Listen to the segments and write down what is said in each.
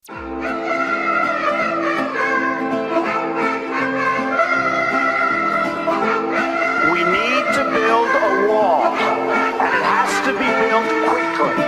We need to build a wall, and it has to be built quickly.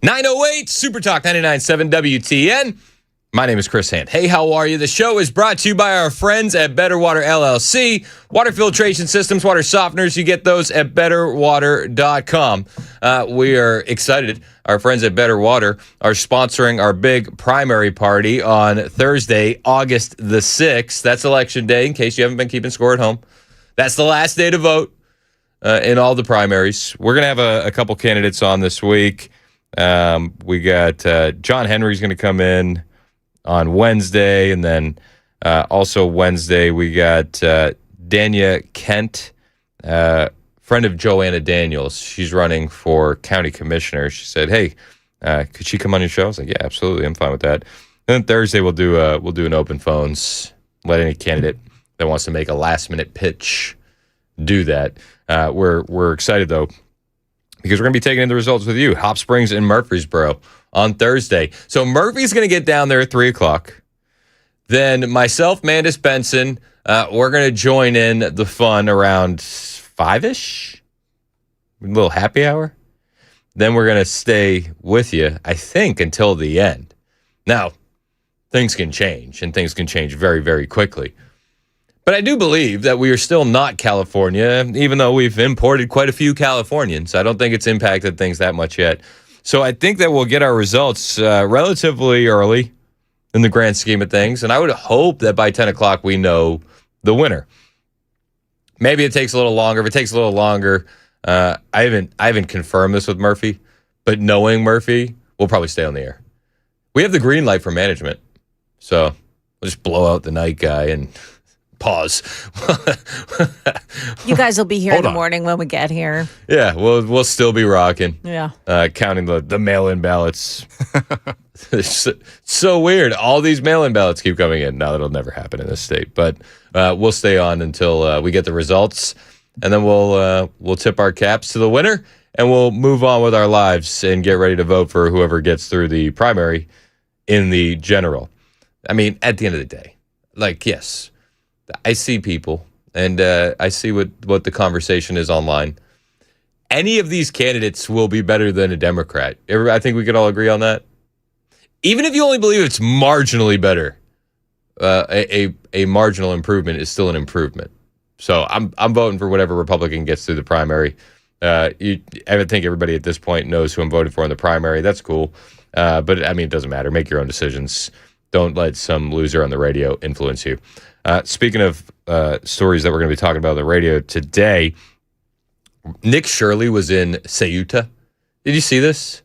.908 Super Talk 99.7 WTN. My name is Chris Hand. Hey, how are you? The show is brought to you by our friends at Better Water LLC. Water filtration systems, water softeners, you get those at betterwater.com. We are excited. Our friends at Better Water are sponsoring our big primary party on Thursday, August the 6th. That's Election Day, in case you haven't been keeping score at home. That's the last day to vote in all the primaries. We're going to have a couple candidates on this week. We got John Henry's going to come in on Wednesday, and then also Wednesday we got Dania Kent, friend of Joanna Daniels. She's running for county commissioner. She said, "Hey, could she come on your show?" I was like, "Yeah, absolutely, I'm fine with that." And then Thursday we'll do an open phones. Let any candidate that wants to make a last minute pitch do that. We're excited though, because we're going to be taking in the results with you, Hop Springs and Murfreesboro, on Thursday. So Murphy's going to get down there at 3 o'clock. Then myself, Mandis Benson, we're going to join in the fun around 5-ish, a little happy hour. Then we're going to stay with you, I think, until the end. Now, things can change, and things can change very, very quickly. But I do believe that we are still not California, even though we've imported quite a few Californians. I don't think it's impacted things that much yet. So I think that we'll get our results relatively early in the grand scheme of things. And I would hope that by 10 o'clock we know the winner. Maybe it takes a little longer. If it takes a little longer, I haven't confirmed this with Murphy, but knowing Murphy, we'll probably stay on the air. We have the green light from management. So we'll just blow out the night guy and pause. You guys will be here in the morning when we get here. Yeah, we'll still be rocking. Yeah. Counting the mail-in ballots. It's so weird. All these mail-in ballots keep coming in. Now that'll never happen in this state. But we'll stay on until we get the results, and then we'll tip our caps to the winner, and we'll move on with our lives and get ready to vote for whoever gets through the primary in the general. I mean, at the end of the day, like, yes, I see people, and I see what the conversation is online. Any of these candidates will be better than a Democrat. I think we could all agree on that. Even if you only believe it's marginally better, a marginal improvement is still an improvement. So I'm voting for whatever Republican gets through the primary. I think everybody at this point knows who I'm voting for in the primary. That's cool. But, I mean, it doesn't matter. Make your own decisions. Don't let some loser on the radio influence you. Speaking of stories that we're going to be talking about on the radio today, Nick Shirley was in CEUTA. Did you see this?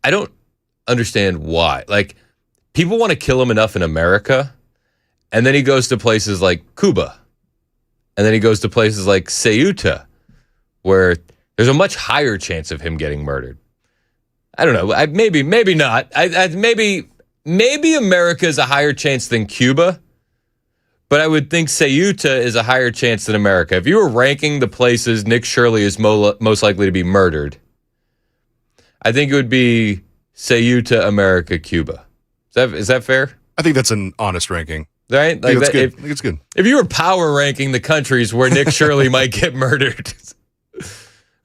I don't understand why. Like, people want to kill him enough in America, and then he goes to places like Cuba, and then he goes to places like CEUTA, where there's a much higher chance of him getting murdered. I don't know. Maybe not. Maybe America is a higher chance than Cuba, But I would think CEUTA is a higher chance than America. If you were ranking the places Nick Shirley is most likely to be murdered, I think it would be CEUTA, America, Cuba. Is that fair? I think that's an honest ranking. Right? I think it's good. If you were power ranking the countries where Nick Shirley might get murdered,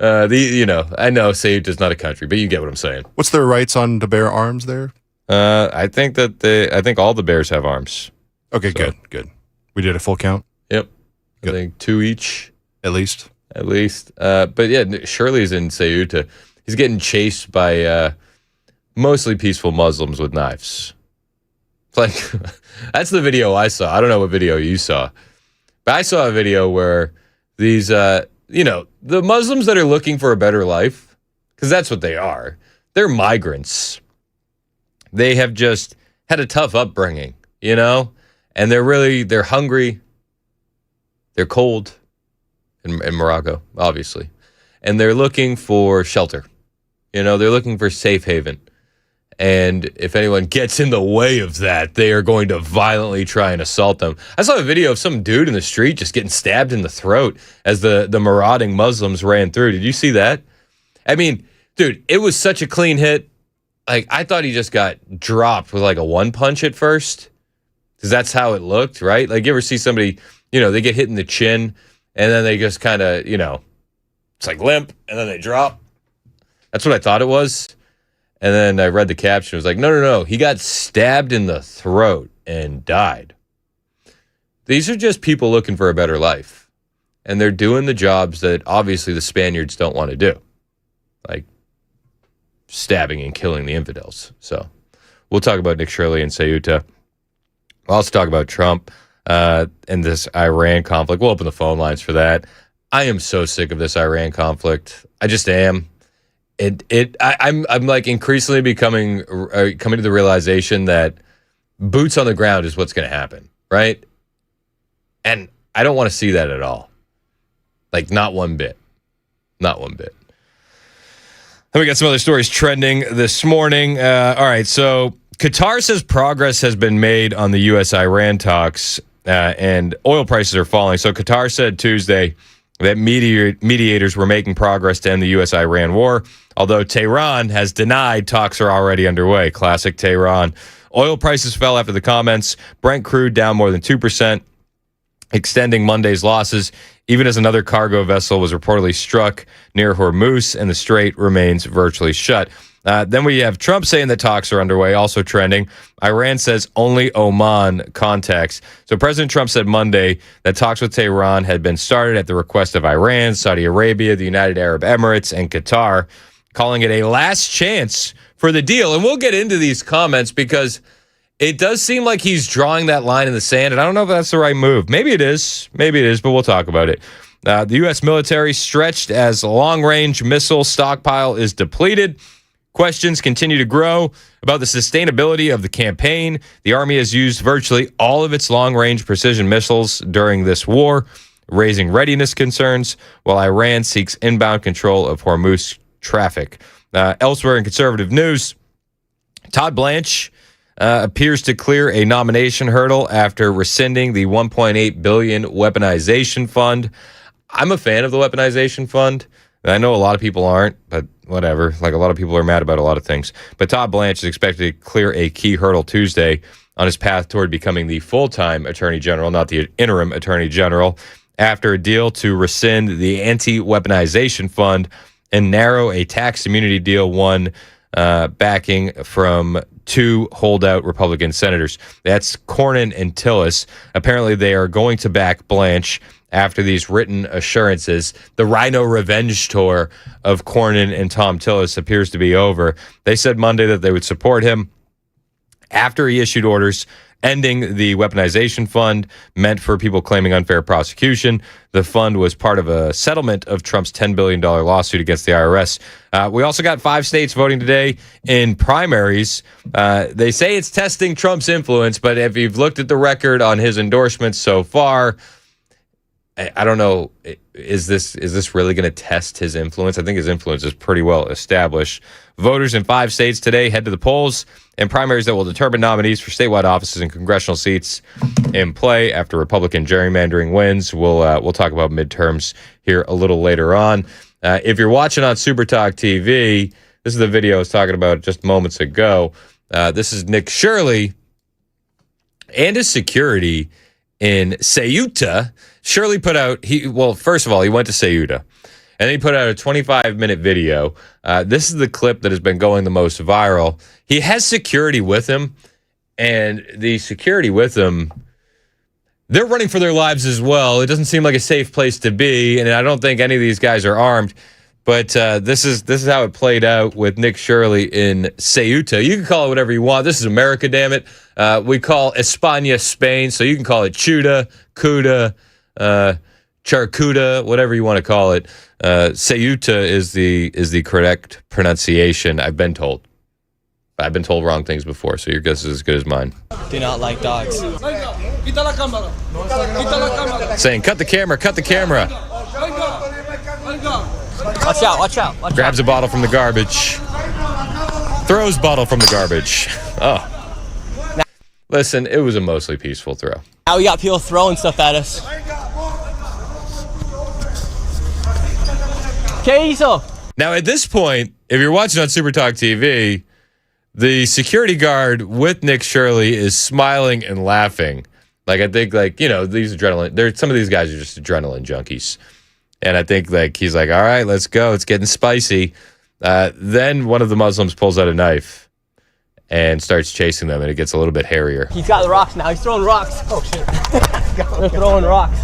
I know CEUTA's not a country, but you get what I'm saying. What's their rights on to bear arms there? I think all the bears have arms. Okay, so. Good. We did a full count? Yep. Good. I think 2 each. At least. But yeah, Shirley's in CEUTA. He's getting chased by mostly peaceful Muslims with knives. It's like, that's the video I saw. I don't know what video you saw. But I saw a video where these, the Muslims that are looking for a better life, because that's what they are. They're migrants. They have just had a tough upbringing, and they're hungry. They're cold in Morocco, obviously. And they're looking for shelter. They're looking for safe haven. And if anyone gets in the way of that, they are going to violently try and assault them. I saw a video of some dude in the street just getting stabbed in the throat as the marauding Muslims ran through. Did you see that? I mean, dude, it was such a clean hit. Like, I thought he just got dropped with like a one punch at first. Because that's how it looked, right? Like, you ever see somebody, they get hit in the chin and then they just kind of, it's like limp and then they drop. That's what I thought it was. And then I read the caption. It was like, no. He got stabbed in the throat and died. These are just people looking for a better life. And they're doing the jobs that obviously the Spaniards don't want to do. Like stabbing and killing the infidels. So we'll talk about Nick Shirley and CEUTA. We'll also talk about Trump and this Iran conflict. We'll open the phone lines for that. I am so sick of this Iran conflict. I just am. I'm like increasingly coming to the realization that boots on the ground is what's going to happen, right? And I don't want to see that at all. Like, not one bit. Not one bit. Then we got some other stories trending this morning. All right, so Qatar says progress has been made on the U.S.-Iran talks, and oil prices are falling. So Qatar said Tuesday that mediators were making progress to end the U.S.-Iran war, although Tehran has denied talks are already underway. Classic Tehran. Oil prices fell after the comments. Brent crude down more than 2%, extending Monday's losses, even as another cargo vessel was reportedly struck near Hormuz, and the strait remains virtually shut. Then we have Trump saying that talks are underway, also trending. Iran says only Oman contacts. So President Trump said Monday that talks with Tehran had been started at the request of Iran, Saudi Arabia, the United Arab Emirates, and Qatar, calling it a last chance for the deal. And we'll get into these comments because it does seem like he's drawing that line in the sand, and I don't know if that's the right move. Maybe it is, but we'll talk about it. The U.S. military stretched as long-range missile stockpile is depleted. Questions continue to grow about the sustainability of the campaign. The Army has used virtually all of its long-range precision missiles during this war, raising readiness concerns, while Iran seeks inbound control of Hormuz traffic. Elsewhere in conservative news, Todd Blanche appears to clear a nomination hurdle after rescinding the $1.8 billion weaponization fund. I'm a fan of the weaponization fund. I know a lot of people aren't, but whatever. Like, a lot of people are mad about a lot of things. But Todd Blanche is expected to clear a key hurdle Tuesday on his path toward becoming the full-time Attorney General, not the interim Attorney General, after a deal to rescind the anti-weaponization fund and narrow a tax immunity deal won backing from two holdout Republican senators. That's Cornyn and Tillis. Apparently, they are going to back Blanche after these written assurances. The Rhino Revenge tour of Cornyn and Tom Tillis appears to be over. They said Monday that they would support him after he issued orders ending the weaponization fund meant for people claiming unfair prosecution. The fund was part of a settlement of Trump's $10 billion lawsuit against the IRS. We also got 5 states voting today in primaries. They say it's testing Trump's influence, but if you've looked at the record on his endorsements so far, I don't know. Is this really going to test his influence? I think his influence is pretty well established. Voters in 5 states today head to the polls in primaries that will determine nominees for statewide offices and congressional seats in play after Republican gerrymandering wins. We'll talk about midterms here a little later on. If you're watching on Super Talk TV, this is the video I was talking about just moments ago. This is Nick Shirley and his security in CEUTA. Shirley put out, first of all, he went to CEUTA, and then he put out a 25-minute video. This is the clip that has been going the most viral. He has security with him, and the security with him, they're running for their lives as well. It doesn't seem like a safe place to be, and I don't think any of these guys are armed. But this is how it played out with Nick Shirley in CEUTA. You can call it whatever you want. This is America, damn it. We call España Spain, so you can call it Chuta, Cuda, Charcuta, whatever you want to call it. CEUTA is the correct pronunciation, I've been told. I've been told wrong things before, so your guess is as good as mine. Do not like dogs. Saying, cut the camera, cut the camera. Watch out, watch out, watch Grabs a bottle from the garbage. Throws bottle from the garbage. Oh. Listen, it was a mostly peaceful throw. Now we got people throwing stuff at us. ¿Qué hizo? Now, at this point, if you're watching on Super Talk TV, the security guard with Nick Shirley is smiling and laughing. Like, I think, these some of these guys are just adrenaline junkies. And I think, he's like, all right, let's go. It's getting spicy. Then one of the Muslims pulls out a knife and starts chasing them, and it gets a little bit hairier. He's got the rocks now. He's throwing rocks. Oh, shit. They're throwing rocks.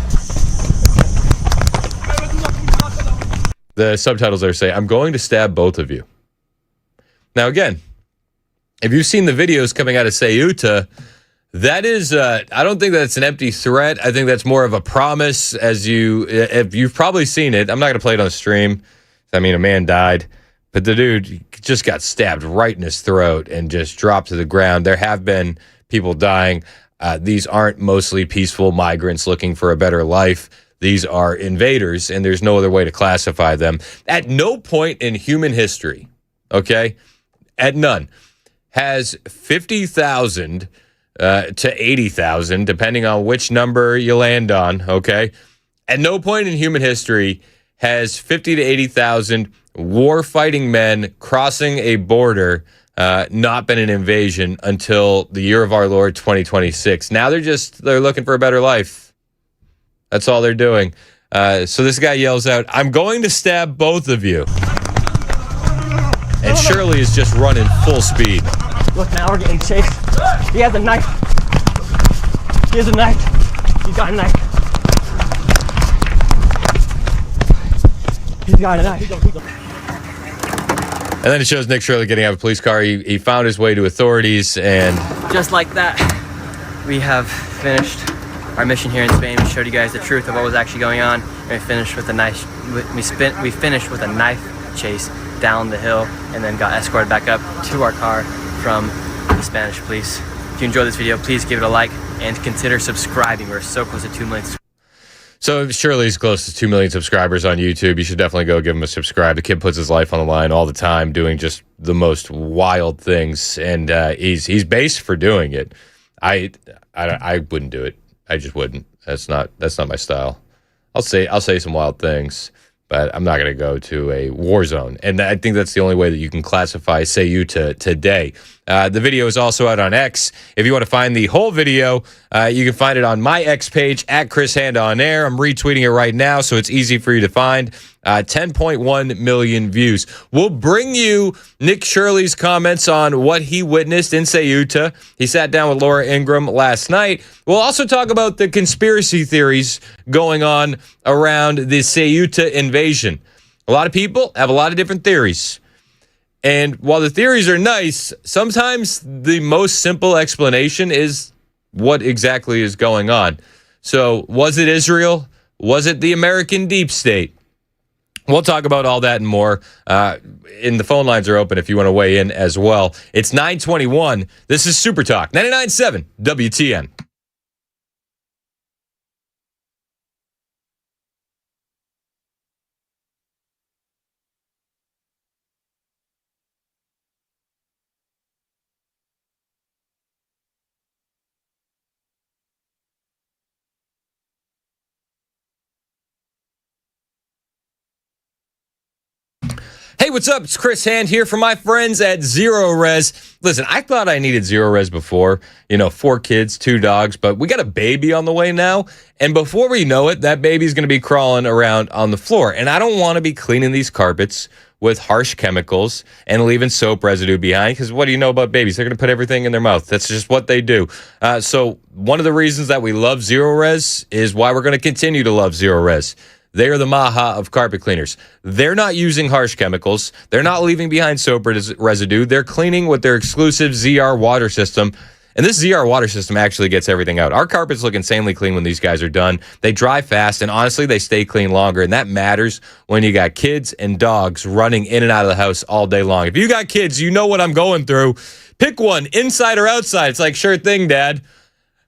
The subtitles there say, I'm going to stab both of you. Now, again, if you've seen the videos coming out of CEUTA, that is, I don't think that's an empty threat. I think that's more of a promise. If you've probably seen it, I'm not going to play it on the stream. I mean, a man died, but the dude just got stabbed right in his throat and just dropped to the ground. There have been people dying. These aren't mostly peaceful migrants looking for a better life. These are invaders, and there's no other way to classify them. At no point in human history, okay, at none, has 50,000 to 80,000, depending on which number you land on, okay? At no point in human history has 50 to 80,000 war-fighting men crossing a border not been an invasion until the year of our Lord 2026. Now they're looking for a better life. That's all they're doing. So this guy yells out, I'm going to stab both of you. And Shirley is just running full speed. Look, now we're getting chased. He has a knife. He has a knife. He's got a knife. He's got a knife. And then it shows Nick Shirley getting out of a police car. He found his way to authorities, and just like that, we have finished our mission here in Spain. We showed you guys the truth of what was actually going on, and we finished with a knife. We finished with a knife chase down the hill, and then got escorted back up to our car from the Spanish police. If you enjoyed this video, please give it a like and consider subscribing. We're so close to 2 million. So Shirley's close to 2 million subscribers on YouTube. You should definitely go give him a subscribe. The kid puts his life on the line all the time, doing just the most wild things, and he's based for doing it. I wouldn't do it. I just wouldn't. That's not my style. I'll say some wild things, but I'm not going to go to a war zone. And I think that's the only way that you can classify CEUTA today. The video is also out on X. If you want to find the whole video, you can find it on my X page, at Chris Hand On Air. I'm retweeting it right now, so it's easy for you to find. 10.1 million views. We'll bring you Nick Shirley's comments on what he witnessed in CEUTA. He sat down with Laura Ingraham last night. We'll also talk about the conspiracy theories going on around the CEUTA invasion. A lot of people have a lot of different theories. And while the theories are nice, sometimes the most simple explanation is what exactly is going on. So, was it Israel? Was it the American deep state? We'll talk about all that and more. And the phone lines are open if you want to weigh in as well. It's 9:21. This is Super Talk 99.7 WTN. what's up? It's Chris Hand here for my friends at Zero Res. Listen, I thought I needed Zero Res before. 4 kids, 2 dogs, but we got a baby on the way now. And before we know it, that baby's going to be crawling around on the floor. And I don't want to be cleaning these carpets with harsh chemicals and leaving soap residue behind, because what do you know about babies? They're going to put everything in their mouth. That's just what they do. So one of the reasons that we love Zero Res is why we're going to continue to love Zero Res. They are the Maha of carpet cleaners. They're not using harsh chemicals. They're not leaving behind soap residue. They're cleaning with their exclusive ZR water system. And this ZR water system actually gets everything out. Our carpets look insanely clean when these guys are done. They dry fast, and honestly, they stay clean longer. And that matters when you got kids and dogs running in and out of the house all day long. If you got kids, you know what I'm going through. Pick one, inside or outside. It's like, sure thing, Dad.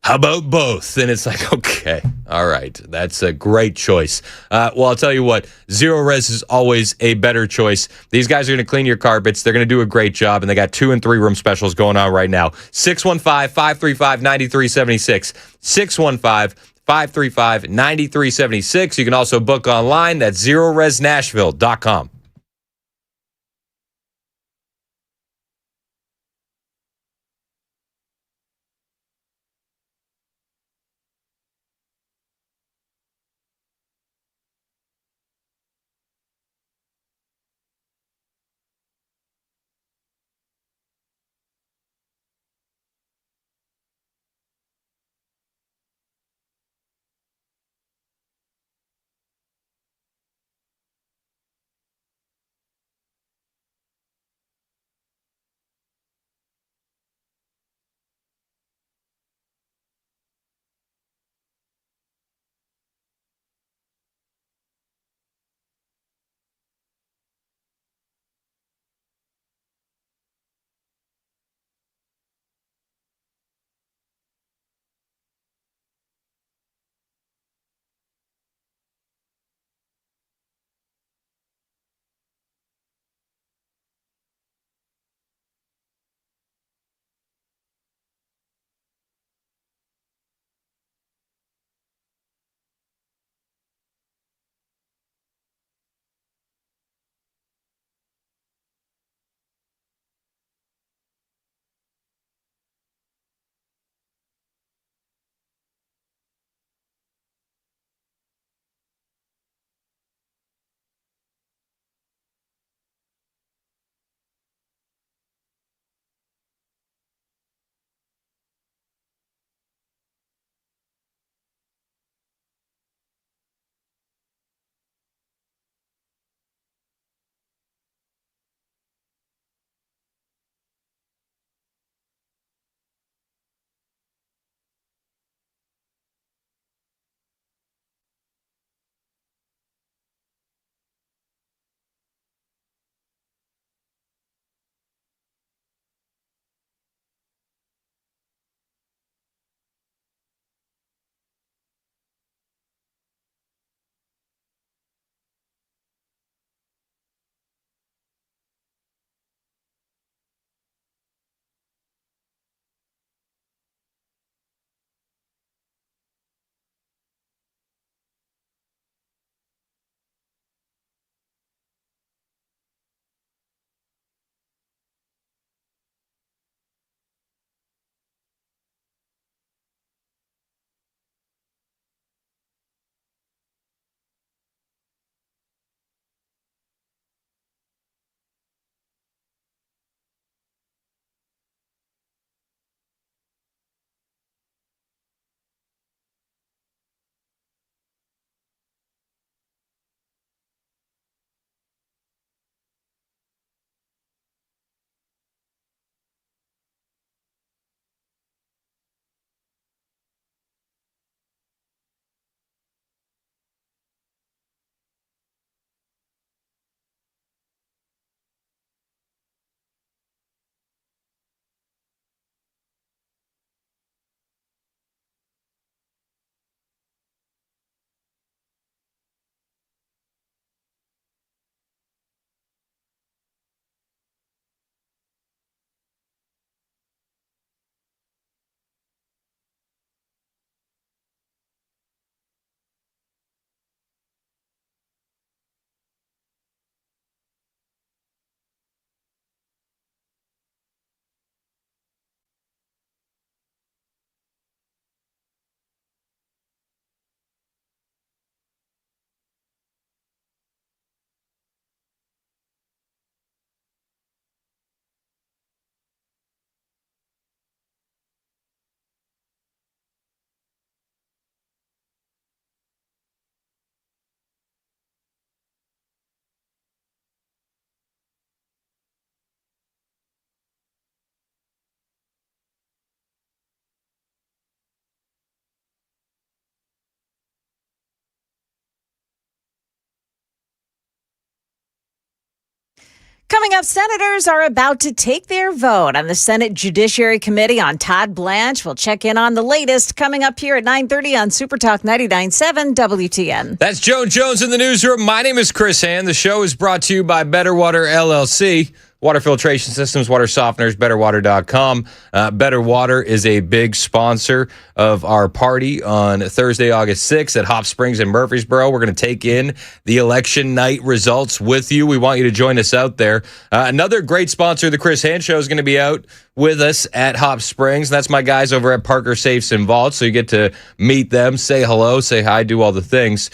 How about both? And it's like, okay, all right. That's a great choice. Well, I'll tell you what, Zero Res is always a better choice. These guys are going to clean your carpets. They're going to do a great job, and they got 2 and 3 room specials going on right now. 615-535-9376. 615-535-9376. You can also book online. That's ZeroResNashville.com. Coming up, senators are about to take their vote on the Senate Judiciary Committee on Todd Blanche. We'll check in on the latest coming up here at 9:30 on Super Talk 99.7 WTN. That's Joan Jones in the newsroom. My name is Chris Hand. The show is brought to you by Better Water LLC. Water filtration systems, water softeners, betterwater.com. Better Water is a big sponsor of our party on Thursday, August 6th at Hop Springs in Murfreesboro. We're going to take in the election night results with you. We want you to join us out there. Another great sponsor of the Chris Hand Show is going to be out with us at Hop Springs. That's my guys over at Parker Safes and Vaults. So you get to meet them, say hello, say hi, do all the things.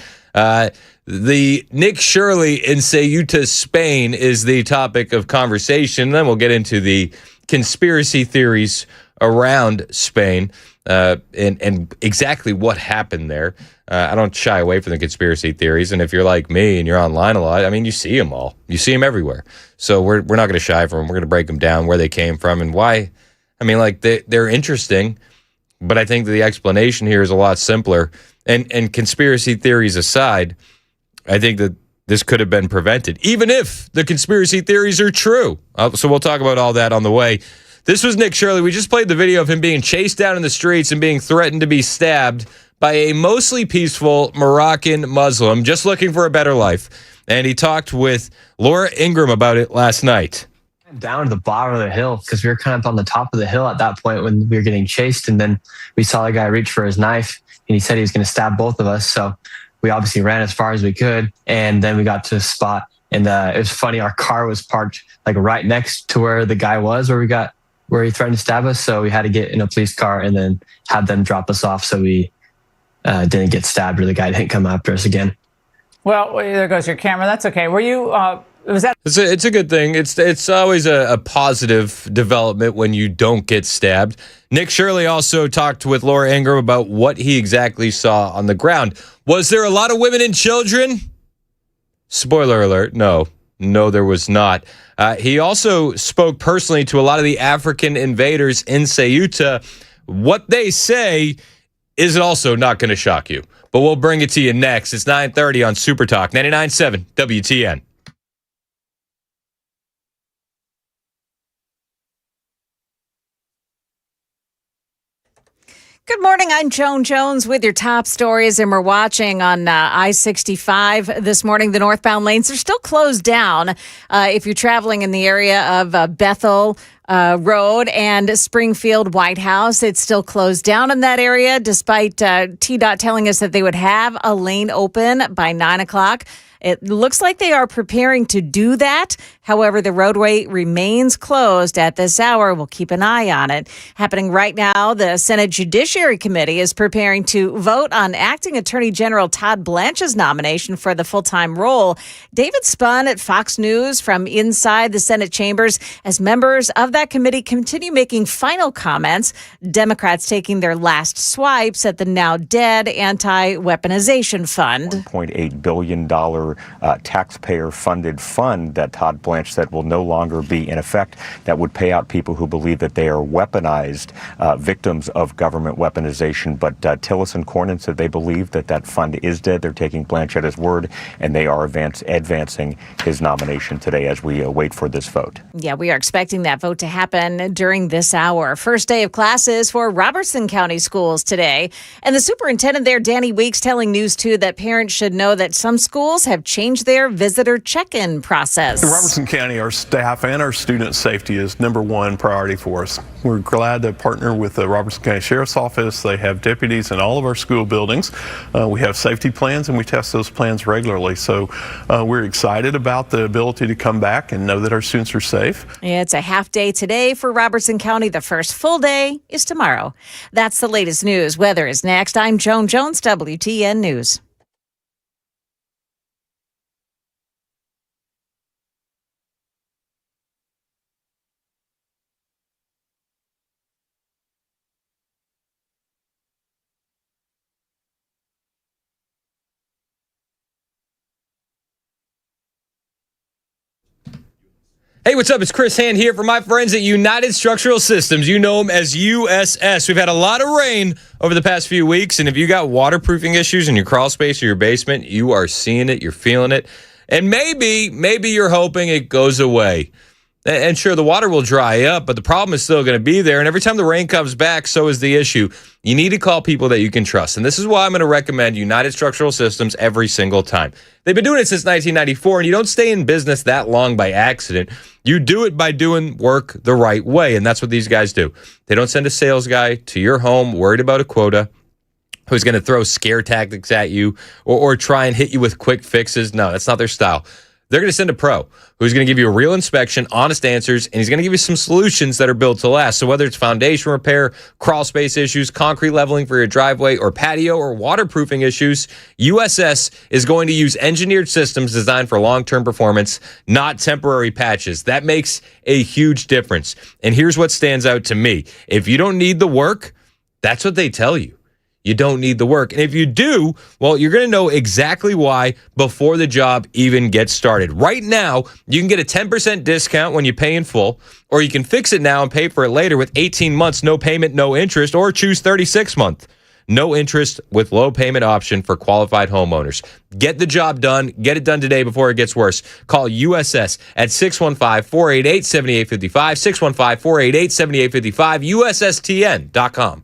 The Nick Shirley in CEUTA, Spain is the topic of conversation. Then we'll get into the conspiracy theories around Spain and exactly what happened there. I don't shy away from the conspiracy theories. And if you're like me and you're online a lot, I mean, you see them all. You see them everywhere. So we're not going to shy from them. We're going to break them down, where they came from and why. I mean, like, they're interesting, but I think that the explanation here is a lot simpler. And conspiracy theories aside, I think that this could have been prevented, even if the conspiracy theories are true. So we'll talk about all that on the way. This was Nick Shirley. We just played the video of him being chased down in the streets and being threatened to be stabbed by a mostly peaceful Moroccan Muslim just looking for a better life. And he talked with Laura Ingram about it last night. Down to the bottom of the hill because we were kind of on the top of the hill at that point when we were getting chased. And then we saw the guy reach for his knife and he said he was going to stab both of us. So we obviously ran as far as we could, and then we got to a spot, and it was funny. Our car was parked like right next to where the guy was, where he threatened to stab us. So we had to get in a police car and then have them drop us off so we didn't get stabbed or the guy didn't come after us again. Well, there goes your camera. That's okay. Were you? Was that? It's a good thing. It's always a positive development when you don't get stabbed. Nick Shirley also talked with Laura Ingram about what he exactly saw on the ground. Was there a lot of women and children? Spoiler alert, no, there was not. He also spoke personally to a lot of the African invaders in Ceuta. What they say is also not going to shock you, but we'll bring it to you next. It's 9:30 on Super Talk 99.7 WTN. Good morning. I'm Joan Jones with your top stories, and we're watching on I-65 this morning. The northbound lanes are still closed down. If you're traveling in the area of Bethel Road and Springfield White House, it's still closed down in that area, despite TDOT telling us that they would have a lane open by 9 o'clock. It looks like they are preparing to do that. However, the roadway remains closed at this hour. We'll keep an eye on it. Happening right now, the Senate Judiciary Committee is preparing to vote on Acting Attorney General Todd Blanche's nomination for the full-time role. David Spun at Fox News from inside the Senate chambers as members of that committee continue making final comments. Democrats taking their last swipes at the now dead anti-weaponization fund. $1.8 billion taxpayer-funded fund that Todd Blanche said will no longer be in effect, that would pay out people who believe that they are weaponized, victims of government weaponization. But Tillis and Cornyn said they believe that fund is dead. They're taking Blanche at his word, and they are advancing his nomination today as we wait for this vote. Yeah, we are expecting that vote to happen during this hour. First day of classes for Robertson County schools today. And the superintendent there, Danny Weeks, telling News 2 that parents should know that some schools have changed their visitor check-in process. In Robertson County, our staff and our student safety is number one priority for us. We're glad to partner with the Robertson County Sheriff's Office. They have deputies in all of our school buildings. We have safety plans, and we test those plans regularly. So we're excited about the ability to come back and know that our students are safe. It's a half day today for Robertson County. The first full day is tomorrow. That's the latest news. Weather is next. I'm Joan Jones, WTN News. Hey, what's up? It's Chris Hand here for my friends at United Structural Systems. You know them as USS. We've had a lot of rain over the past few weeks, and if you got waterproofing issues in your crawl space or your basement, you are seeing it, you're feeling it. And maybe you're hoping it goes away. And sure, the water will dry up, but the problem is still going to be there. And every time the rain comes back, so is the issue. You need to call people that you can trust. And this is why I'm going to recommend United Structural Systems every single time. They've been doing it since 1994, and you don't stay in business that long by accident. You do it by doing work the right way, and that's what these guys do. They don't send a sales guy to your home worried about a quota who's going to throw scare tactics at you or try and hit you with quick fixes. No, that's not their style. They're going to send a pro who's going to give you a real inspection, honest answers, and he's going to give you some solutions that are built to last. So whether it's foundation repair, crawl space issues, concrete leveling for your driveway or patio, or waterproofing issues, USS is going to use engineered systems designed for long-term performance, not temporary patches. That makes a huge difference. And here's what stands out to me. If you don't need the work, that's what they tell you. You don't need the work. And if you do, well, you're going to know exactly why before the job even gets started. Right now, you can get a 10% discount when you pay in full, or you can fix it now and pay for it later with 18 months, no payment, no interest, or choose 36 month. No interest with low payment option for qualified homeowners. Get the job done. Get it done today before it gets worse. Call USS at 615-488-7855, 615-488-7855, USSTN.com.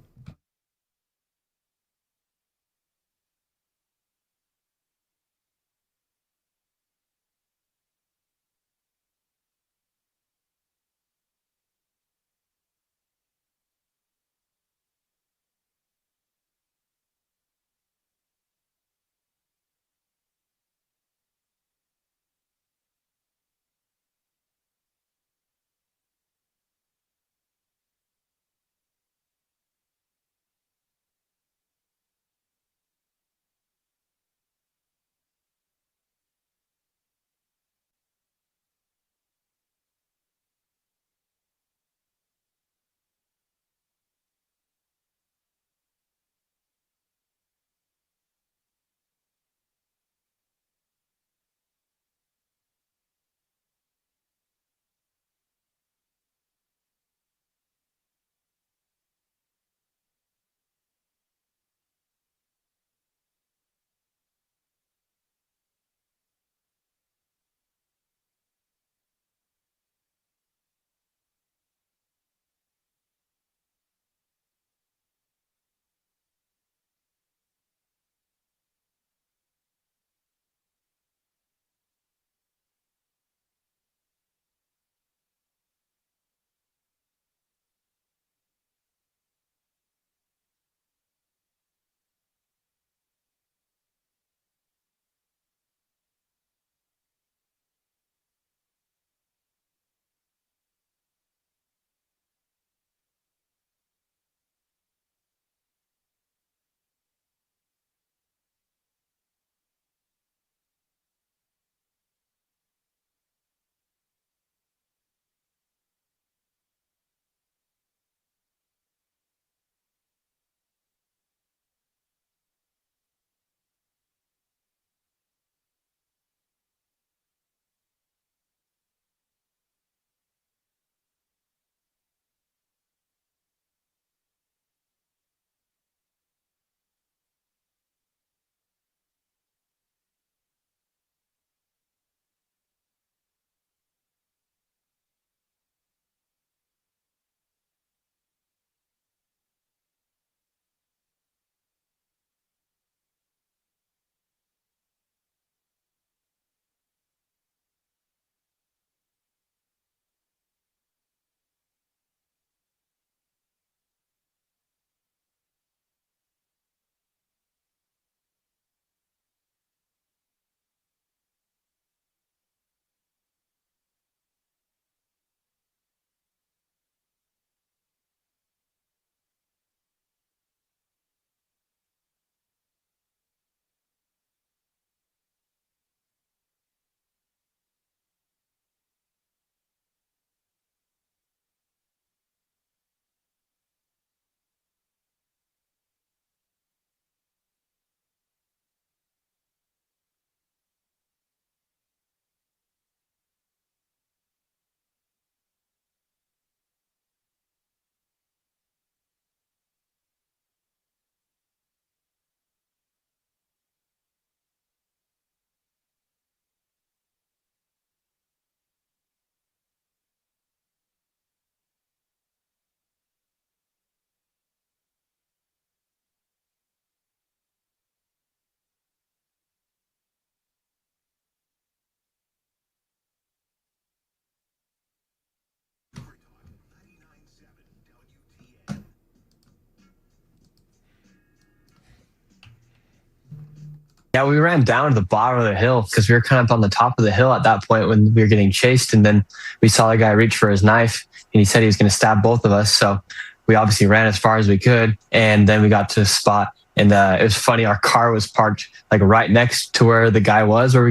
Yeah, we ran down to the bottom of the hill because we were kind of on the top of the hill at that point when we were getting chased. And then we saw the guy reach for his knife and he said he was going to stab both of us. So we obviously ran as far as we could. And then we got to a spot. And it was funny. Our car was parked like right next to where the guy was, where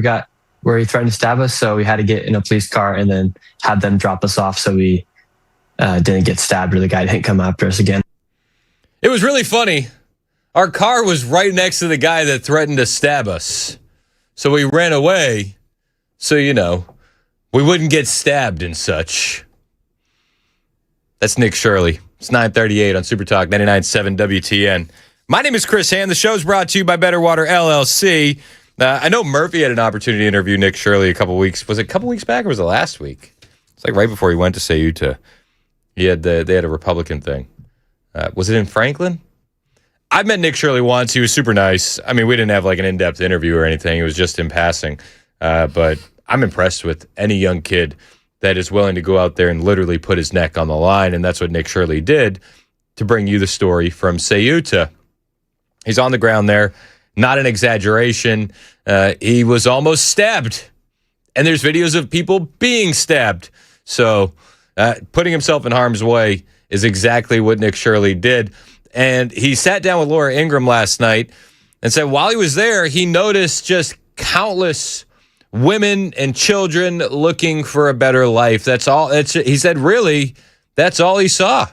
he threatened to stab us. So we had to get in a police car and then have them drop us off so we didn't get stabbed or the guy didn't come after us again. It was really funny. Our car was right next to the guy that threatened to stab us. So we ran away so, we wouldn't get stabbed and such. That's Nick Shirley. It's 9:38 on Super Talk 99.7 WTN. My name is Chris Hand. The show's brought to you by Better Water LLC. I know Murphy had an opportunity to interview Nick Shirley a couple weeks. Was it a couple weeks back or was it last week? It's like right before he went to CEUTA. They had a Republican thing. Was it in Franklin? I've met Nick Shirley once. He was super nice. I mean, we didn't have like an in-depth interview or anything. It was just in passing. But I'm impressed with any young kid that is willing to go out there and literally put his neck on the line. And that's what Nick Shirley did to bring you the story from CEUTA. He's on the ground there. Not an exaggeration. He was almost stabbed. And there's videos of people being stabbed. So putting himself in harm's way is exactly what Nick Shirley did. And he sat down with Laura Ingraham last night and said while he was there, he noticed just countless women and children looking for a better life. That's all. He said, really, that's all he saw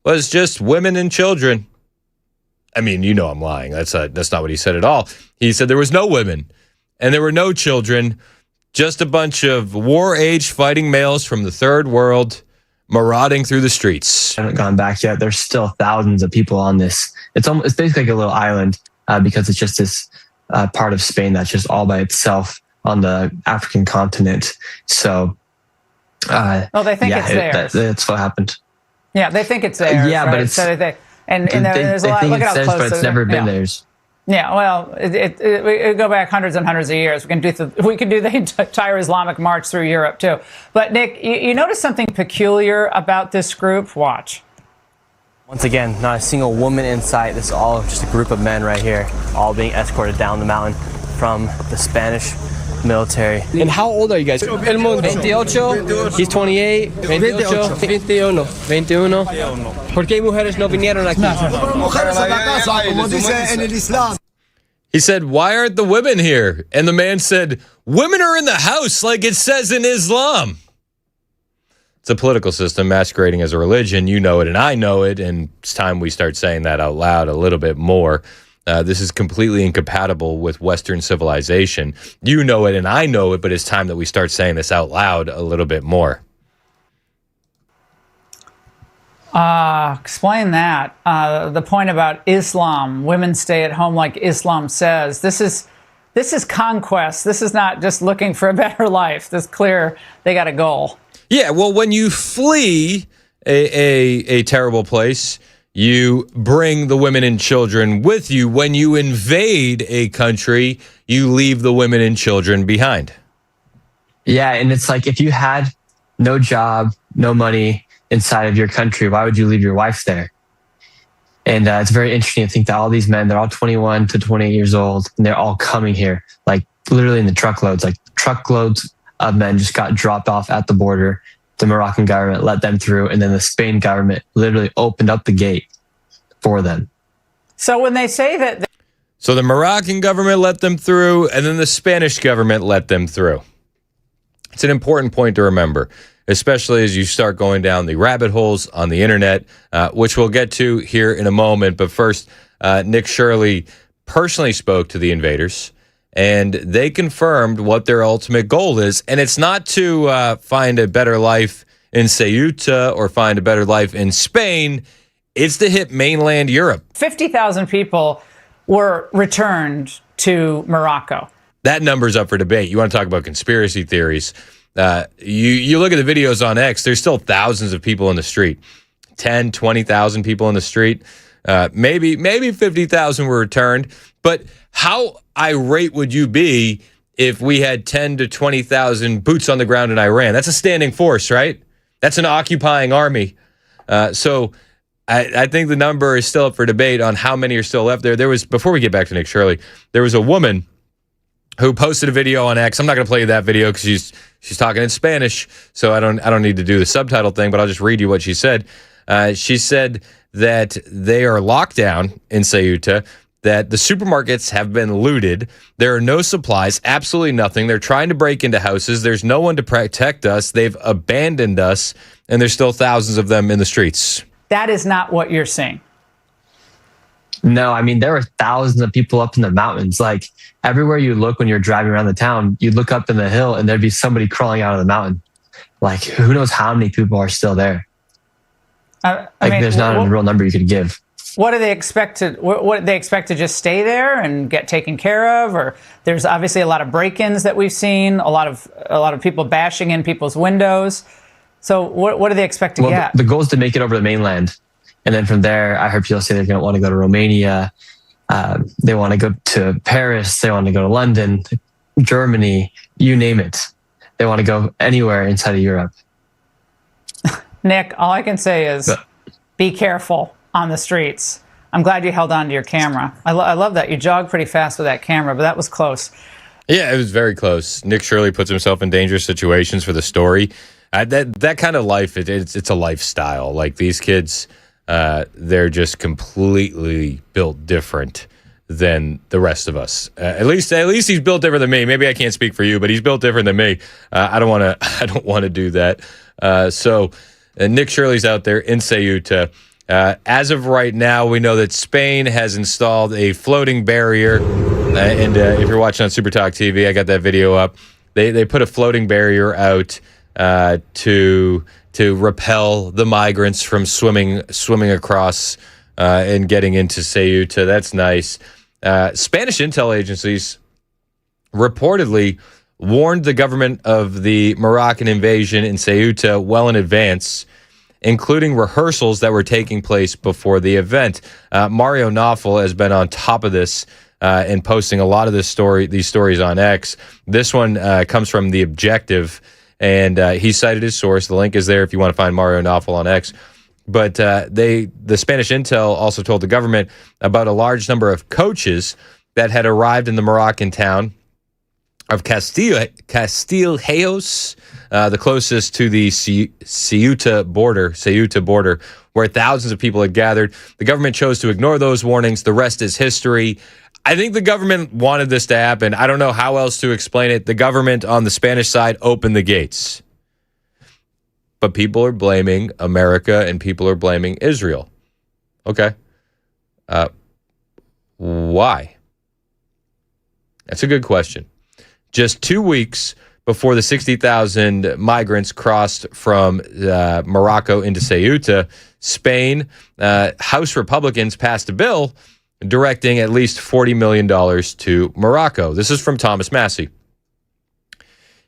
was just women and children. I mean, I'm lying. That's not what he said at all. He said there was no women and there were no children, just a bunch of war-aged fighting males from the third world marauding through the streets. I haven't gone back yet. There's still thousands of people on this. It's basically like a little island because it's just this part of Spain that's just all by itself on the African continent. So, they think it's theirs. That's what happened. Yeah, they think it's theirs. Yeah, right? but it's so there's a lot. Look at how theirs, close. but it's never been theirs. Yeah, well, it go back hundreds and hundreds of years. We can do the entire Islamic march through Europe too. But Nick, you notice something peculiar about this group? Watch. Once again, not a single woman in sight. This is all just a group of men right here, all being escorted down the mountain from the Spanish military. And how old are you guys? 28. He's 28. 21. ¿Por qué mujeres no vinieron aquí? He said, why aren't the women here? And the man said, women are in the house like it says in Islam. It's a political system masquerading as a religion. You know it and I know it. And it's time we start saying that out loud a little bit more. This is completely incompatible with Western civilization. You know it and I know it, but it's time that we start saying this out loud a little bit more. Explain that. The point about Islam, women stay at home like Islam says. This is conquest. This is not just looking for a better life. This is clear they got a goal. Yeah, well, when you flee a terrible place, you bring the women and children with you. When you invade a country, you leave the women and children behind. Yeah, and it's like if you had no job, no money inside of your country, why would you leave your wife there? And it's very interesting to think that all these men, they're all 21 to 28 years old, and they're all coming here, like literally in the truckloads. Like truckloads of men just got dropped off at the border. The Moroccan government let them through, and then the Spain government literally opened up the gate for them. So when they say that... So the Moroccan government let them through, and then the Spanish government let them through. It's an important point to remember, especially as you start going down the rabbit holes on the internet, which we'll get to here in a moment. But first, Nick Shirley personally spoke to the invaders, and they confirmed what their ultimate goal is. And it's not to find a better life in CEUTA or find a better life in Spain. It's to hit mainland Europe. 50,000 people were returned to Morocco. That number's up for debate. You want to talk about conspiracy theories. You look at the videos on X, there's still thousands of people in the street. 10, 20,000 people in the street. Maybe 50,000 were returned. But how irate would you be if we had 10 to 20,000 boots on the ground in Iran? That's a standing force, right? That's an occupying army. So I think the number is still up for debate on how many are still left there. There was, before we get back to Nick Shirley, there was a woman who posted a video on X. I'm not going to play you that video because she's talking in Spanish, so I don't need to do the subtitle thing, but I'll just read you what she said. She said that they are locked down in CEUTA, that the supermarkets have been looted. There are no supplies, absolutely nothing. They're trying to break into houses. There's no one to protect us. They've abandoned us, and there's still thousands of them in the streets. That is not what you're seeing. No, I mean, there were thousands of people up in the mountains. Like everywhere you look when you're driving around the town, you look up in the hill and there'd be somebody crawling out of the mountain. Like who knows how many people are still there? There's not a real number you could give. What do they expect to? What they expect to just stay there and get taken care of? Or there's obviously a lot of break-ins that we've seen. A lot of people bashing in people's windows. So what do they expect to get? The goal is to make it over the mainland. And then from there, I heard people say they don't want to go to Romania. They want to go to Paris. They want to go to London, Germany, you name it. They want to go anywhere inside of Europe. Nick, all I can say is be careful on the streets. I'm glad you held on to your camera. I love that. You jogged pretty fast with that camera, but that was close. Yeah, it was very close. Nick Shirley puts himself in dangerous situations for the story. That kind of life, it's a lifestyle. Like these kids, they're just completely built different than the rest of us. At least he's built different than me. Maybe I can't speak for you, but he's built different than me. I don't want to do that. So Nick Shirley's out there in CEUTA. As of right now, we know that Spain has installed a floating barrier. And if you're watching on Super Talk TV, I got that video up. They put a floating barrier out to repel the migrants from swimming across and getting into CEUTA. That's nice. Spanish intel agencies reportedly warned the government of the Moroccan invasion in CEUTA well in advance, including rehearsals that were taking place before the event. Mario Knopfel has been on top of this and posting a lot of these stories on X. This one comes from The Objective, and he cited his source. The link is there if you want to find Mario Knopfel on X. But the Spanish intel also told the government about a large number of coaches that had arrived in the Moroccan town of Castilheios, the closest to the CEUTA border, where thousands of people had gathered. The government chose to ignore those warnings. The rest is history. I think the government wanted this to happen. I don't know how else to explain it. The government on the Spanish side opened the gates. But people are blaming America and people are blaming Israel. Okay. Why? That's a good question. Just 2 weeks before the 60,000 migrants crossed from Morocco into CEUTA, Spain, House Republicans passed a bill directing at least $40 million to Morocco. This is from Thomas Massey.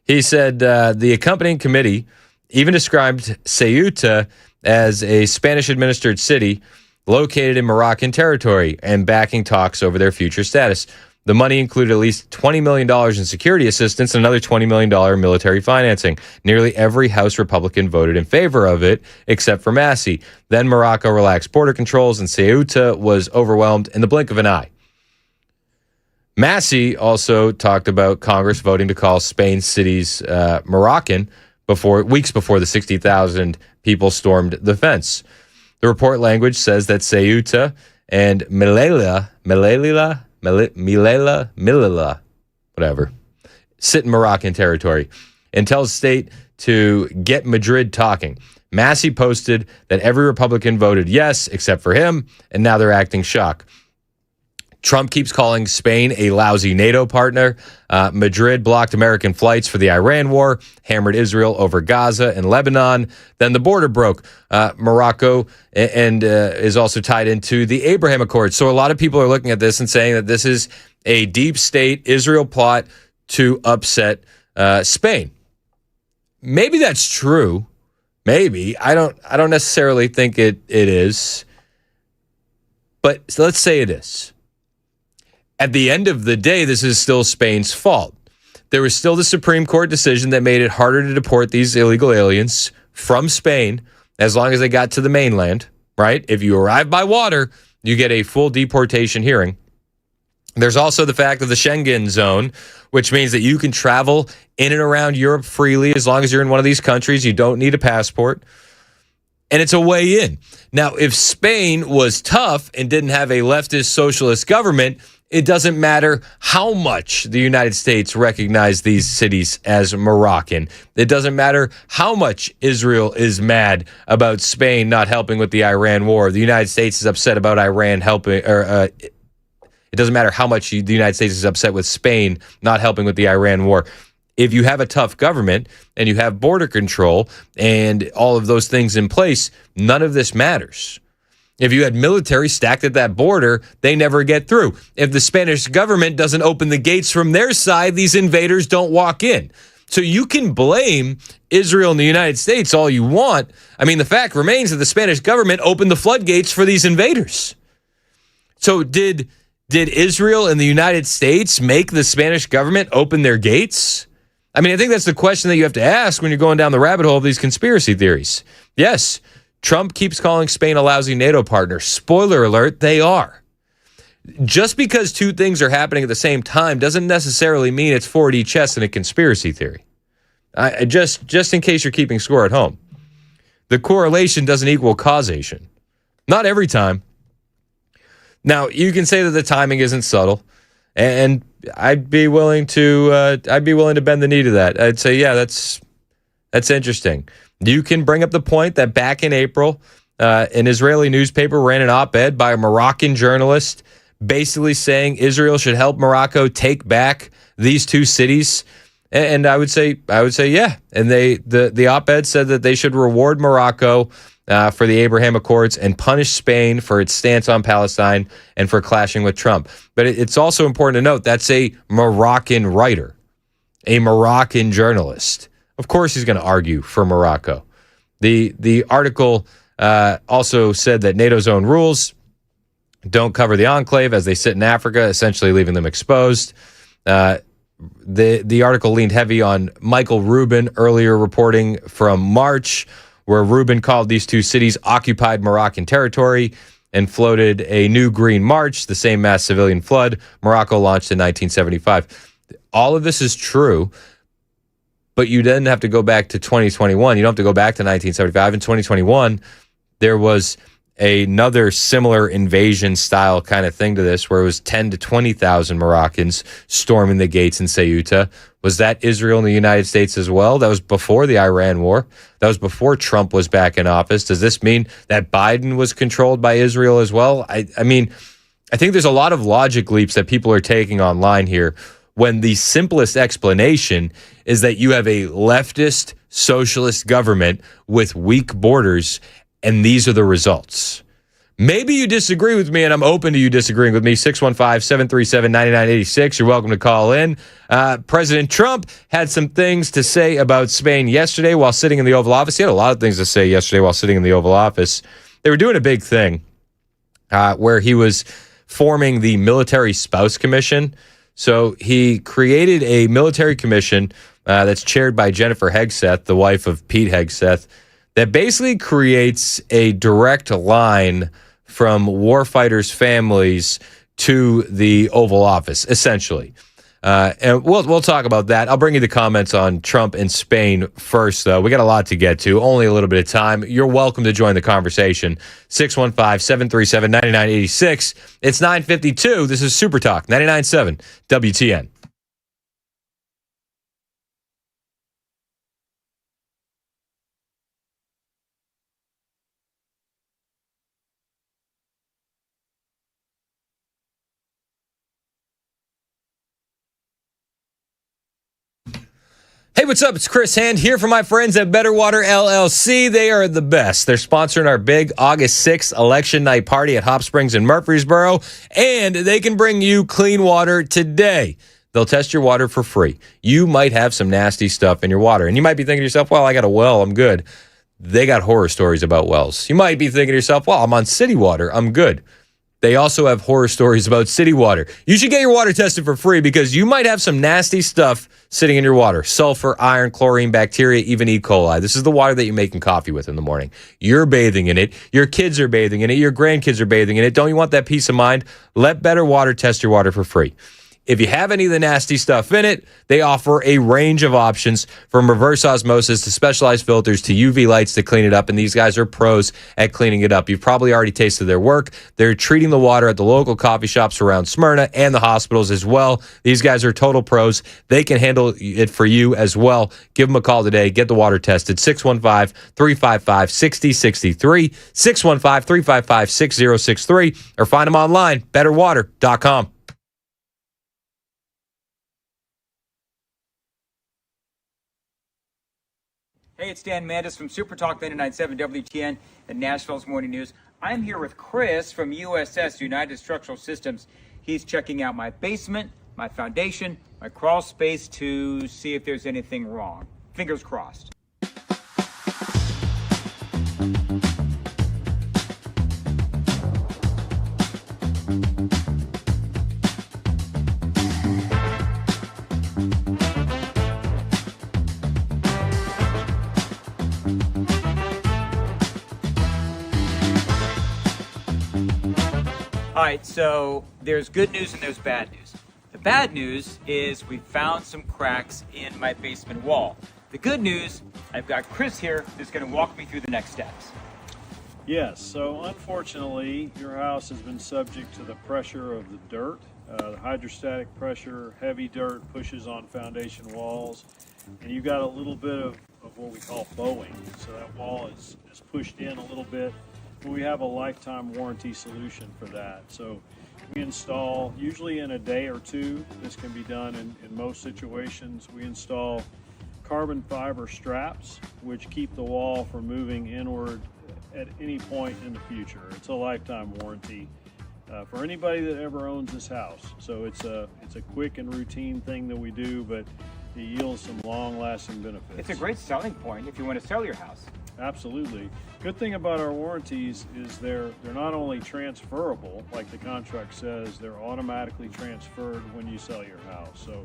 He said the accompanying committee even described CEUTA as a Spanish-administered city located in Moroccan territory and backing talks over their future status. The money included at least $20 million in security assistance and another $20 million in military financing. Nearly every House Republican voted in favor of it, except for Massey. Then Morocco relaxed border controls, and CEUTA was overwhelmed in the blink of an eye. Massey also talked about Congress voting to call Spain cities Moroccan weeks before the 60,000 people stormed the fence. The report language says that CEUTA and Melilla, whatever, sit in Moroccan territory and tells state to get Madrid talking. Massey posted that every Republican voted yes, except for him, and now they're acting shock. Trump keeps calling Spain a lousy NATO partner. Madrid blocked American flights for the Iran war, hammered Israel over Gaza and Lebanon. Then the border broke. Morocco and is also tied into the Abraham Accords. So a lot of people are looking at this and saying that this is a deep state Israel plot to upset Spain. Maybe that's true. Maybe. I don't necessarily think it is. But let's say it is. At the end of the day, this is still Spain's fault. There was still the Supreme Court decision that made it harder to deport these illegal aliens from Spain as long as they got to the mainland. right? If you arrive by water, you get a full deportation hearing. There's also the fact of the Schengen zone, which means that you can travel in and around Europe freely as long as you're in one of these countries. You don't need a passport. And it's a way in. Now, if Spain was tough and didn't have a leftist socialist government, it doesn't matter how much the United States recognized these cities as Moroccan. It doesn't matter how much Israel is mad about Spain not helping with the Iran war. The United States is upset about Iran helping, it doesn't matter how much the United States is upset with Spain not helping with the Iran war. If you have a tough government and you have border control and all of those things in place, none of this matters. If you had military stacked at that border, they never get through. If the Spanish government doesn't open the gates from their side, these invaders don't walk in. So you can blame Israel and the United States all you want. I mean, the fact remains that the Spanish government opened the floodgates for these invaders. So did Israel and the United States make the Spanish government open their gates? I mean, I think that's the question that you have to ask when you're going down the rabbit hole of these conspiracy theories. Yes, Trump keeps calling Spain a lousy NATO partner. Spoiler alert, they are. Just because two things are happening at the same time doesn't necessarily mean it's 4D chess and a conspiracy theory. Just in case you're keeping score at home. The correlation doesn't equal causation. Not every time. Now, you can say that the timing isn't subtle, and I'd be willing to bend the knee to that. I'd say, yeah, that's interesting. You can bring up the point that back in April, an Israeli newspaper ran an op-ed by a Moroccan journalist basically saying Israel should help Morocco take back these two cities. And I would say, yeah. And the op-ed said that they should reward Morocco for the Abraham Accords and punish Spain for its stance on Palestine and for clashing with Trump. But it's also important to note that's a Moroccan writer, a Moroccan journalist. Of course he's going to argue for Morocco. The article also said that NATO's own rules don't cover the enclave as they sit in Africa, essentially leaving them exposed. The article leaned heavy on Michael Rubin earlier reporting from March, where Rubin called these two cities occupied Moroccan territory and floated a new Green March, the same mass civilian flood Morocco launched in 1975. All of this is true, but you didn't have to go back to 2021. You don't have to go back to 1975. In 2021, there was another similar invasion-style kind of thing to this, where it was 10 to 20,000 Moroccans storming the gates in CEUTA. Was that Israel and the United States as well? That was before the Iran war. That was before Trump was back in office. Does this mean that Biden was controlled by Israel as well? I mean, I think there's a lot of logic leaps that people are taking online here when the simplest explanation is that you have a leftist socialist government with weak borders, and these are the results. Maybe you disagree with me, and I'm open to you disagreeing with me. 615-737-9986. You're welcome to call in. President Trump had some things to say about Spain yesterday while sitting in the Oval Office. He had a lot of things to say yesterday while sitting in the Oval Office. They were doing a big thing where he was forming the Military Spouse Commission. So he created a military commission that's chaired by Jennifer Hegseth, the wife of Pete Hegseth, that basically creates a direct line from warfighters' families to the Oval Office, essentially. And we'll talk about that. I'll bring you the comments on Trump and Spain first, though. We got a lot to get to, only a little bit of time. You're welcome to join the conversation. 615-737-9986. It's 9:52. This is Super Talk, 99.7 WTN. Hey, what's up? It's Chris Hand here for my friends at Better Water LLC. They are the best. They're sponsoring our big August 6th election night party at Hop Springs in Murfreesboro, and they can bring you clean water today. They'll test your water for free. You might have some nasty stuff in your water, and you might be thinking to yourself, well, I got a well, I'm good. They got horror stories about wells. You might be thinking to yourself, well, I'm on city water, I'm good. They also have horror stories about city water. You should get your water tested for free because you might have some nasty stuff sitting in your water. Sulfur, iron, chlorine, bacteria, even E. coli. This is the water that you're making coffee with in the morning. You're bathing in it. Your kids are bathing in it. Your grandkids are bathing in it. Don't you want that peace of mind? Let Better Water test your water for free. If you have any of the nasty stuff in it, they offer a range of options from reverse osmosis to specialized filters to UV lights to clean it up. And these guys are pros at cleaning it up. You've probably already tasted their work. They're treating the water at the local coffee shops around Smyrna and the hospitals as well. These guys are total pros. They can handle it for you as well. Give them a call today. Get the water tested. 615-355-6063, 615-355-6063, or find them online, betterwater.com. Hey, it's Dan Mandis from Super Talk 99.7 WTN and Nashville's Morning News. I'm here with Chris from USS, United Structural Systems. He's checking out my basement, my foundation, my crawl space to see if there's anything wrong. Fingers crossed. All right, so there's good news and there's bad news. The bad news is we found some cracks in my basement wall. The good news, I've got Chris here who's going to walk me through the next steps. Yes, so unfortunately, your house has been subject to the pressure of the dirt. The hydrostatic pressure, heavy dirt pushes on foundation walls, and you've got a little bit of what we call bowing. So that wall is pushed in a little bit. We have a lifetime warranty solution for that. So we install, usually in a day or two, this can be done in most situations. We install carbon fiber straps, which keep the wall from moving inward at any point in the future. It's a lifetime warranty for anybody that ever owns this house. So it's a quick and routine thing that we do, but it yields some long-lasting benefits. It's a great selling point if you want to sell your house. Absolutely. Good thing about our warranties is they're not only transferable, like the contract says, they're automatically transferred when you sell your house. So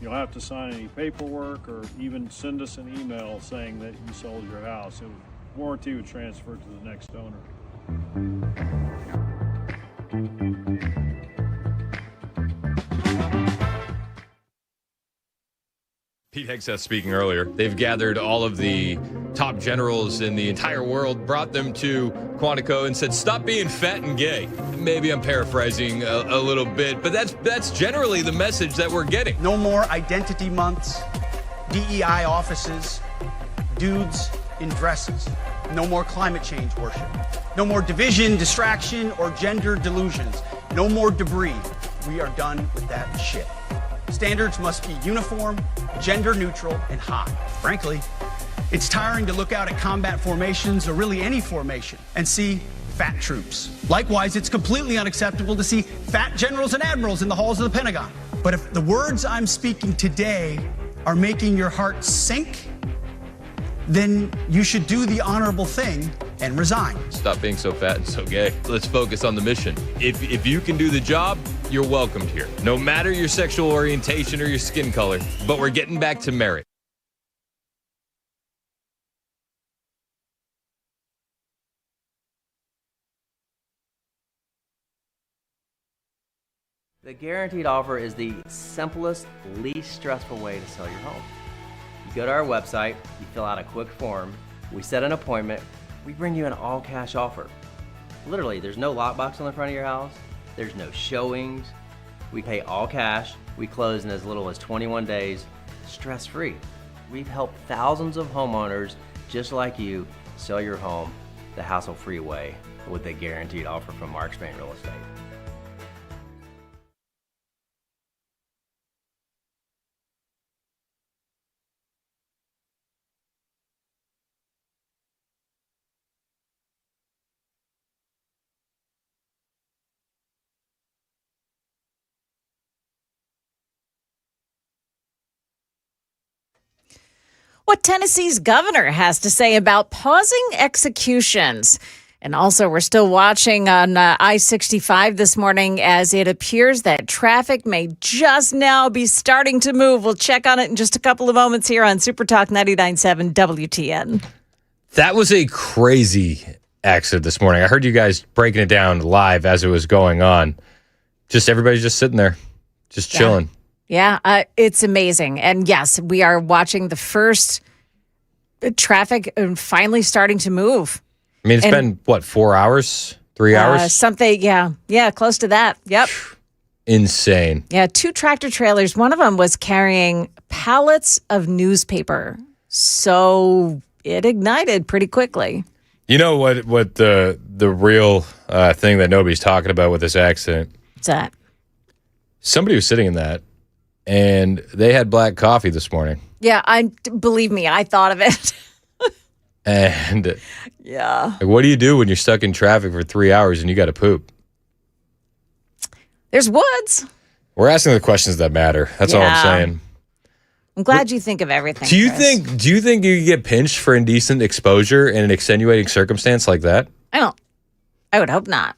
you don't have to sign any paperwork or even send us an email saying that you sold your house. Warranty would transfer to the next owner. Pete Hegseth speaking earlier. They've gathered all of the top generals in the entire world, brought them to Quantico and said, stop being fat and gay. Maybe I'm paraphrasing a little bit, but that's generally the message that we're getting. No more identity months, DEI offices, dudes in dresses. No more climate change worship. No more division, distraction, or gender delusions. No more debris. We are done with that shit. Standards must be uniform, gender neutral, and hot. Frankly, it's tiring to look out at combat formations, or really any formation, and see fat troops. Likewise, it's completely unacceptable to see fat generals and admirals in the halls of the Pentagon. But if the words I'm speaking today are making your heart sink, then you should do the honorable thing and resign. Stop being so fat and so gay. Let's focus on the mission. If you can do the job, you're welcomed here. No matter your sexual orientation or your skin color, but we're getting back to merit. The guaranteed offer is the simplest, least stressful way to sell your home. You go to our website, you fill out a quick form, we set an appointment, we bring you an all-cash offer. Literally, there's no lockbox on the front of your house, there's no showings, we pay all cash, we close in as little as 21 days, stress-free. We've helped thousands of homeowners just like you sell your home the hassle-free way with a guaranteed offer from Mark Spain Real Estate. What Tennessee's governor has to say about pausing executions. And also, we're still watching on I-65 this morning as it appears that traffic may just now be starting to move. We'll check on it in just a couple of moments here on Super Talk 99.7 WTN. That was a crazy accident this morning. I heard you guys breaking it down live as it was going on. Just everybody's just sitting there, just chilling. Yeah, it's amazing. And yes, we are watching the first traffic finally starting to move. I mean, it's been, 4 hours? 3 hours? Something, yeah, close to that. Yep. Insane. Yeah, 2 tractor trailers. One of them was carrying pallets of newspaper. So it ignited pretty quickly. You know what the real thing that nobody's talking about with this accident? What's that? Somebody was sitting in that, and they had black coffee this morning. Yeah, believe me, I thought of it. And yeah. Like, what do you do when you're stuck in traffic for 3 hours and you got to poop? There's woods. We're asking the questions that matter. That's all I'm saying. I'm glad you think of everything. Do you Chris. think you could get pinched for indecent exposure in an extenuating circumstance like that? I would hope not.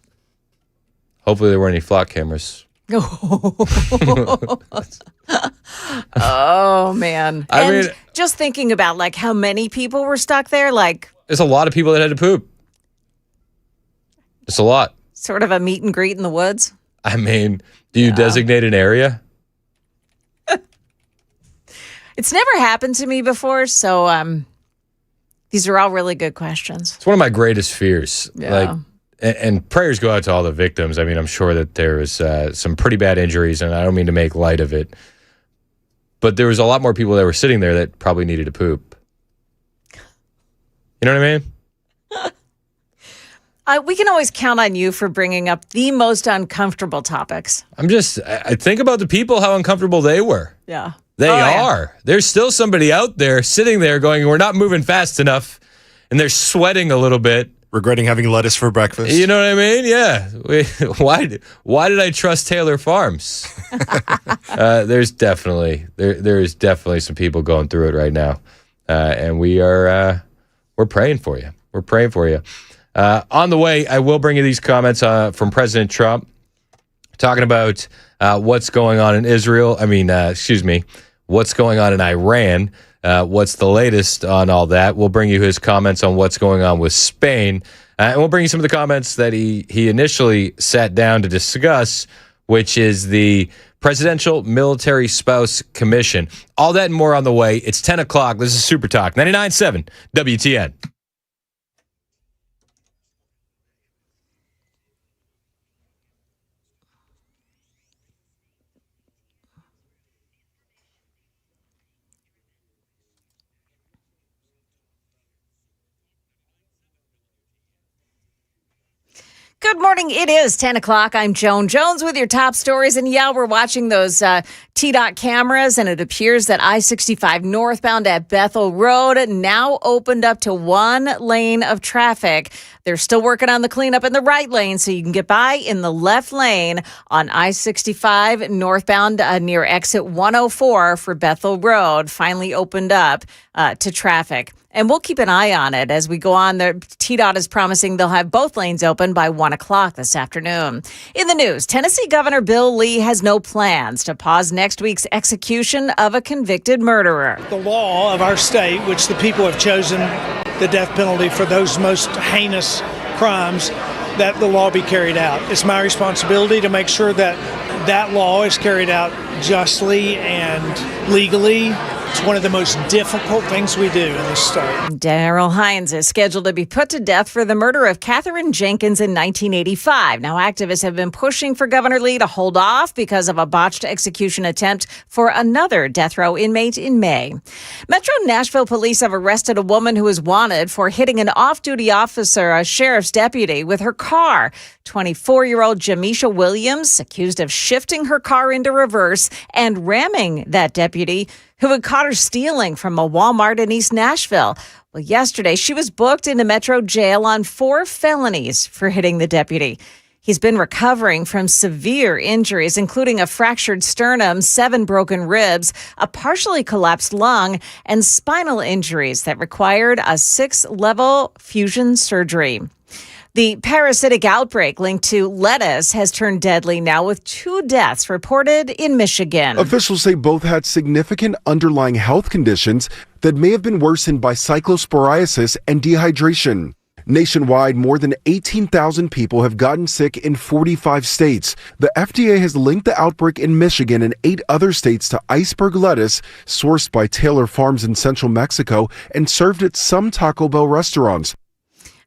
Hopefully there weren't any flock cameras. Oh man. I mean, just thinking about like how many people were stuck there, like there's a lot of people that had to poop. It's a lot. Sort of a meet and greet in the woods. I mean, do you designate an area? It's never happened to me before, so these are all really good questions. It's one of my greatest fears. Yeah. Like, and prayers go out to all the victims. I mean, I'm sure that there was some pretty bad injuries, and I don't mean to make light of it. But there was a lot more people that were sitting there that probably needed to poop. You know what I mean? We can always count on you for bringing up the most uncomfortable topics. I think about the people, how uncomfortable they were. Yeah. They yeah. are. There's still somebody out there sitting there going, we're not moving fast enough. And they're sweating a little bit. Regretting having lettuce for breakfast. You know what I mean? Yeah. Why did I trust Taylor Farms? There's definitely some people going through it right now, and we're praying for you. We're praying for you. On the way, I will bring you these comments from President Trump talking about what's going on in Israel. What's going on in Iran. What's the latest on all that? We'll bring you his comments on what's going on with Spain. And we'll bring you some of the comments that he initially sat down to discuss, which is the Presidential Military Spouse Commission. All that and more on the way. It's 10 o'clock. This is Super Talk 99.7 WTN. Good morning. It is 10 o'clock. I'm Joan Jones with your top stories. And yeah, we're watching those TDOT cameras, and it appears that I-65 northbound at Bethel Road now opened up to one lane of traffic. They're still working on the cleanup in the right lane, so you can get by in the left lane on I-65 northbound near exit 104 for Bethel Road. Finally opened up to traffic. And we'll keep an eye on it as we go on. The TDOT is promising they'll have both lanes open by 1 o'clock this afternoon. In the news, Tennessee Governor Bill Lee has no plans to pause next week's execution of a convicted murderer. The law of our state, which the people have chosen the death penalty for those most heinous crimes, that the law be carried out. It's my responsibility to make sure that that law is carried out justly and legally. It's one of the most difficult things we do in this state. Daryl Hines is scheduled to be put to death for the murder of Katherine Jenkins in 1985. Now, activists have been pushing for Governor Lee to hold off because of a botched execution attempt for another death row inmate in May. Metro Nashville police have arrested a woman who is wanted for hitting an off-duty officer, a sheriff's deputy, with her car. 24-year-old Jamisha Williams, accused of shifting her car into reverse and ramming that deputy who had caught her stealing from a Walmart in East Nashville. Well, yesterday, she was booked into Metro Jail on 4 felonies for hitting the deputy. He's been recovering from severe injuries, including a fractured sternum, 7 broken ribs, a partially collapsed lung, and spinal injuries that required a 6-level fusion surgery. The parasitic outbreak linked to lettuce has turned deadly now, with 2 deaths reported in Michigan. Officials say both had significant underlying health conditions that may have been worsened by cyclosporiasis and dehydration. Nationwide, more than 18,000 people have gotten sick in 45 states. The FDA has linked the outbreak in Michigan and 8 other states to iceberg lettuce, sourced by Taylor Farms in central Mexico and served at some Taco Bell restaurants.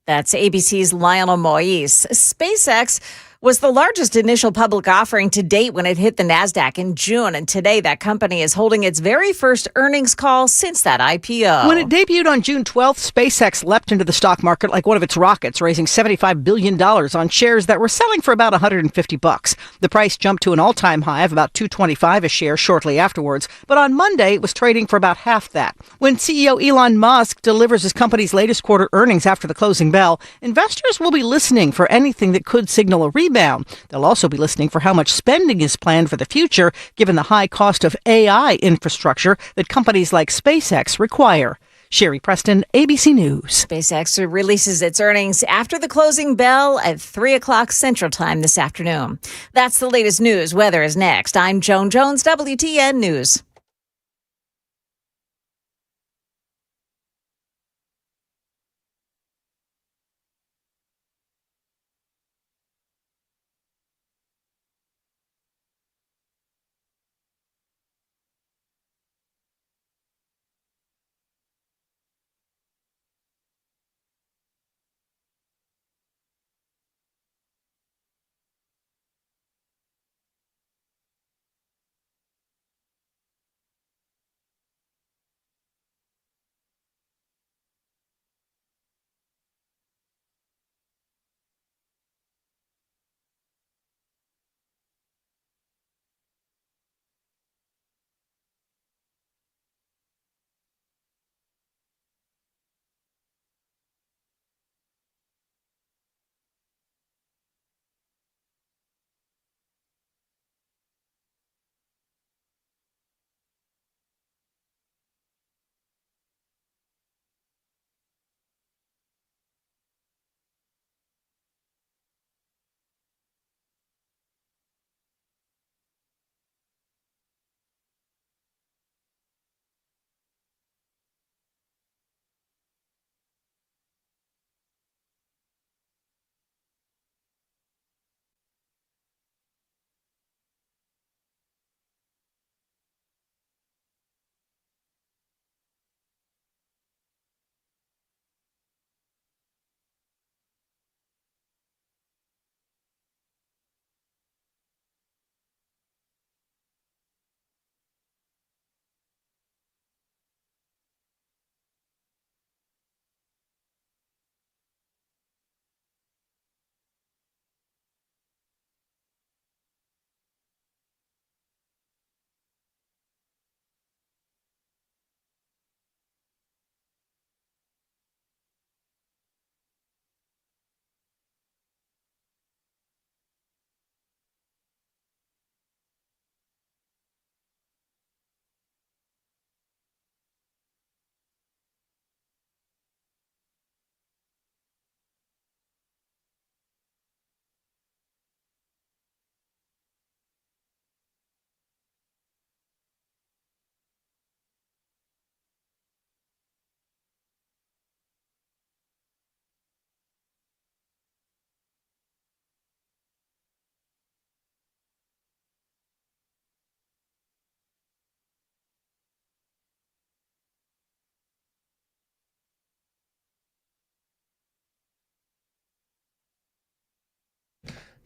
That's ABC's Lionel Moise. SpaceX was the largest initial public offering to date when it hit the NASDAQ in June. And today, that company is holding its very first earnings call since that IPO. When it debuted on June 12th, SpaceX leapt into the stock market like one of its rockets, raising $75 billion on shares that were selling for about $150. The price jumped to an all-time high of about $225 a share shortly afterwards. But on Monday, it was trading for about half that. When CEO Elon Musk delivers his company's latest quarter earnings after the closing bell, investors will be listening for anything that could signal a rebound. They'll also be listening for how much spending is planned for the future, given the high cost of AI infrastructure that companies like SpaceX require. Sherry Preston, ABC News. SpaceX releases its earnings after the closing bell at 3 o'clock Central Time this afternoon. That's the latest news. Weather is next. I'm Joan Jones, WTN News.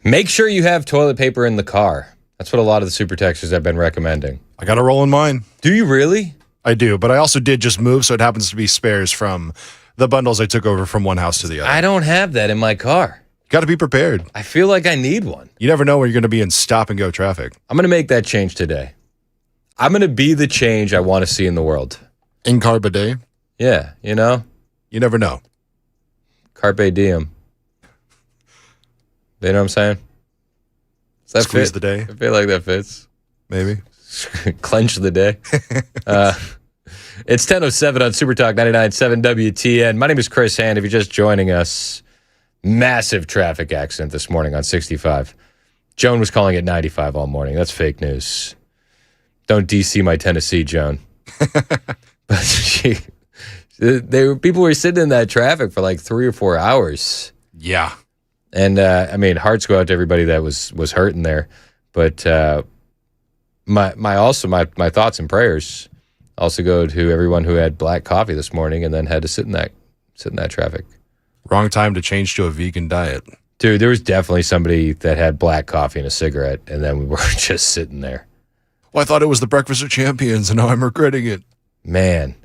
Make sure you have toilet paper in the car. That's what a lot of the super texters have been recommending. I got a roll in mine. Do you really? I do, but I also did just move, so it happens to be spares from the bundles I took over from one house to the other. I don't have that in my car. Got to be prepared. I feel like I need one. You never know when you're going to be in stop-and-go traffic. I'm going to make that change today. I'm going to be the change I want to see in the world. In carpe diem? Yeah, you know? You never know. Carpe diem. You know what I'm saying? Does that Squeeze fit? the day. I feel like that fits. Maybe. Clench the day. It's 10:07 on Super Talk 99.7 WTN. My name is Chris Hand. If you're just joining us, Massive traffic accident this morning on 65. Joan was calling it 95 all morning. That's fake news. Don't DC my Tennessee, Joan. But people were sitting in that traffic for like 3 or 4 hours. Yeah. And I mean, hearts go out to everybody that was hurting there. But my thoughts and prayers also go to everyone who had black coffee this morning and then had to sit in that traffic. Wrong time to change to a vegan diet. Dude, there was definitely somebody that had black coffee and a cigarette, and then we were just sitting there. Well, I thought it was the Breakfast of Champions, and now I'm regretting it. Man.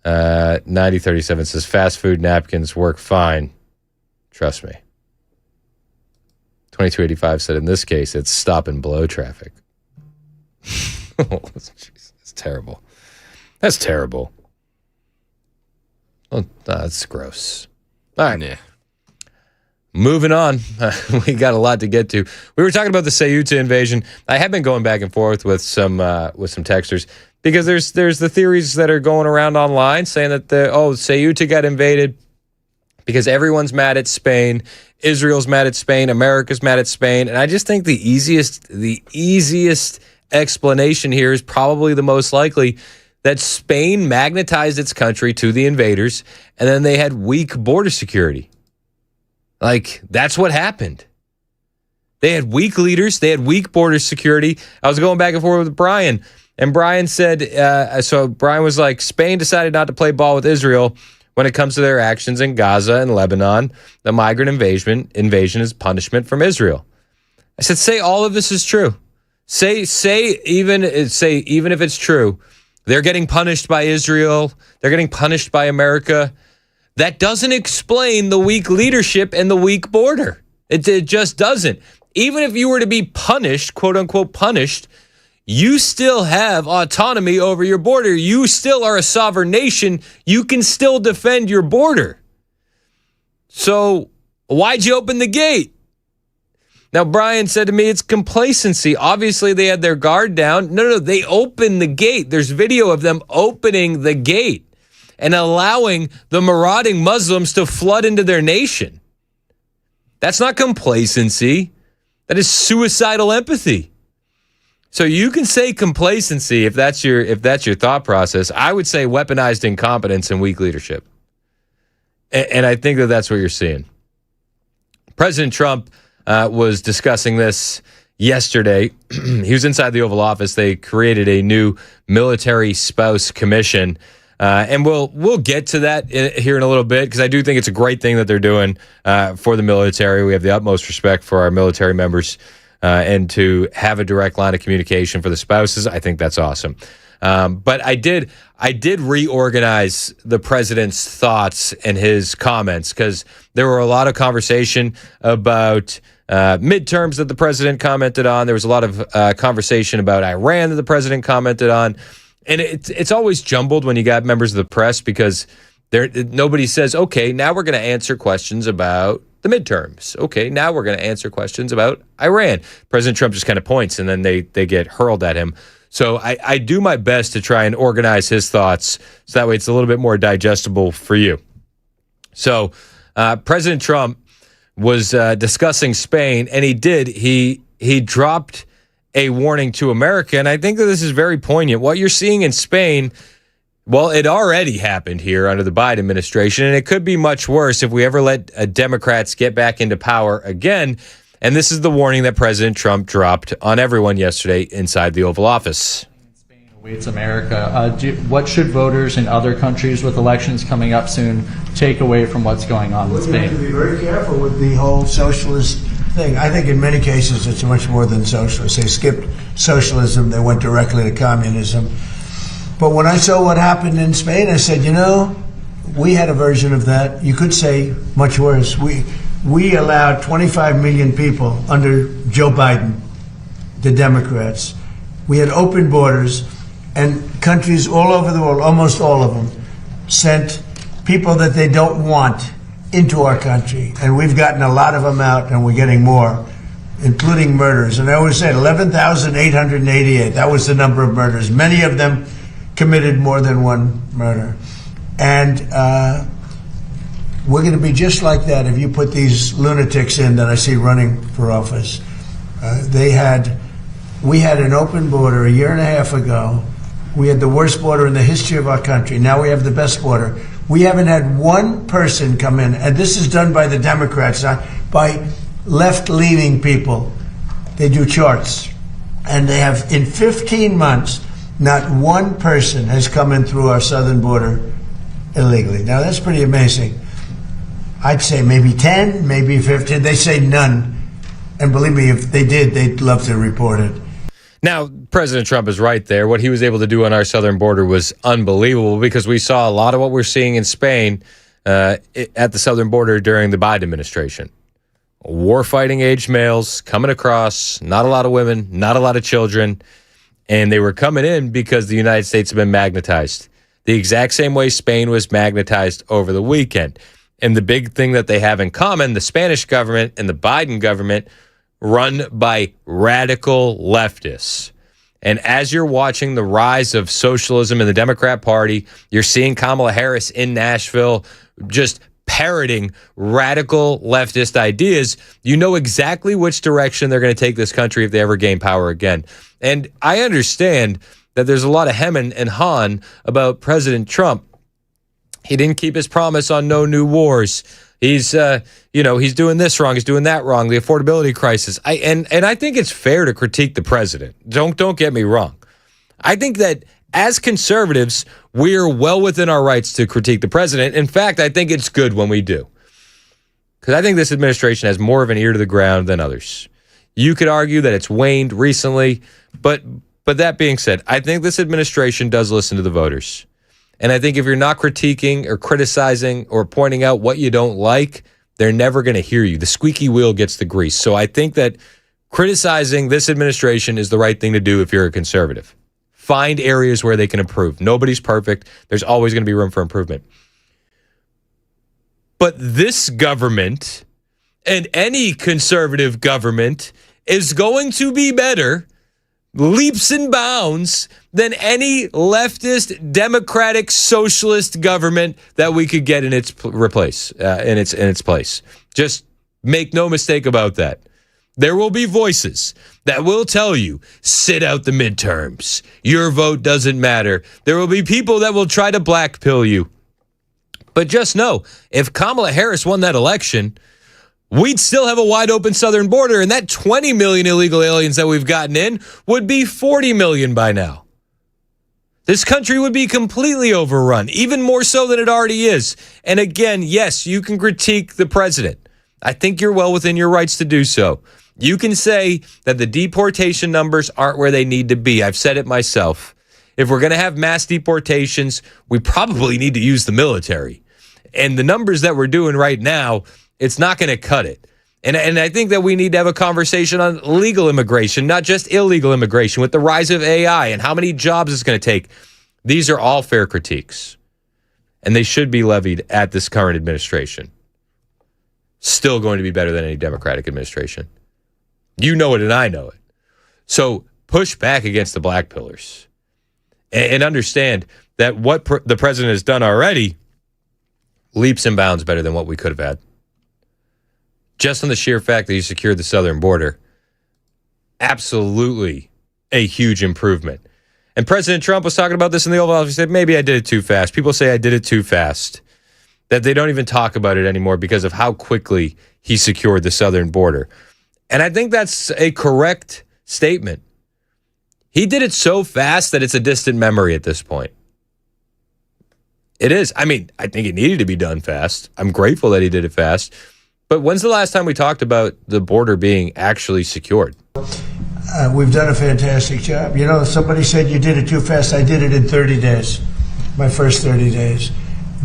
9037 says, fast food napkins work fine. Trust me. 2285 said, in this case, it's stop and blow traffic. It's terrible. That's terrible. Oh, that's gross. All right. Yeah. Moving on. We got a lot to get to. We were talking about the CEUTA invasion. I have been going back and forth with some texters because there's the theories that are going around online saying that CEUTA got invaded because everyone's mad at Spain, Israel's mad at Spain, America's mad at Spain, and I just think the easiest explanation here is probably the most likely, that Spain magnetized its country to the invaders, and then they had weak border security. Like, that's what happened. They had weak leaders. They had weak border security. I was going back and forth with Brian, and Brian said, so Brian was like, Spain decided not to play ball with Israel when it comes to their actions in Gaza and Lebanon. The migrant invasion is punishment from Israel. I said, say all of this is true. Say even if it's true, they're getting punished by Israel. They're getting punished by America. That doesn't explain the weak leadership and the weak border. It just doesn't. Even if you were to be punished, quote unquote punished, you still have autonomy over your border. You still are a sovereign nation. You can still defend your border. So why'd you open the gate? Now, Brian said to me, it's complacency. Obviously, they had their guard down. No, they opened the gate. There's video of them opening the gate and allowing the marauding Muslims to flood into their nation. That's not complacency. That is suicidal empathy. So you can say complacency if that's your thought process. I would say weaponized incompetence and weak leadership. And I think that's what you're seeing. President Trump was discussing this yesterday. He was inside the Oval Office. They created a new military spouse commission. And we'll get to that here in a little bit because I do think it's a great thing that they're doing for the military. We have the utmost respect for our military members and to have a direct line of communication for the spouses. I think that's awesome. But I did reorganize the president's thoughts and his comments because there were a lot of conversation about midterms that the president commented on. There was a lot of conversation about Iran that the president commented on. And it's always jumbled when you got members of the press because nobody says, okay, now we're going to answer questions about the midterms. Okay, now we're going to answer questions about Iran. President Trump just kind of points and then they get hurled at him. So I do my best to try and organize his thoughts so that way it's a little bit more digestible for you. So President Trump was discussing Spain, and he dropped a warning to America, and I think that this is very poignant. What you're seeing in Spain, well, it already happened here under the Biden administration, and it could be much worse if we ever let Democrats get back into power again. And this is the warning that President Trump dropped on everyone yesterday inside the Oval Office. Spain awaits America. What should voters in other countries with elections coming up soon take away from what's going on in Spain? We have to be very careful with the whole socialist thing. I think in many cases it's much more than socialist. They skipped socialism, they went directly to communism. But when I saw what happened in Spain, I said, we had a version of that. You could say much worse. We allowed 25 million people under Joe Biden, the Democrats. We had open borders, and countries all over the world, almost all of them, sent people that they don't want into our country. And we've gotten a lot of them out, and we're getting more, including murders. And I always said 11,888, that was the number of murders. Many of them committed more than one murder. And We're going to be just like that if you put these lunatics in that I see running for office. We had an open border a year and a half ago. We had the worst border in the history of our country. Now we have the best border. We haven't had one person come in, and this is done by the Democrats, not by left-leaning people. They do charts, and they have, in 15 months, not one person has come in through our southern border illegally. Now, that's pretty amazing. I'd say maybe 10, maybe 15. They say none. And believe me, if they did, they'd love to report it. Now, President Trump is right there. What he was able to do on our southern border was unbelievable because we saw a lot of what we're seeing in Spain at the southern border during the Biden administration. War-fighting age males coming across, not a lot of women, not a lot of children, and they were coming in because the United States had been magnetized the exact same way Spain was magnetized over the weekend. And the big thing that they have in common, the Spanish government and the Biden government, run by radical leftists. And as you're watching the rise of socialism in the Democrat Party, you're seeing Kamala Harris in Nashville just parroting radical leftist ideas. You know exactly which direction they're going to take this country if they ever gain power again. And I understand that there's a lot of hemming and hawing about President Trump. He didn't keep his promise on no new wars. He's doing this wrong. He's doing that wrong. The affordability crisis. And I think it's fair to critique the president. Don't get me wrong. I think that as conservatives, we're well within our rights to critique the president. In fact, I think it's good when we do. Because I think this administration has more of an ear to the ground than others. You could argue that it's waned recently, but that being said, I think this administration does listen to the voters. And I think if you're not critiquing or criticizing or pointing out what you don't like, they're never going to hear you. The squeaky wheel gets the grease. So I think that criticizing this administration is the right thing to do if you're a conservative. Find areas where they can improve. Nobody's perfect. There's always going to be room for improvement. But this government and any conservative government is going to be better leaps and bounds than any leftist, democratic, socialist government that we could get in its place. Just make no mistake about that. There will be voices that will tell you, sit out the midterms. Your vote doesn't matter. There will be people that will try to blackpill you. But just know, if Kamala Harris won that election, we'd still have a wide open southern border, and that 20 million illegal aliens that we've gotten in would be 40 million by now. This country would be completely overrun, even more so than it already is. And again, yes, you can critique the president. I think you're well within your rights to do so. You can say that the deportation numbers aren't where they need to be. I've said it myself. If we're going to have mass deportations, we probably need to use the military. And the numbers that we're doing right now, it's not going to cut it. And I think that we need to have a conversation on legal immigration, not just illegal immigration, with the rise of AI and how many jobs it's going to take. These are all fair critiques, and they should be levied at this current administration. Still going to be better than any Democratic administration. You know it and I know it. So push back against the black pillars and understand that what the president has done already leaps and bounds better than what we could have had. Just on the sheer fact that he secured the southern border, absolutely a huge improvement. And President Trump was talking about this in the Oval Office. He said, maybe I did it too fast. People say I did it too fast, that they don't even talk about it anymore because of how quickly he secured the southern border. And I think that's a correct statement. He did it so fast that it's a distant memory at this point. It is. I mean, I think it needed to be done fast. I'm grateful that he did it fast. But when's the last time we talked about the border being actually secured? We've done a fantastic job. You know, somebody said you did it too fast. I did it in 30 days, my first 30 days.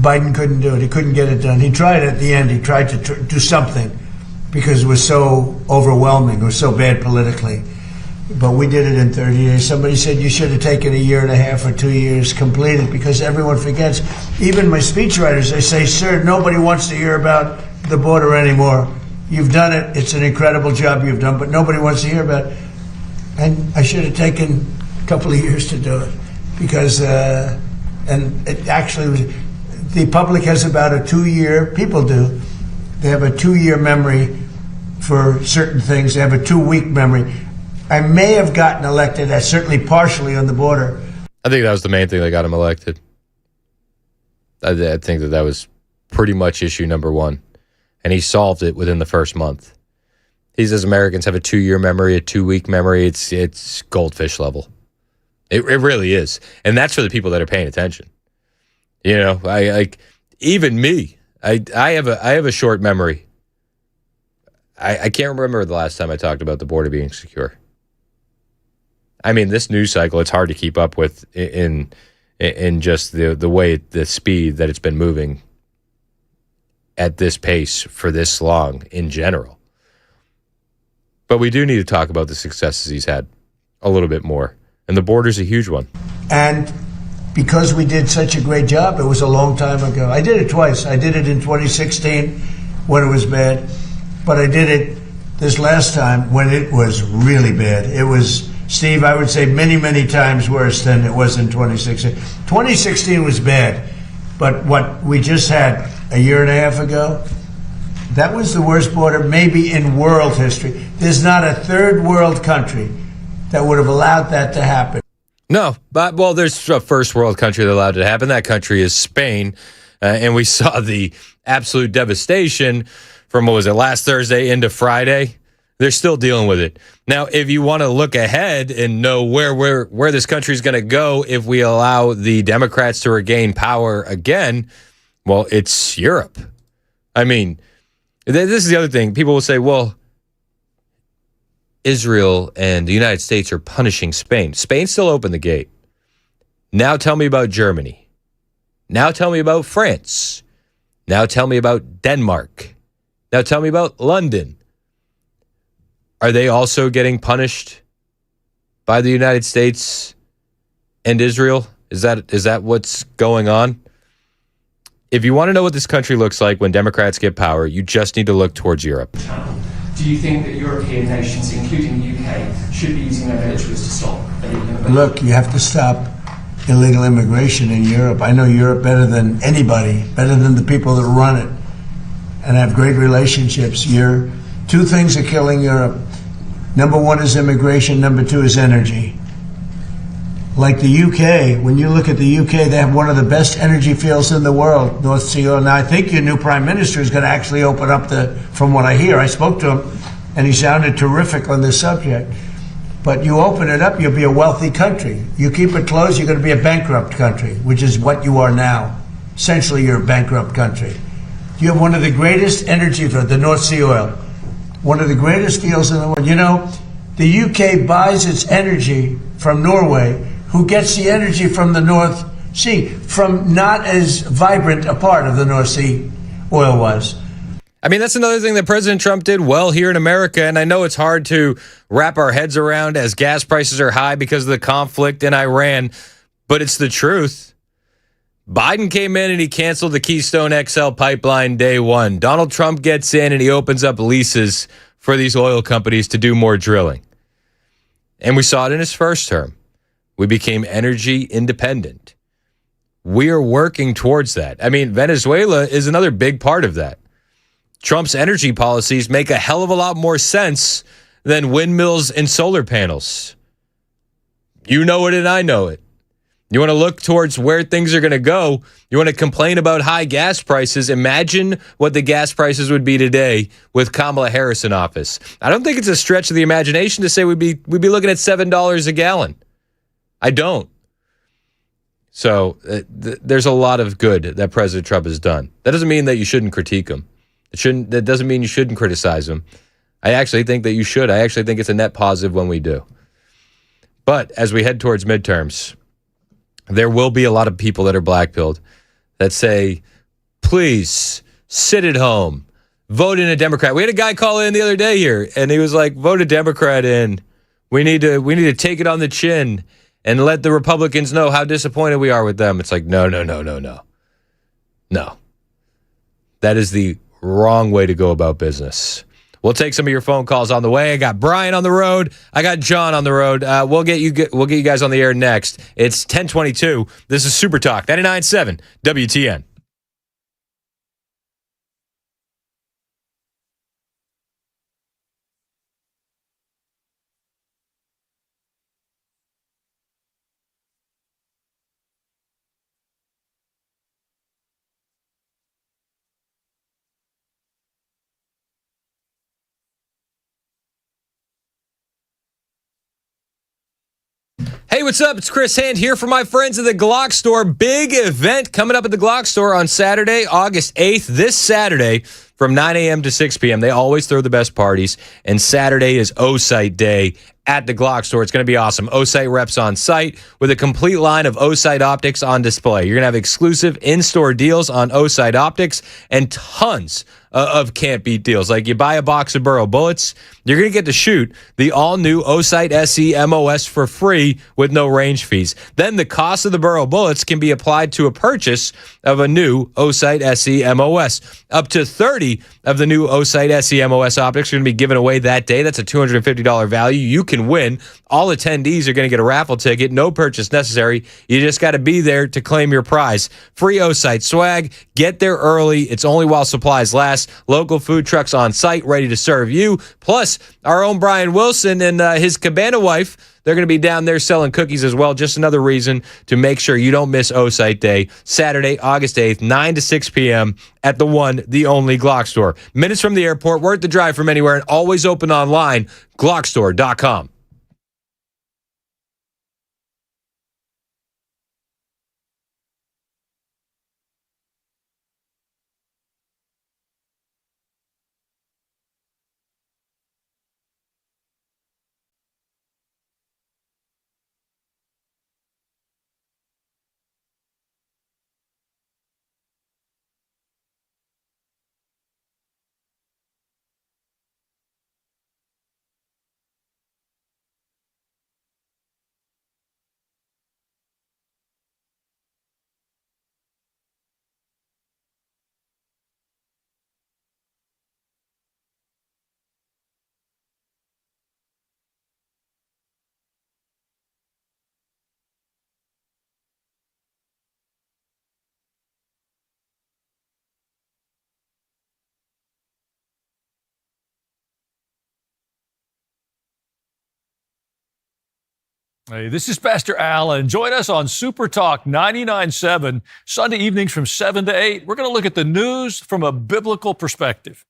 Biden couldn't do it. He couldn't get it done. He tried at the end. He tried to do something because it was so overwhelming. It was so bad politically. But we did it in 30 days. Somebody said you should have taken a year and a half or 2 years completed because everyone forgets. Even my speechwriters, they say, sir, nobody wants to hear about the border anymore. You've done it. It's an incredible job you've done, but nobody wants to hear about it. And I should have taken a couple of years to do it because, and it actually was, the public has about a 2-year, people do, they have a 2-year memory for certain things. They have a 2-week memory. I may have gotten elected, certainly partially on the border. I think that was the main thing that got him elected. I think that was pretty much issue number one. And he solved it within the first month. He says Americans have a 2-year memory, a 2-week memory. It's goldfish level. It really is. And that's for the people that are paying attention. You know, even me. I have a short memory. I can't remember the last time I talked about the border being secure. I mean, this news cycle, it's hard to keep up with in just the way, the speed that it's been moving at this pace for this long in general. But we do need to talk about the successes he's had a little bit more. And the border's a huge one. And because we did such a great job, it was a long time ago. I did it twice. I did it in 2016 when it was bad, but I did it this last time when it was really bad. It was, Steve, I would say many, many times worse than it was in 2016. 2016 was bad, but what we just had a year and a half ago, that was the worst border maybe in world history. There's not a third world country that would have allowed that to happen. No, but, well, there's a first world country that allowed it to happen. That country is Spain. And we saw the absolute devastation from, what was it, last Thursday into Friday. They're still dealing with it. Now, if you want to look ahead and know where this country is going to go if we allow the Democrats to regain power again, well, it's Europe. I mean, this is the other thing. People will say, well, Israel and the United States are punishing Spain. Spain still opened the gate. Now tell me about Germany. Now tell me about France. Now tell me about Denmark. Now tell me about London. Are they also getting punished by the United States and Israel? Is that what's going on? If you want to know what this country looks like when Democrats get power, you just need to look towards Europe. Do you think that European nations, including the UK, should be using their militaries to stop illegal immigration? Look, you have to stop illegal immigration in Europe. I know Europe better than anybody, better than the people that run it, and I have great relationships. Two things are killing Europe. Number one is immigration. Number two is energy. Like the UK, when you look at the UK, they have one of the best energy fields in the world, North Sea oil. Now, I think your new prime minister is going to actually open up from what I hear, I spoke to him, and he sounded terrific on this subject. But you open it up, you'll be a wealthy country. You keep it closed, you're going to be a bankrupt country, which is what you are now. Essentially, you're a bankrupt country. You have one of the greatest energy fields, the North Sea oil, one of the greatest fields in the world. You know, the UK buys its energy from Norway, who gets the energy from the North Sea, from not as vibrant a part of the North Sea oil was. I mean, that's another thing that President Trump did well here in America, and I know it's hard to wrap our heads around as gas prices are high because of the conflict in Iran, but it's the truth. Biden came in and he canceled the Keystone XL pipeline day one. Donald Trump gets in and he opens up leases for these oil companies to do more drilling. And we saw it in his first term. We became energy independent. We are working towards that. I mean, Venezuela is another big part of that. Trump's energy policies make a hell of a lot more sense than windmills and solar panels. You know it and I know it. You want to look towards where things are going to go. You want to complain about high gas prices. Imagine what the gas prices would be today with Kamala Harris in office. I don't think it's a stretch of the imagination to say we'd be looking at $7 a gallon. I don't. So there's a lot of good that President Trump has done. That doesn't mean that you shouldn't critique him. That doesn't mean you shouldn't criticize him. I actually think that you should. I actually think it's a net positive when we do. But as we head towards midterms, there will be a lot of people that are black-pilled that say, please sit at home, vote in a Democrat. We had a guy call in the other day here, and he was like, vote a Democrat in. We need to take it on the chin and let the Republicans know how disappointed we are with them. It's like, no. No. That is the wrong way to go about business. We'll take some of your phone calls on the way. I got Brian on the road. I got John on the road. We'll get you guys on the air next. It's 10:22. This is Super Talk 99.7 WTN. Hey, what's up? It's Chris Hand here for my friends at the Glock Store. Big event coming up at the Glock Store on Saturday, August 8th, this Saturday from 9 a.m. to 6 p.m. They always throw the best parties, and Saturday is O-Site Day at the Glock Store. It's going to be awesome. O-Site reps on site with a complete line of O-Site optics on display. You're going to have exclusive in-store deals on O-Site optics and tons of can't beat deals. Like you buy a box of Burrow bullets, you're going to get to shoot the all-new O-Site SE MOS for free with no range fees. Then the cost of the Burrow bullets can be applied to a purchase of a new O-Site SE MOS. Up to 30 of the new O-Site SE MOS optics are going to be given away that day. That's a $250 value. You can win. All attendees are going to get a raffle ticket. No purchase necessary. You just got to be there to claim your prize. Free O-Site swag. Get there early. It's only while supplies last. Local food trucks on site ready to serve you. Plus, our own Brian Wilson and his cabana wife, they're going to be down there selling cookies as well. Just another reason to make sure you don't miss O-Site Day. Saturday, August 8th, 9 to 6 p.m. at the one, the only Glock Store. Minutes from the airport, worth the drive from anywhere, and always open online, glockstore.com. Hey, this is Pastor Al, and join us on Super Talk 99.7, Sunday evenings from 7 to 8. We're going to look at the news from a biblical perspective.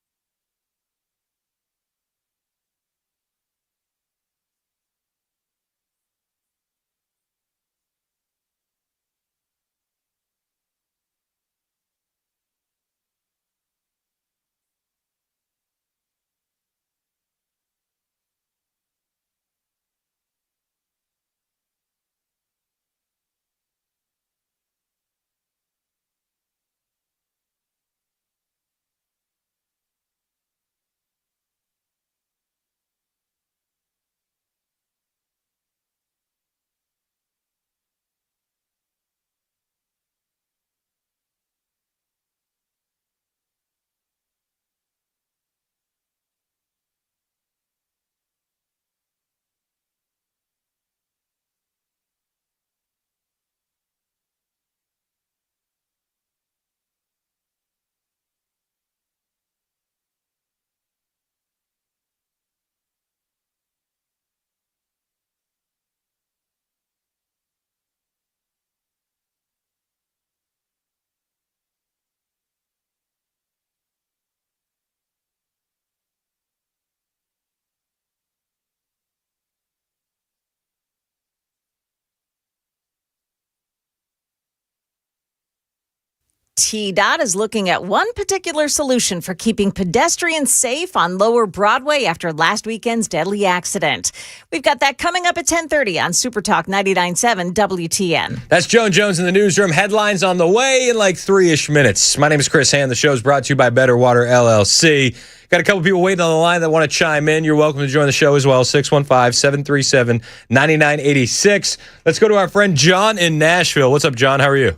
TDOT is looking at one particular solution for keeping pedestrians safe on Lower Broadway after last weekend's deadly accident. We've got that coming up at 10:30 on Super Talk 99.7 WTN. That's Joan Jones in the newsroom. Headlines on the way in like 3-ish minutes. My name is Chris Hand. The show's brought to you by Better Water LLC. Got a couple people waiting on the line that want to chime in. You're welcome to join the show as well. 615-737-9986. Let's go to our friend John in Nashville. What's up, John? How are you?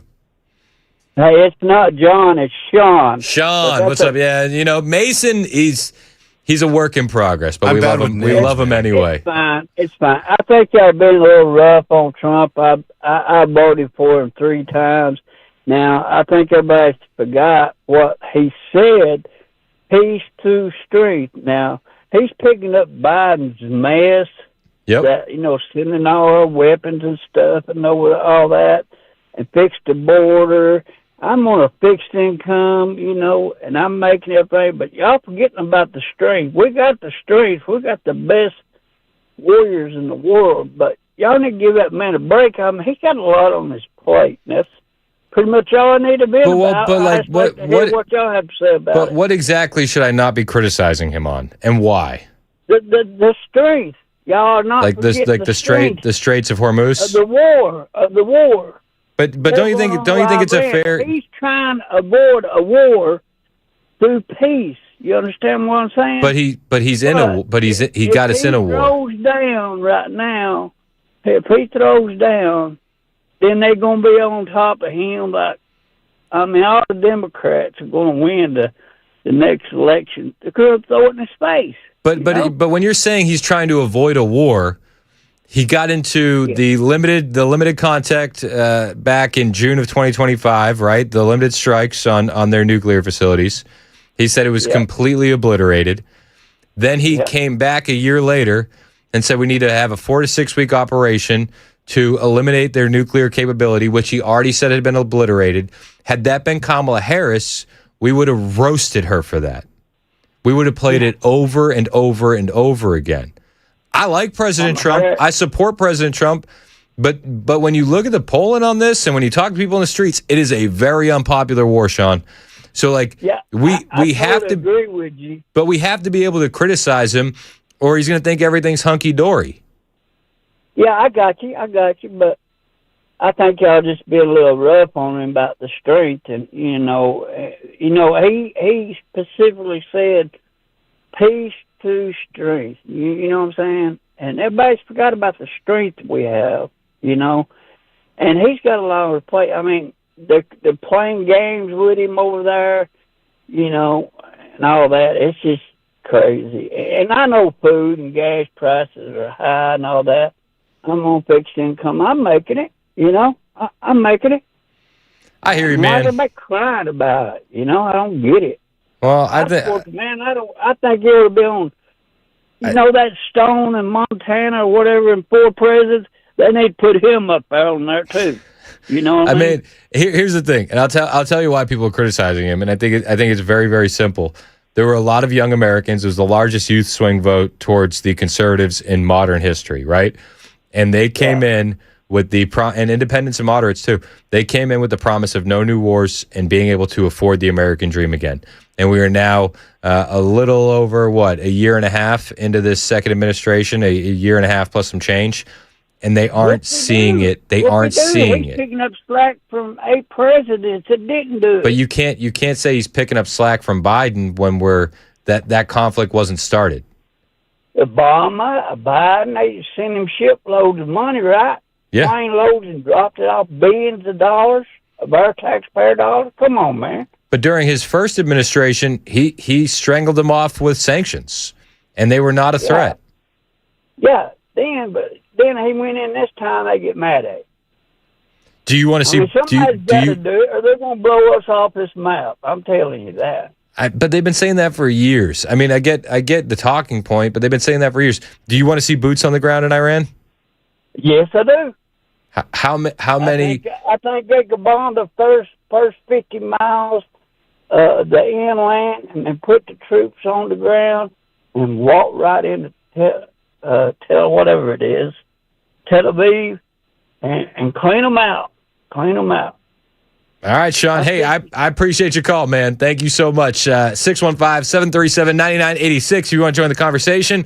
Hey, it's not John, it's Sean. Sean, what's up? Yeah, you know, Mason, he's a work in progress, but we love him. We love him anyway. It's fine. It's fine. I think y'all been a little rough on Trump. I voted for him 3 times. Now, I think everybody forgot what he said. Peace to strength. Now, he's picking up Biden's mess. Yep. That, sending all our weapons and stuff and all that, and fix the border. I'm on a fixed income, and I'm making everything, but y'all forgetting about the strength. We got the strength. We got the best warriors in the world, but y'all need to give that man a break. I mean, he's got a lot on his plate. And that's pretty much all I need to be about. But like, what y'all have to say about But it. what exactly should I not be criticizing him on, and why? The strength. Y'all are not Like this, forgetting like the Straits of of Hormuz. the war. But don't you think it's a fair? He's trying to avoid a war through peace. You understand what I'm saying? But he got us in a war. If he throws down right now, if he throws down, then they're gonna be on top of him. Like, I mean, all the Democrats are gonna win the next election. They're gonna throw it in his face. But when you're saying he's trying to avoid a war, he got into the limited contact back in June of 2025, right? The limited strikes on their nuclear facilities. He said it was completely obliterated. Then he came back a year later and said we need to have a 4 to 6 week operation to eliminate their nuclear capability, which he already said had been obliterated. Had that been Kamala Harris, we would have roasted her for that. We would have played it over and over and over again. I like President Trump. I support President Trump. But when you look at the polling on this and when you talk to people in the streets, it is a very unpopular war, Sean. So like we have to agree with you. But we have to be able to criticize him or he's going to think everything's hunky dory. Yeah, I got you, but I think y'all just be a little rough on him about the strength, and he specifically said peace to strength. You know what I'm saying? And everybody's forgot about the strength we have, and he's got a lot on his plate. I mean, they're playing games with him over there, and all that. It's just crazy. And I know food and gas prices are high and all that. I'm on fixed income. I'm making it, I'm making it. I hear you, Why man. is everybody crying about it? I don't get it. Well, I think it would be on, that Stone in Montana or whatever in 4 presidents. They need to put him up there on there too. You know what I mean? Here's the thing, and I'll tell you why people are criticizing him, and I think it's very, very simple. There were a lot of young Americans. It was the largest youth swing vote towards the conservatives in modern history, right? And they came in with and independents and moderates too. They came in with the promise of no new wars and being able to afford the American dream again. And we are now a little over a year and a half into this second administration, a year and a half plus some change. And they aren't seeing it. They aren't seeing it. He's picking up slack from 8 presidents that didn't do it. But you can't say he's picking up slack from Biden when that conflict wasn't started. Obama, Biden, they sent him shiploads of money, right? Yeah. Plane loads and dropped it off billions of dollars of our taxpayer dollars. Come on, man. But during his first administration, he strangled them off with sanctions, and they were not a threat. Yeah, then he went in this time. They get mad at him. Do you want to see? Somebody's got to do it, or they're going to blow us off this map. I'm telling you that. But they've been saying that for years. I mean, I get the talking point, but they've been saying that for years. Do you want to see boots on the ground in Iran? Yes, I do. How many? I think they could bomb the first 50 miles, the inland, and then put the troops on the ground and walk right into whatever it is, Tel Aviv, and clean them out. Clean them out. All right, Sean. Hey, I appreciate your call, man. Thank you so much. 615-737-9986 if you want to join the conversation.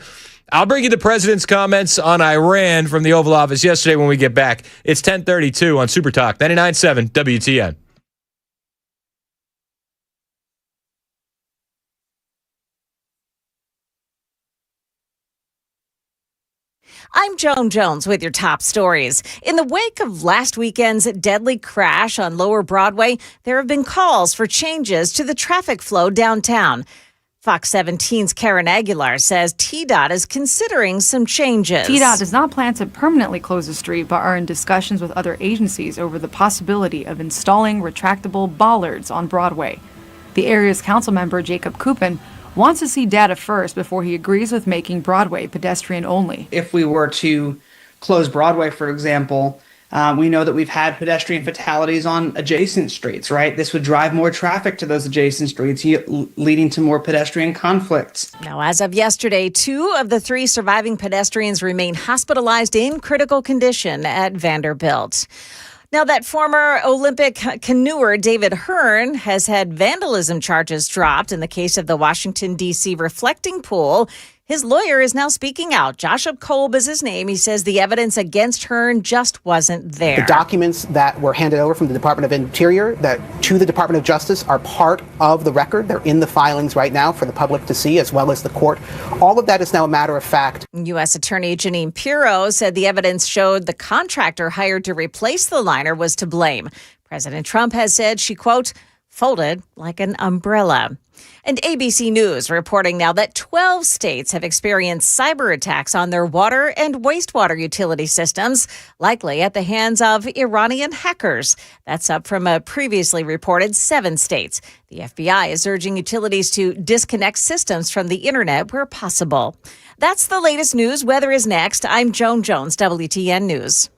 I'll bring you the president's comments on Iran from the Oval Office yesterday when we get back. It's 10:32 on Super Talk 99.7 WTN. I'm Joan Jones with your top stories. In the wake of last weekend's deadly crash on Lower Broadway, there have been calls for changes to the traffic flow downtown. Fox 17's Karen Aguilar says TDOT is considering some changes. TDOT does not plan to permanently close the street, but are in discussions with other agencies over the possibility of installing retractable bollards on Broadway. The area's council member, Jacob Kupin, wants to see data first before he agrees with making Broadway pedestrian only. If we were to close Broadway, for example, We know that we've had pedestrian fatalities on adjacent streets, right? This would drive more traffic to those adjacent streets, leading to more pedestrian conflicts. Now, as of yesterday, 2 of the 3 surviving pedestrians remain hospitalized in critical condition at Vanderbilt. Now, that former Olympic canoer David Hearn has had vandalism charges dropped in the case of the Washington, D.C. reflecting pool. His lawyer is now speaking out. Joshua Kolb is his name. He says the evidence against Hearn just wasn't there. The documents that were handed over from the Department of Interior to the Department of Justice are part of the record. They're in the filings right now for the public to see, as well as the court. All of that is now a matter of fact. U.S. Attorney Janine Pirro said the evidence showed the contractor hired to replace the liner was to blame. President Trump has said she, quote, folded like an umbrella. And ABC News reporting now that 12 states have experienced cyber attacks on their water and wastewater utility systems, likely at the hands of Iranian hackers. That's up from a previously reported 7 states. The FBI is urging utilities to disconnect systems from the internet where possible. That's the latest news. Weather is next. I'm Joan Jones, WTN News.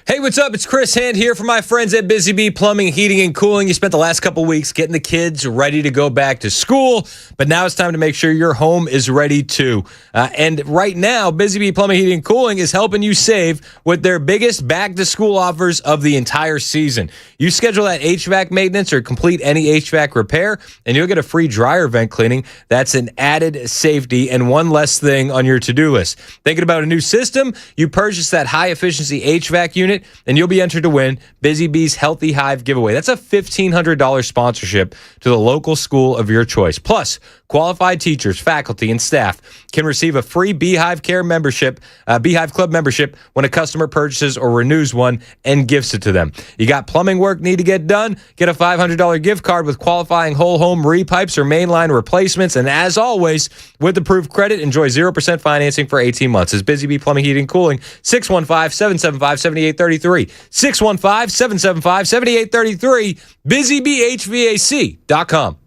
Hey, what's up? It's Chris Hand here from my friends at Busy Bee Plumbing, Heating, and Cooling. You spent the last couple weeks getting the kids ready to go back to school, but now it's time to make sure your home is ready too. And right now, Busy Bee Plumbing, Heating, and Cooling is helping you save with their biggest back-to-school offers of the entire season. You schedule that HVAC maintenance or complete any HVAC repair, and you'll get a free dryer vent cleaning. That's an added safety and one less thing on your to-do list. Thinking about a new system? You purchase that high-efficiency HVAC unit, and you'll be entered to win Busy Bee's Healthy Hive giveaway. That's a $1,500 sponsorship to the local school of your choice. Plus, qualified teachers, faculty, and staff can receive a free Beehive Care membership, Beehive Club membership when a customer purchases or renews one and gifts it to them. You got plumbing work need to get done? Get a $500 gift card with qualifying whole home repipes or mainline replacements. And as always, with approved credit, enjoy 0% financing for 18 months. It's Busy Bee Plumbing, Heating, and Cooling, 615-775-7833. 615-775-7833. BusyBeeHVAC.com.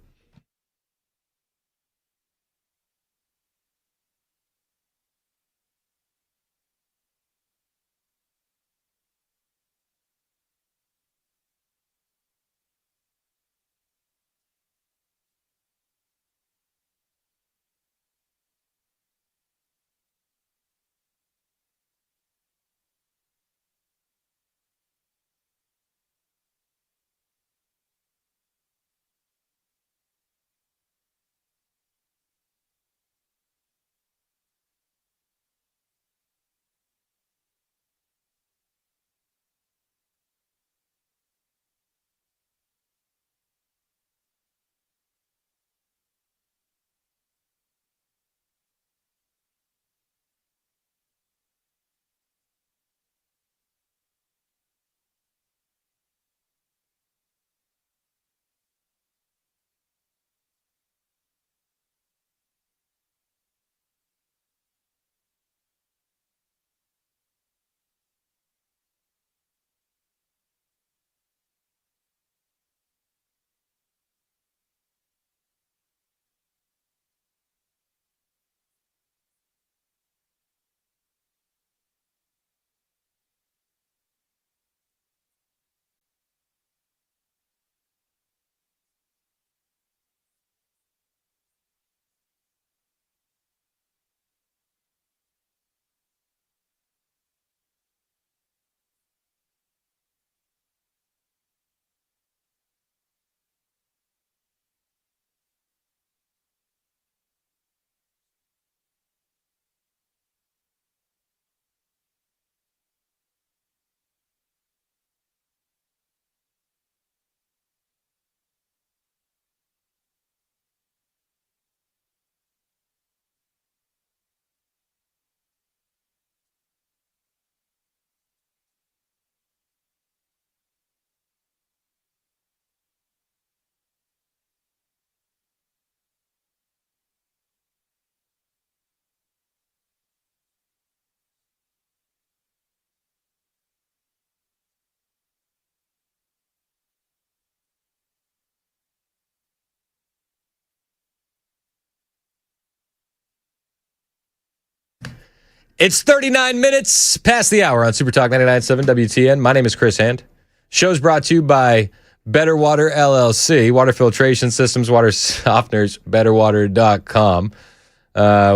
It's 39 minutes past the hour on Super Talk 99.7 WTN. My name is Chris Hand. Show's brought to you by Better Water LLC, water filtration systems, water softeners, betterwater.com.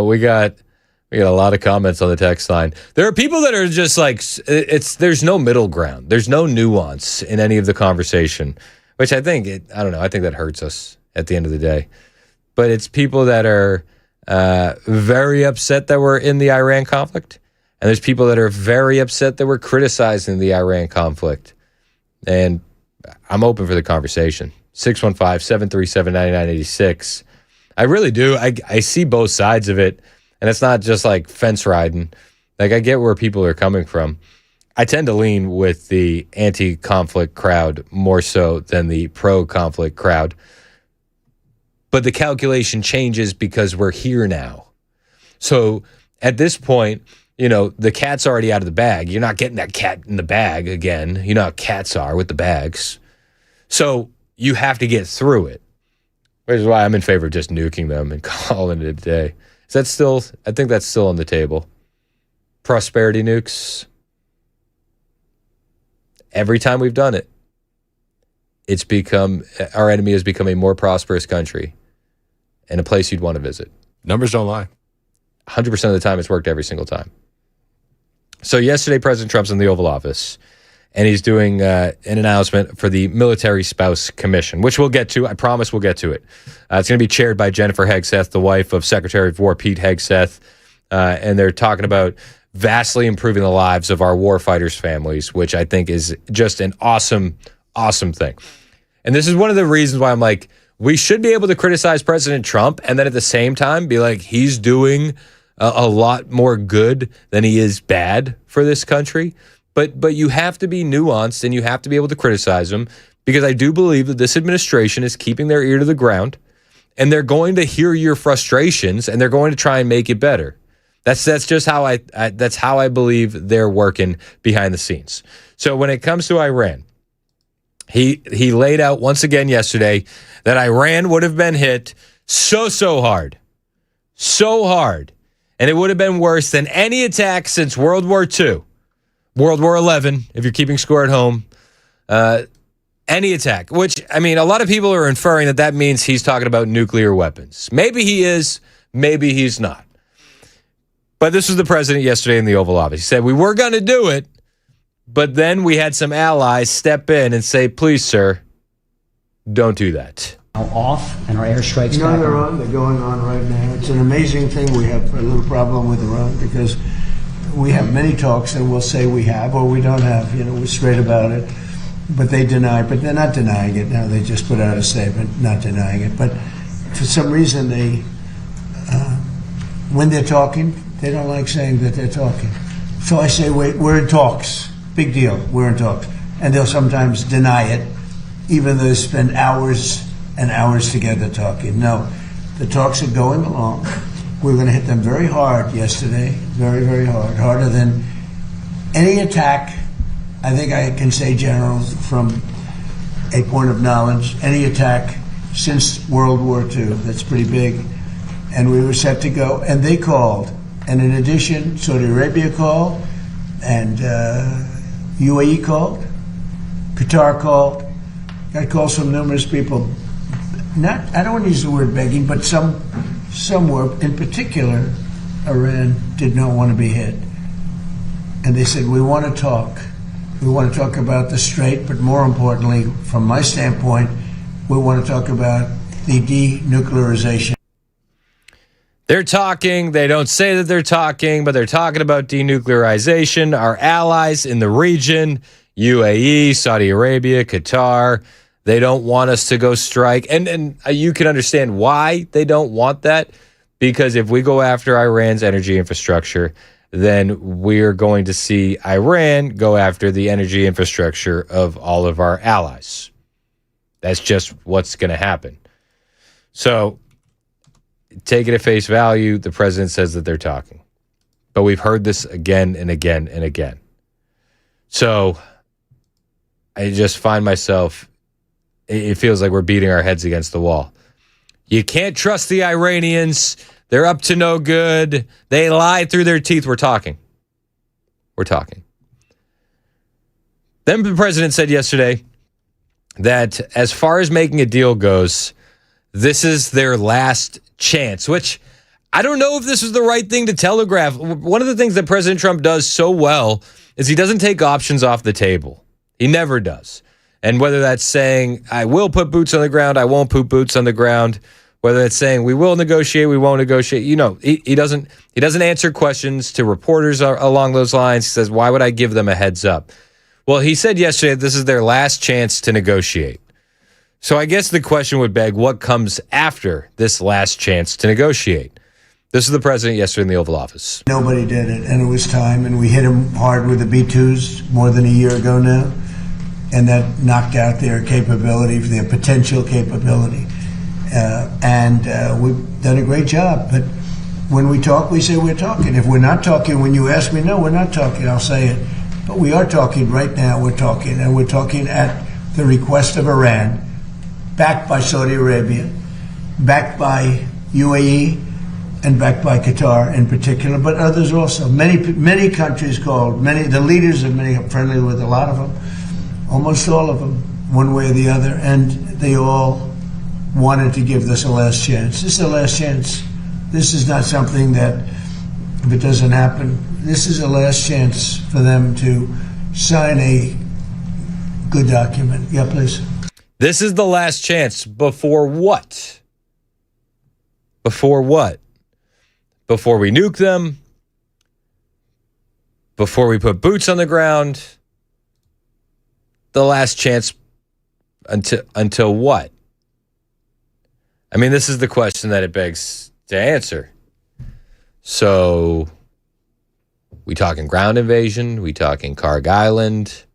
We got a lot of comments on the text line. There are people that are just like, there's no middle ground. There's no nuance in any of the conversation, which I think that hurts us at the end of the day. But it's people that are very upset that we're in the Iran conflict. And there's people that are very upset that we're criticizing the Iran conflict. And I'm open for the conversation. 615-737-9986. I really do. I see both sides of it. And it's not just like fence riding. Like, I get where people are coming from. I tend to lean with the anti-conflict crowd more so than the pro-conflict crowd. But the calculation changes because we're here now. So at this point, the cat's already out of the bag. You're not getting that cat in the bag again. You know how cats are with the bags. So you have to get through it. Which is why I'm in favor of just nuking them and calling it a day. Is that still, I think that's still on the table. Prosperity nukes. Every time we've done it, our enemy has become a more prosperous country and a place you'd want to visit. Numbers don't lie. 100% of the time, it's worked every single time. So yesterday, President Trump's in the Oval Office, and he's doing an announcement for the Military Spouse Commission, which we'll get to. I promise we'll get to it. It's going to be chaired by Jennifer Hegseth, the wife of Secretary of War Pete Hegseth, and they're talking about vastly improving the lives of our warfighters' families, which I think is just an awesome, awesome thing. And this is one of the reasons why I'm like, we should be able to criticize President Trump and then at the same time be like, he's doing a lot more good than he is bad for this country. But you have to be nuanced and you have to be able to criticize him, because I do believe that this administration is keeping their ear to the ground and they're going to hear your frustrations and they're going to try and make it better. That's just how that's how I believe they're working behind the scenes. So when it comes to Iran, he laid out once again yesterday that Iran would have been hit so hard, and it would have been worse than any attack since World War II, World War XI, if you're keeping score at home, any attack, which, I mean, a lot of people are inferring that means he's talking about nuclear weapons. Maybe he is, maybe he's not. But this was the president yesterday in the Oval Office. He said, we were going to do it, but then we had some allies step in and say, please, sir, don't do that. Off and our airstrikes No, back they're on. They're going on right now. It's an amazing thing. We have a little problem with Iran because we have many talks and we'll say we have or we don't have. We're straight about it. But they deny, but they're not denying it now. They just put out a statement not denying it. But for some reason, they, when they're talking, they don't like saying that they're talking. So I say, wait, we're in talks. Big deal. We're in talks. And they'll sometimes deny it, even though they spend hours and hours together talking. No, the talks are going along. We're going to hit them very hard yesterday, very, very hard, harder than any attack. I think I can say, General, from a point of knowledge, any attack since World War II. That's pretty big. And we were set to go, and they called. And in addition, Saudi Arabia called, and UAE called, Qatar called. Got calls from numerous people. I don't want to use the word begging, but some were. In particular, Iran did not want to be hit. And they said, we want to talk. We want to talk about the strait, but more importantly, from my standpoint, we want to talk about the denuclearization. They're talking. They don't say that they're talking, but they're talking about denuclearization. Our allies in the region, UAE, Saudi Arabia, Qatar, they don't want us to go strike. And you can understand why they don't want that, because if we go after Iran's energy infrastructure, then we're going to see Iran go after the energy infrastructure of all of our allies. That's just what's going to happen. So take it at face value. The president says that they're talking. But we've heard this again and again and again. So I just find myself, it feels like we're beating our heads against the wall. You can't trust the Iranians. They're up to no good. They lied through their teeth. We're talking. Then the president said yesterday that as far as making a deal goes, this is their last chance, which I don't know if this was the right thing to telegraph. One of the things that President Trump does so well is he doesn't take options off the table. He never does. And whether that's saying, I will put boots on the ground, I won't put boots on the ground, whether it's saying we will negotiate, we won't negotiate, he doesn't answer questions to reporters along those lines. He says, why would I give them a heads up? Well, he said yesterday this is their last chance to negotiate. So I guess the question would beg, what comes after this last chance to negotiate? This is the president yesterday in the Oval Office. Nobody did it, and it was time, and we hit them hard with the B-2s more than a year ago now, and that knocked out their capability, their potential capability. We've done a great job, but when we talk, we say we're talking. If we're not talking, when you ask me, no, we're not talking, I'll say it. But we are talking right now, we're talking, and we're talking at the request of Iran, backed by Saudi Arabia, backed by UAE, and backed by Qatar in particular, but others also. Many countries called, the leaders of many are friendly with a lot of them, almost all of them, one way or the other, and they all wanted to give this a last chance. This is a last chance. This is not something that, if it doesn't happen, this is a last chance for them to sign a good document. Yeah, please. This is the last chance. Before what? Before what? Before we nuke them? Before we put boots on the ground? The last chance until what? I mean, this is the question that it begs to answer. So, we talking ground invasion? We talking Karg Island?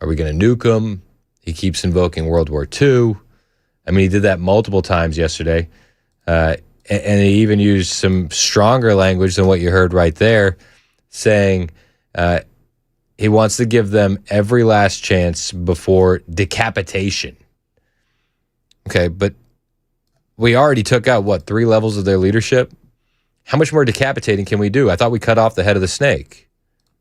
Are we going to nuke them? He keeps invoking World War II. I mean, he did that multiple times yesterday. And he even used some stronger language than what you heard right there, saying he wants to give them every last chance before decapitation. Okay, but we already took out, 3 levels of their leadership? How much more decapitating can we do? I thought we cut off the head of the snake.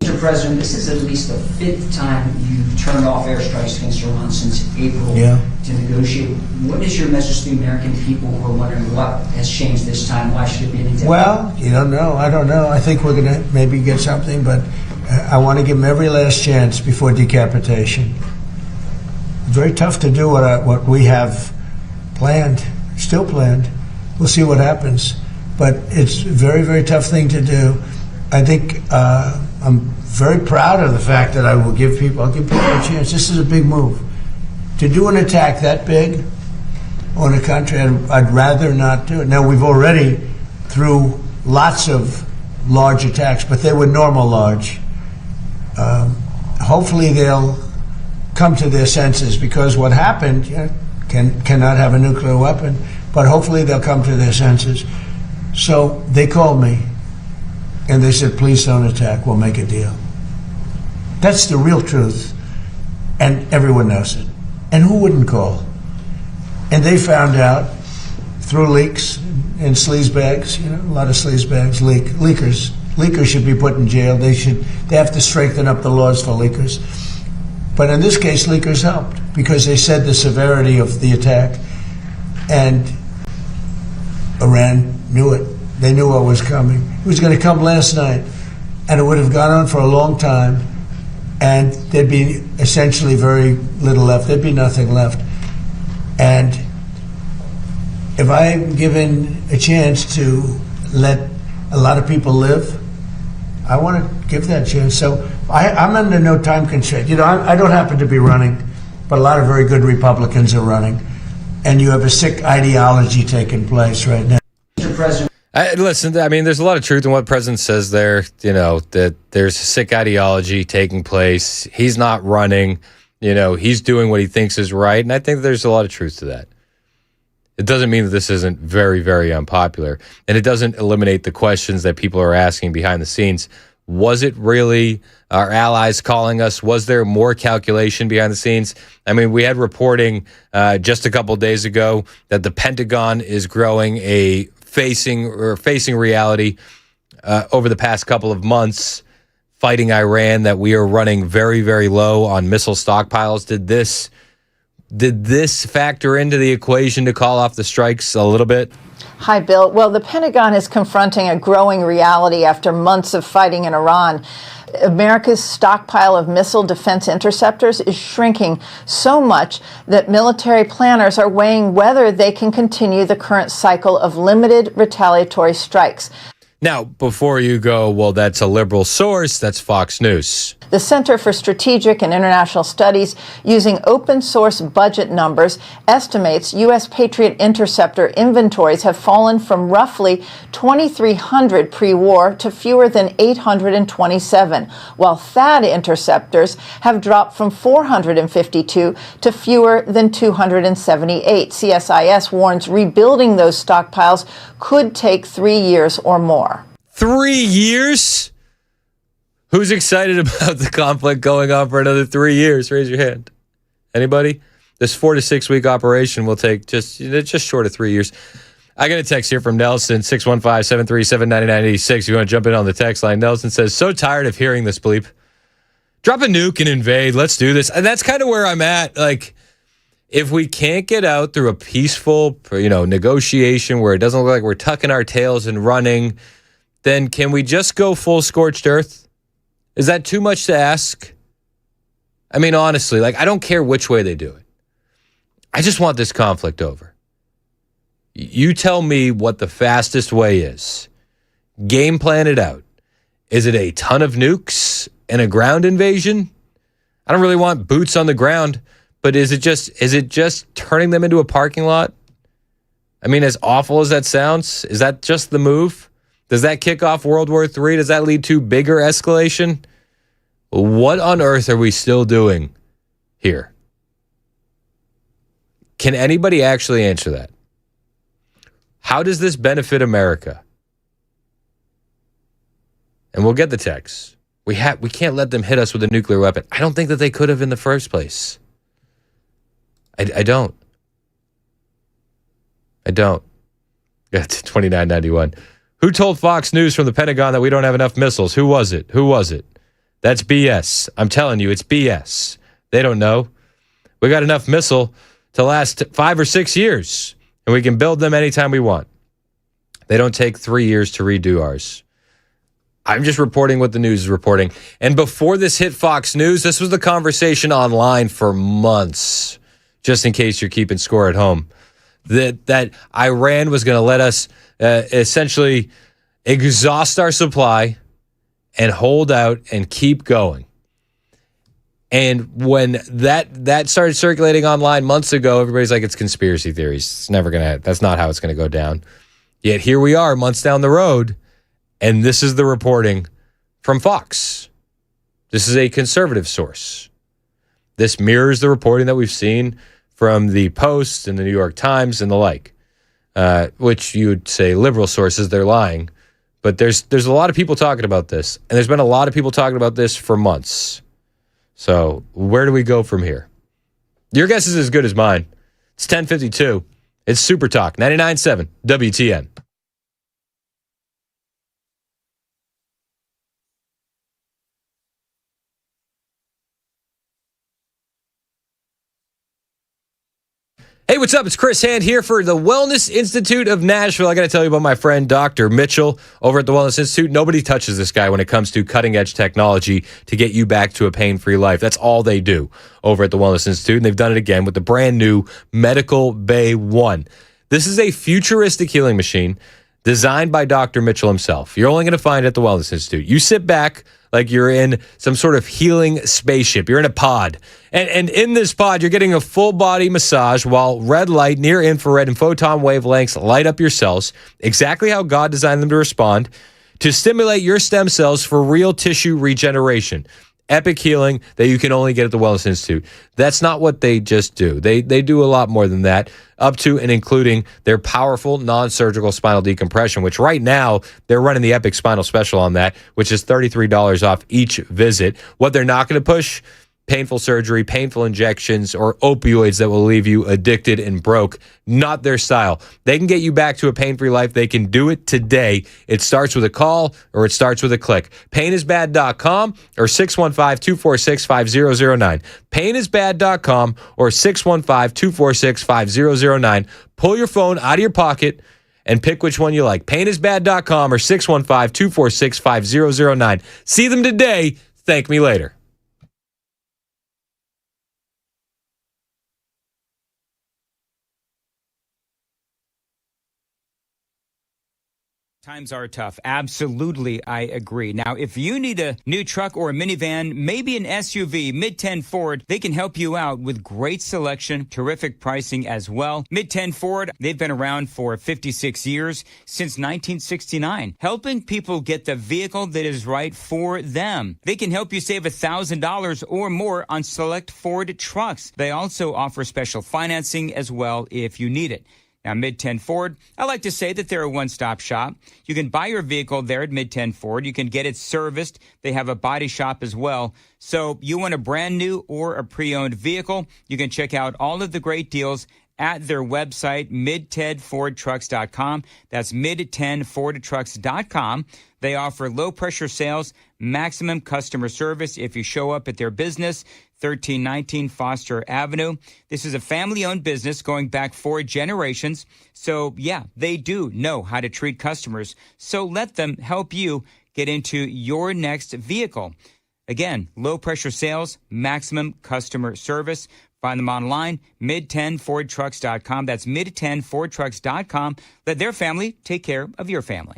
Mr. President, this is at least the 5th time you've turned off airstrikes against Iran since April to negotiate. What is your message to the American people who are wondering what has changed this time? Why should it be any different? Well, you don't know. I don't know. I think we're going to maybe get something, but I want to give them every last chance before decapitation. It's very tough to do what we have planned, still planned. We'll see what happens. But it's a very, very tough thing to do. I think I'm very proud of the fact that I'll give people a chance. This is a big move. To do an attack that big on a country, I'd rather not do it. Now, we've already, through lots of large attacks, but they were normal large. Hopefully they'll come to their senses, because what happened cannot have a nuclear weapon, but hopefully they'll come to their senses. So they called me. And they said, please don't attack, we'll make a deal. That's the real truth. And everyone knows it. And who wouldn't call? And they found out through leaks and sleazebags, a lot of sleazebags, leakers. Leakers should be put in jail. They have to strengthen up the laws for leakers. But in this case, leakers helped, because they said the severity of the attack. And Iran knew it. They knew what was coming. It was going to come last night, and it would have gone on for a long time, and there'd be essentially very little left. There'd be nothing left. And if I'm given a chance to let a lot of people live, I want to give that chance. So I'm under no time constraint. I don't happen to be running, but a lot of very good Republicans are running, and you have a sick ideology taking place right now. Mr. President. Listen, I mean, there's a lot of truth in what the president says there, that there's a sick ideology taking place. He's not running, he's doing what he thinks is right. And I think there's a lot of truth to that. It doesn't mean that this isn't very, very unpopular. And it doesn't eliminate the questions that people are asking behind the scenes. Was it really our allies calling us? Was there more calculation behind the scenes? I mean, we had reporting just a couple of days ago that the Pentagon is growing a facing reality over the past couple of months, fighting Iran, that we are running very, very low on missile stockpiles. Did this factor into the equation to call off the strikes a little bit? Hi, Bill. Well, the Pentagon is confronting a growing reality after months of fighting in Iran. America's stockpile of missile defense interceptors is shrinking so much that military planners are weighing whether they can continue the current cycle of limited retaliatory strikes. Now, before you go, well, that's a liberal source, that's Fox News. The Center for Strategic and International Studies, using open source budget numbers, estimates U.S. Patriot interceptor inventories have fallen from roughly 2,300 pre-war to fewer than 827, while THAAD interceptors have dropped from 452 to fewer than 278. CSIS warns rebuilding those stockpiles could take 3 years or more. 3 years? Who's excited about the conflict going on for another 3 years? Raise your hand. Anybody? This 4 to 6 week operation will take just short of 3 years. I got a text here from Nelson, 615-737-9986. You want to jump in on the text line? Nelson says, so tired of hearing this bleep. Drop a nuke and invade. Let's do this. And that's kind of where I'm at. Like, if we can't get out through a peaceful, negotiation where it doesn't look like we're tucking our tails and running, then can we just go full scorched earth? Is that too much to ask? I mean, honestly, I don't care which way they do it. I just want this conflict over. You tell me what the fastest way is. Game plan it out. Is it a ton of nukes and a ground invasion? I don't really want boots on the ground, but is it just turning them into a parking lot? I mean, as awful as that sounds, is that just the move? Does that kick off World War III? Does that lead to bigger escalation? What on earth are we still doing here? Can anybody actually answer that? How does this benefit America? And we'll get the text. We can't let them hit us with a nuclear weapon. I don't think that they could have in the first place. I don't. Yeah, it's 2991. Who told Fox News from the Pentagon that we don't have enough missiles? Who was it? That's BS. I'm telling you, it's BS. They don't know. We got enough missile to last 5 or 6 years, and we can build them anytime we want. They don't take 3 years to redo ours. I'm just reporting what the news is reporting. And before this hit Fox News, this was the conversation online for months, just in case you're keeping score at home, that Iran was going to let us essentially exhaust our supply and hold out and keep going. And when that started circulating online months ago, everybody's like, it's conspiracy theories. It's never going to, that's not how it's going to go down. Yet here we are months down the road, and this is the reporting from Fox. This is a conservative source. This mirrors the reporting that we've seen from the Post and the New York Times and the like. Which you would say liberal sources, they're lying. But there's a lot of people talking about this, and there's been a lot of people talking about this for months. So where do we go from here? Your guess is as good as mine. It's 10:52. It's Super Talk 99.7 WTN. Hey, what's up? It's Chris Hand here for the Wellness Institute of Nashville. I got to tell you about my friend, Dr. Mitchell, over at the Wellness Institute. Nobody touches this guy when it comes to cutting-edge technology to get you back to a pain-free life. That's all they do over at the Wellness Institute, and they've done it again with the brand-new Medical Bay 1. This is a futuristic healing machine designed by Dr. Mitchell himself. You're only going to find it at the Wellness Institute. You sit back like you're in some sort of healing spaceship. You're in a pod. And in this pod, you're getting a full body massage while red light, near infrared, and photon wavelengths light up your cells, exactly how God designed them to respond, to stimulate your stem cells for real tissue regeneration. Epic healing that you can only get at the Wellness Institute. That's not what they just do. They do a lot more than that, up to and including their powerful non-surgical spinal decompression, which right now they're running the Epic Spinal Special on that, which is $33 off each visit. What they're not going to push, painful surgery, painful injections, or opioids that will leave you addicted and broke. Not their style. They can get you back to a pain-free life. They can do it today. It starts with a call or it starts with a click. Painisbad.com or 615-246-5009. Painisbad.com or 615-246-5009. Pull your phone out of your pocket and pick which one you like. Painisbad.com or 615-246-5009. See them today. Thank me later. Times are tough. Absolutely, I agree. Now, if you need a new truck or a minivan, maybe an SUV, Mid-10 Ford, they can help you out with great selection, terrific pricing as well. Mid-10 Ford, they've been around for 56 years, since 1969, helping people get the vehicle that is right for them. They can help you save $1,000 or more on select Ford trucks. They also offer special financing as well if you need it. Now, Mid-10 Ford, I like to say that they're a one-stop shop. You can buy your vehicle there at Mid-10 Ford. You can get it serviced. They have a body shop as well. So you want a brand new or a pre-owned vehicle, you can check out all of the great deals at their website, mid10fordtrucks.com. That's mid10fordtrucks.com. They offer low-pressure sales, maximum customer service if you show up at their business, 1319 Foster Avenue. This is a family-owned business going back 4 generations. So, yeah, they do know how to treat customers. So let them help you get into your next vehicle. Again, low-pressure sales, maximum customer service. Find them online, mid10fordtrucks.com. That's mid10fordtrucks.com. Let their family take care of your family.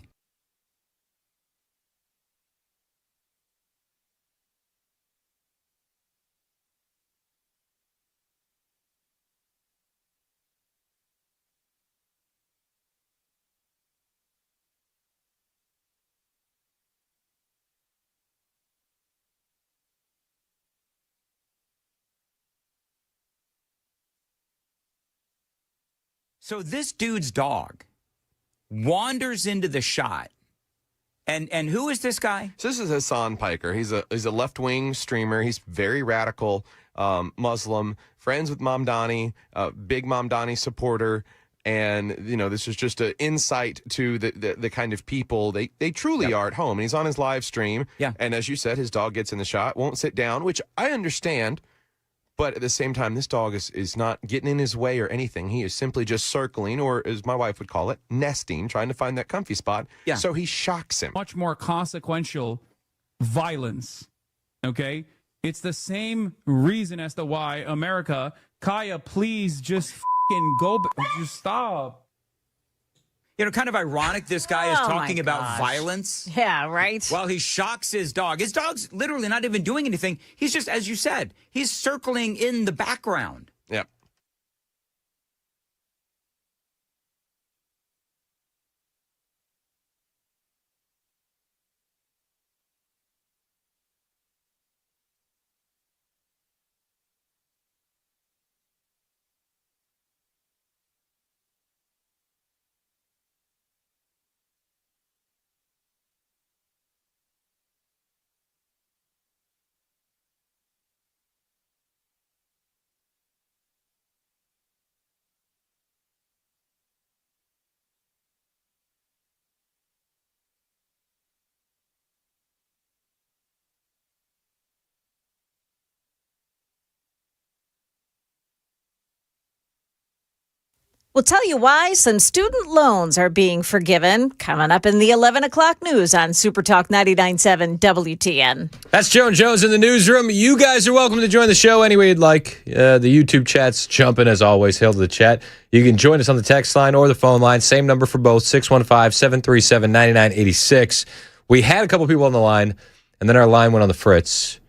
So this dude's dog wanders into the shot. And who is this guy? So this is Hassan Piker. He's a left-wing streamer. He's very radical, Muslim, friends with Mamdani, big Mamdani supporter. And, you know, this is just an insight to the kind of people they truly are at home. And he's on his live stream. Yeah. And as you said, his dog gets in the shot, won't sit down, which I understand. But at the same time, this dog is not getting in his way or anything. He is simply just circling, or as my wife would call it, nesting, trying to find that comfy spot. Yeah. So he shocks him. Much more consequential violence, okay? It's the same reason as to why America, Kaya, please just fucking go, just stop. You know, kind of ironic this guy is Oh, talking my about gosh. violence. Yeah, right? While he shocks his dog. His dog's literally not even doing anything. He's just, as you said, he's circling in the background. Yep. We'll tell you why some student loans are being forgiven coming up in the 11 o'clock news on Super Talk 99.7 WTN. That's Joe and Jones in the newsroom. You guys are welcome to join the show any way you'd like. The YouTube chat's jumping as always. Hail to the chat. You can join us on the text line or the phone line. Same number for both, 615-737-9986. We had a couple people on the line, and then our line went on the fritz.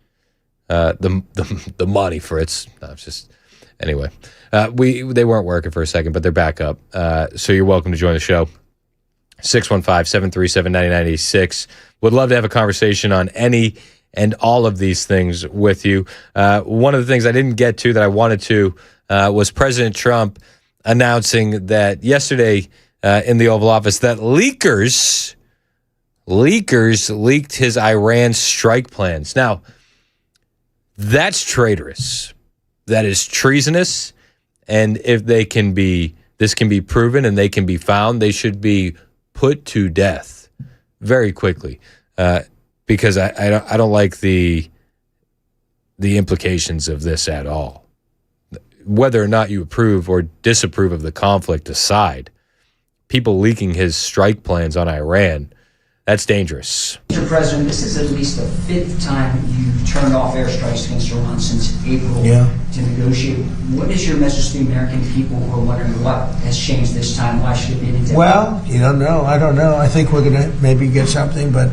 The money fritz. No, it's just... Anyway, they weren't working for a second, but they're back up. So you're welcome to join the show. 615-737-9986. Would love to have a conversation on any and all of these things with you. One of the things I didn't get to that I wanted to was President Trump announcing that yesterday in the Oval Office that leakers leaked his Iran strike plans. Now, That's traitorous. That is treasonous. And if this can be proven and they can be found, they should be put to death very quickly. Because I don't like the implications of this at all. Whether or not you approve or disapprove of the conflict aside, people leaking his strike plans on Iran, that's dangerous. Mr. President, this is at least the fifth time you've turned off airstrikes against Iran since April to negotiate. What is your message to the American people who are wondering what has changed this time? Why should it be any different? Well, you don't know. I don't know. I think we're going to maybe get something, but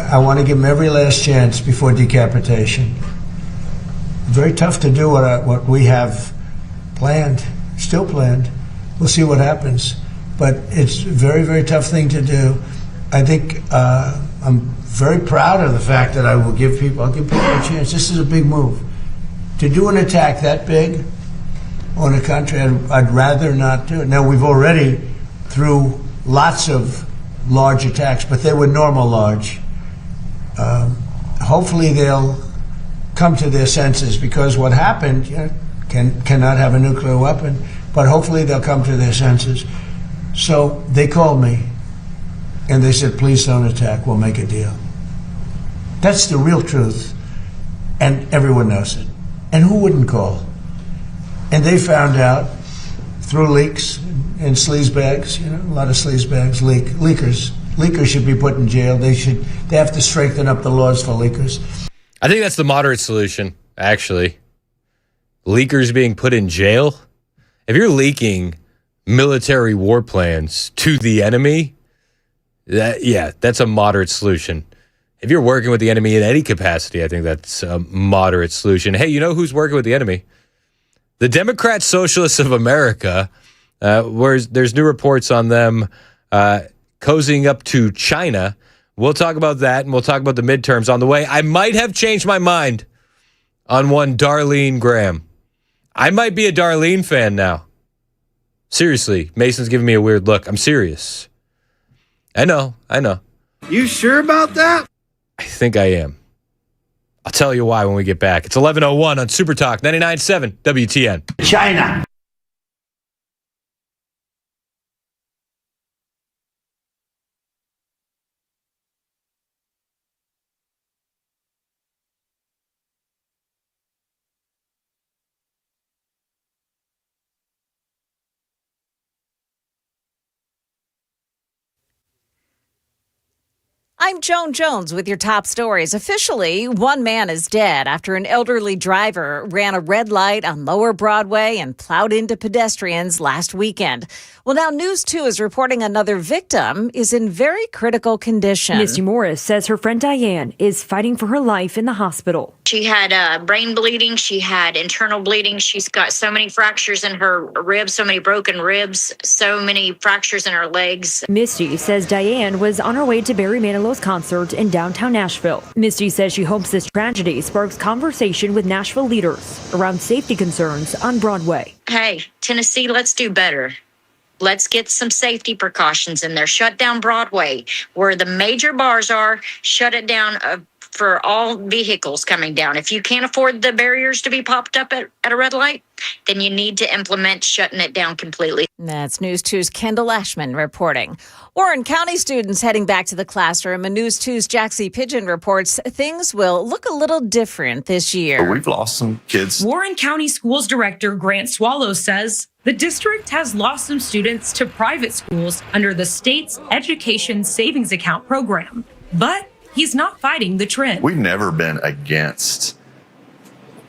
I want to give them every last chance before decapitation. Very tough to do what we have planned, still planned. We'll see what happens. But it's a very, very tough thing to do. I think I'm very proud of the fact that I'll give people a chance. This is a big move. To do an attack that big on a country, I'd rather not do it. Now, we've already, through lots of large attacks, but they were normal large. Hopefully they'll come to their senses, because what happened cannot have a nuclear weapon, but hopefully they'll come to their senses. So they called me and they said, please don't attack, we'll make a deal. That's the real truth, and everyone knows it. And who wouldn't call? And they found out through leaks and sleazebags, a lot of sleazebags, leakers. Leakers should be put in jail. They have to strengthen up the laws for leakers. I think that's the moderate solution, actually. Leakers being put in jail. If you're leaking military war plans to the enemy, that's a moderate solution. If you're working with the enemy in any capacity, I think that's a moderate solution. Hey, you know who's working with the enemy? The Democrat Socialists of America, where there's new reports on them cozying up to China. We'll talk about that, and we'll talk about the midterms on the way. I might have changed my mind on one Darlene Graham. I might be a Darlene fan now. Seriously, Mason's giving me a weird look. I'm serious. I know. You sure about that? I think I am. I'll tell you why when we get back. It's 11:01 on Super Talk 99.7 WTN. China. I'm Joan Jones with your top stories. Officially, one man is dead after an elderly driver ran a red light on Lower Broadway and plowed into pedestrians last weekend. Well, now News 2 is reporting another victim is in very critical condition. Misty Morris says her friend Diane is fighting for her life in the hospital. She had brain bleeding. She had internal bleeding. She's got so many fractures in her ribs, so many broken ribs, so many fractures in her legs. Misty says Diane was on her way to Barry Manilow's concert in downtown Nashville. Misty says she hopes this tragedy sparks conversation with Nashville leaders around safety concerns on Broadway. Hey, Tennessee, let's do better. Let's get some safety precautions in there. Shut down Broadway, where the major bars are. Shut it down for all vehicles coming down. If you can't afford the barriers to be popped up at a red light, then you need to implement shutting it down completely. That's News 2's Kendall Ashman reporting. Warren County students heading back to the classroom, and News 2's Jaxie Pigeon reports things will look a little different this year. We've lost some kids. Warren County Schools Director Grant Swallow says the district has lost some students to private schools under the state's Education Savings Account program. But he's not fighting the trend. We've never been against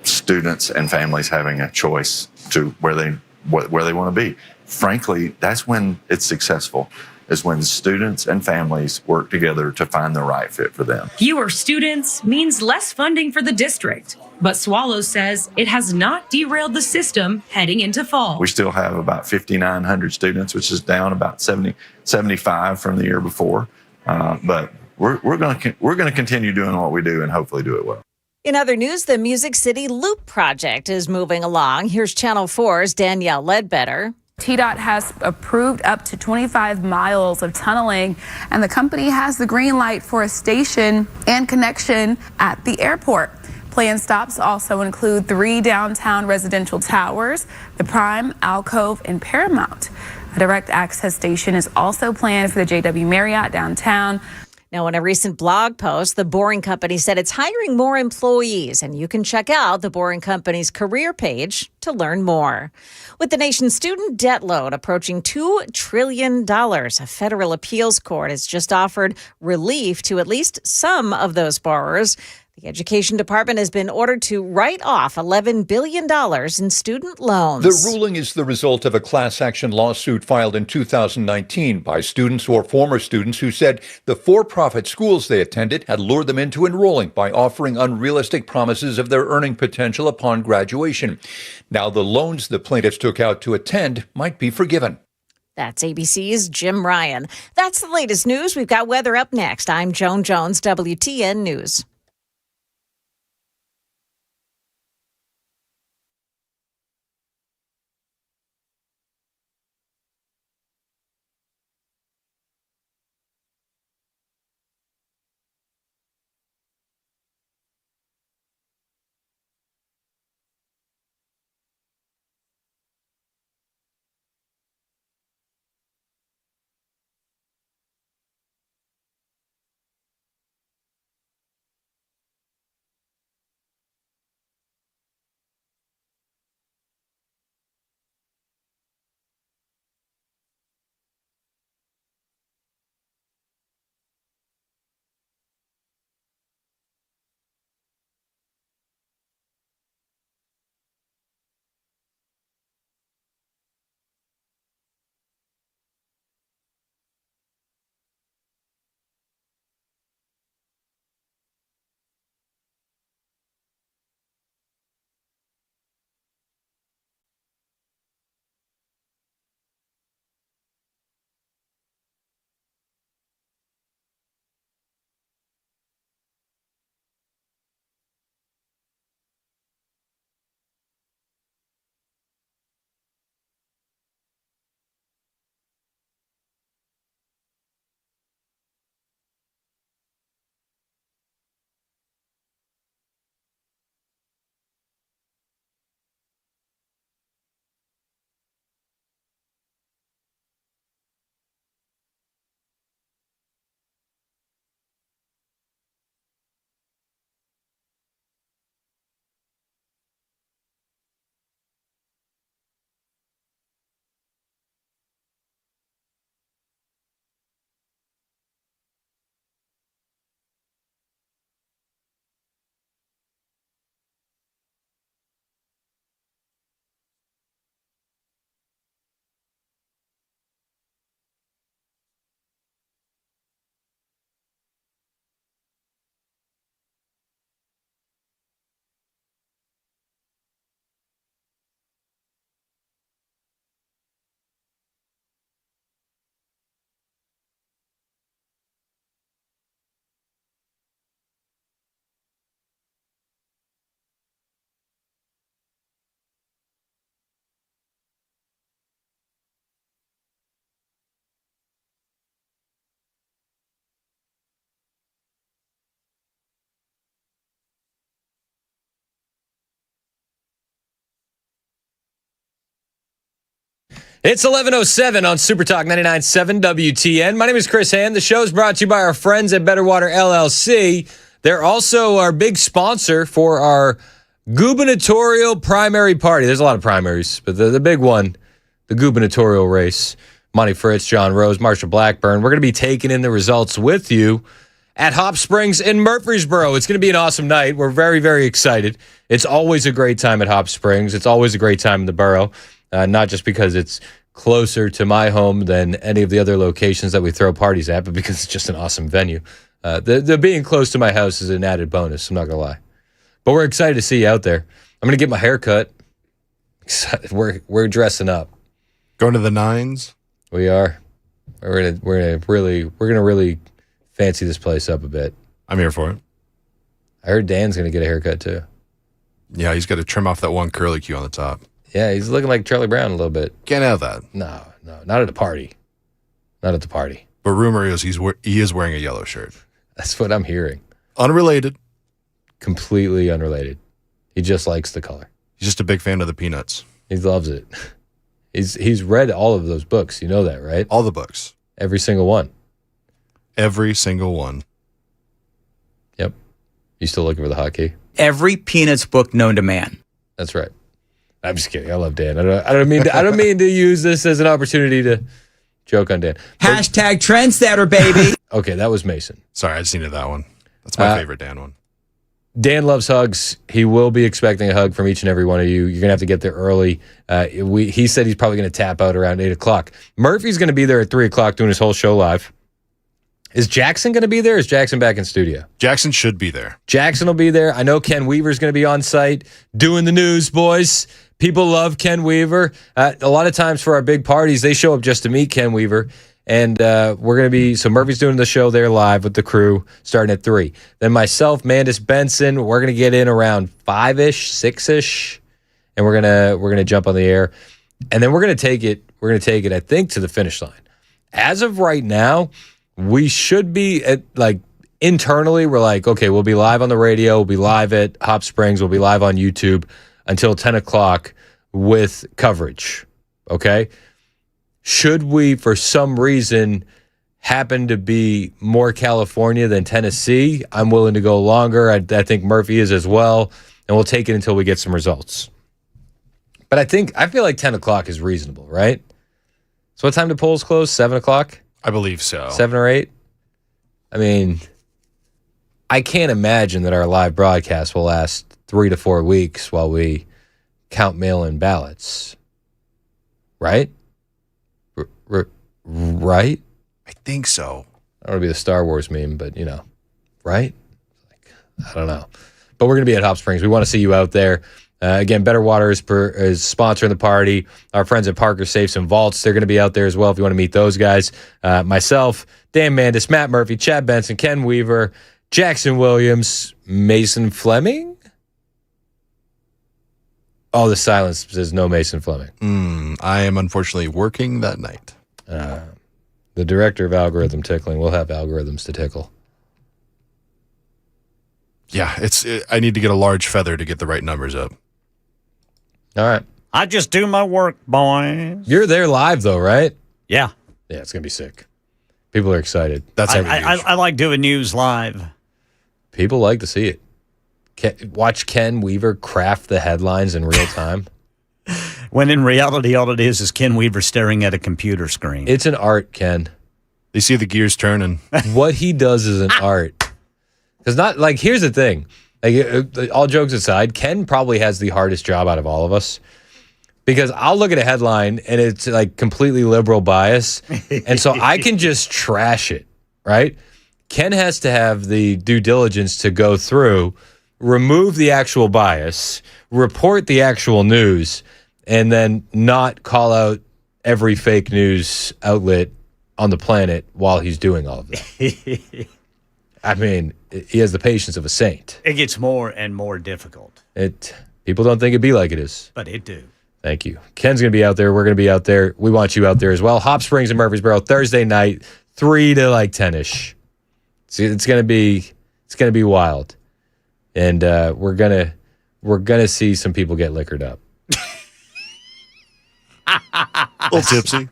students and families having a choice to where they want to be. Frankly, that's when it's successful, is when students and families work together to find the right fit for them. Fewer students means less funding for the district. But Swallow says it has not derailed the system heading into fall. We still have about 5,900 students, which is down about 75 from the year before. But we're going to continue doing what we do and hopefully do it well. In other news, the Music City Loop project is moving along. Here's Channel 4's Danielle Ledbetter. TDOT has approved up to 25 miles of tunneling, and the company has the green light for a station and connection at the airport. Planned stops also include 3 downtown residential towers, the Prime, Alcove, and Paramount. A direct access station is also planned for the JW Marriott downtown. Now, in a recent blog post, the Boring Company said it's hiring more employees, and you can check out the Boring Company's career page to learn more. With the nation's student debt load approaching $2 trillion, a federal appeals court has just offered relief to at least some of those borrowers. The Education Department has been ordered to write off $11 billion in student loans. The ruling is the result of a class action lawsuit filed in 2019 by students or former students who said the for-profit schools they attended had lured them into enrolling by offering unrealistic promises of their earning potential upon graduation. Now the loans the plaintiffs took out to attend might be forgiven. That's ABC's Jim Ryan. That's the latest news. We've got weather up next. I'm Joan Jones, WTN News. It's 11:07 on Super Talk 99.7 WTN. My name is Chris Hand. The show is brought to you by our friends at Better Water LLC. They're also our big sponsor for our gubernatorial primary party. There's a lot of primaries, but the big one, the gubernatorial race. Monty Fritz, John Rose, Marsha Blackburn. We're going to be taking in the results with you at Hop Springs in Murfreesboro. It's going to be an awesome night. We're very, very excited. It's always a great time at Hop Springs. It's always a great time in the borough, not just because it's closer to my home than any of the other locations that we throw parties at, but because it's just an awesome venue. The being close to my house is an added bonus, I'm not going to lie. But we're excited to see you out there. I'm going to get my hair cut. We're dressing up. Going to the nines? We are. We're gonna really fancy this place up a bit. I'm here for it. I heard Dan's gonna get a haircut too. Yeah, he's got to trim off that one curly Q on the top. Yeah, he's looking like Charlie Brown a little bit. Can't have that. No, not at a party. Not at the party. But rumor is he is wearing a yellow shirt. That's what I'm hearing. Unrelated. completely unrelated. He just likes the color. He's just a big fan of the Peanuts. He loves it. He's read all of those books. You know that, right? All the books. Every single one. Every single one. Yep. You still looking for the hotkey? Every Peanuts book known to man. That's right. I'm just kidding. I love Dan. I don't mean to use this as an opportunity to joke on Dan. Hashtag trendsetter, baby. Okay, that was Mason. Sorry, I just needed that one. That's my favorite Dan one. Dan loves hugs. He will be expecting a hug from each and every one of you. You're going to have to get there early. He said he's probably going to tap out around 8 o'clock. Murphy's going to be there at 3 o'clock doing his whole show live. Is Jackson going to be there? Or is Jackson back in studio? Jackson should be there. Jackson will be there. I know Ken Weaver's going to be on site doing the news, boys. People love Ken Weaver. A lot of times for our big parties, they show up just to meet Ken Weaver. And we're going to be, so Murphy's doing the show there live with the crew starting at 3. Then myself, Mandis Benson, we're going to get in around 5-ish, 6-ish. And we're going to jump on the air. And then we're going to take it, I think, to the finish line. As of right now, we should be at, like, internally, we're like, okay, we'll be live on the radio, we'll be live at Hop Springs, we'll be live on YouTube until 10 o'clock with coverage, okay? Should we, for some reason, happen to be more California than Tennessee, I'm willing to go longer. I think Murphy is as well, and we'll take it until we get some results. But I feel like 10 o'clock is reasonable, right? So what time do polls close? 7 o'clock? I believe so. 7 or 8? I mean, I can't imagine that our live broadcast will last 3 to 4 weeks while we count mail-in ballots. Right? Right? I think so. I don't want to be the Star Wars meme, but, right? I don't know. But we're going to be at Hop Springs. We want to see you out there. Again, Better Water is sponsoring the party. Our friends at Parker Safes and Vaults, they're going to be out there as well if you want to meet those guys. Myself, Dan Mandis, Matt Murphy, Chad Benson, Ken Weaver, Jackson Williams, Mason Fleming. Oh, the silence says no Mason Fleming. I am unfortunately working that night. The director of algorithm tickling will have algorithms to tickle. Yeah, I need to get a large feather to get the right numbers up. All right. I just do my work, boys. You're there live, though, right? Yeah. Yeah, it's going to be sick. People are excited. I like doing news live. People like to see it. Watch Ken Weaver craft the headlines in real time. When in reality, all it is Ken Weaver staring at a computer screen. It's an art, Ken. They see the gears turning. What he does is an art. Because here's the thing. All jokes aside, Ken probably has the hardest job out of all of us. Because I'll look at a headline and it's like completely liberal bias. And so I can just trash it, right? Ken has to have the due diligence to go through, remove the actual bias, report the actual news, and then not call out every fake news outlet on the planet while he's doing all of that. I mean, he has the patience of a saint. It gets more and more difficult. People don't think it'd be like it is. But it do. Thank you. Ken's going to be out there. We're going to be out there. We want you out there as well. Hop Springs and Murfreesboro, Thursday night, 3 to 10-ish. It's going to be wild. And we're gonna see some people get liquored up. A little tipsy.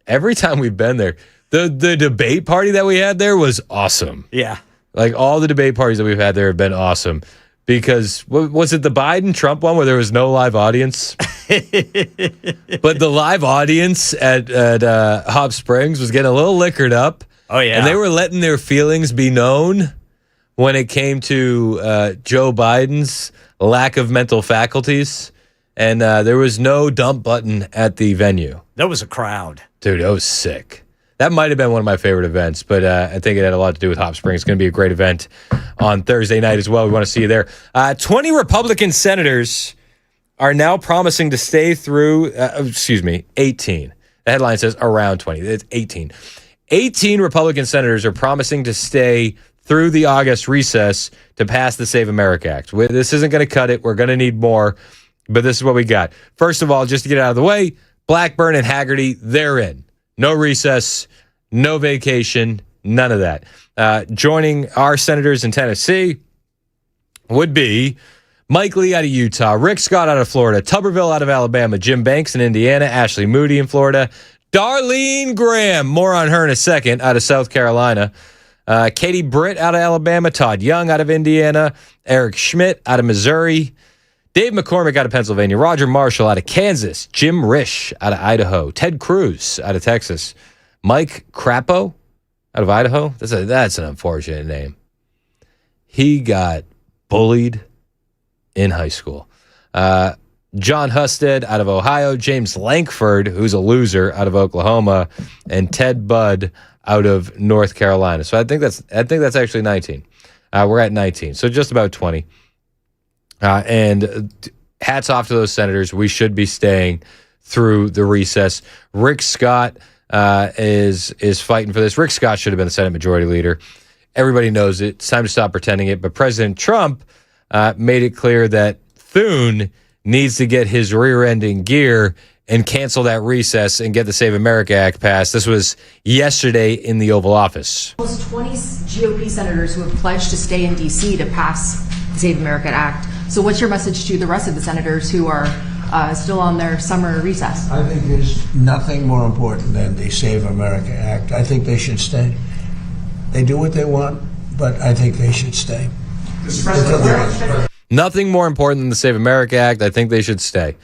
Every time we've been there, the debate party that we had there was awesome. Yeah. Like all the debate parties that we've had there have been awesome. Because was it the Biden-Trump one where there was no live audience? But the live audience at Hop Springs was getting a little liquored up. Oh, yeah. And they were letting their feelings be known when it came to Joe Biden's lack of mental faculties. And there was no dump button at the venue. There was a crowd. Dude, that was sick. That might have been one of my favorite events, but I think it had a lot to do with Hop Springs. It's going to be a great event on Thursday night as well. We want to see you there. 20 Republican senators are now promising to stay through, 18. The headline says around 20. It's 18. 18 Republican senators are promising to stay through the August recess to pass the Save America Act. This isn't going to cut it. We're going to need more, but this is what we got. First of all, just to get it out of the way, Blackburn and Haggerty, they're in. No recess, no vacation, none of that. Joining our senators in Tennessee, would be Mike Lee out of Utah, Rick Scott out of Florida, Tuberville out of Alabama, Jim Banks in Indiana, Ashley Moody in Florida, Darlene Graham, more on her in a second, out of South Carolina, Katie Britt out of Alabama, Todd Young out of Indiana, Eric Schmidt out of Missouri, Dave McCormick out of Pennsylvania, Roger Marshall out of Kansas, Jim Risch out of Idaho, Ted Cruz out of Texas, Mike Crapo out of Idaho. That's an unfortunate name. He got bullied in high school. John Husted out of Ohio, James Lankford, who's a loser, out of Oklahoma, and Ted Budd out of North Carolina. So I think that's actually 19. We're at 19, so just about 20. And hats off to those senators. We should be staying through the recess. Rick Scott is fighting for this. Rick Scott should have been the Senate Majority Leader. Everybody knows it. It's time to stop pretending it. But President Trump made it clear that Thune needs to get his rear end in gear and cancel that recess and get the Save America Act passed. This was yesterday in the Oval Office. Almost 20 GOP senators who have pledged to stay in D.C. to pass the Save America Act. So what's your message to the rest of the senators who are still on their summer recess? I think there's nothing more important than the Save America Act. I think they should stay. They do what they want, but I think they should stay. Nothing more important than the Save America Act. I think they should stay.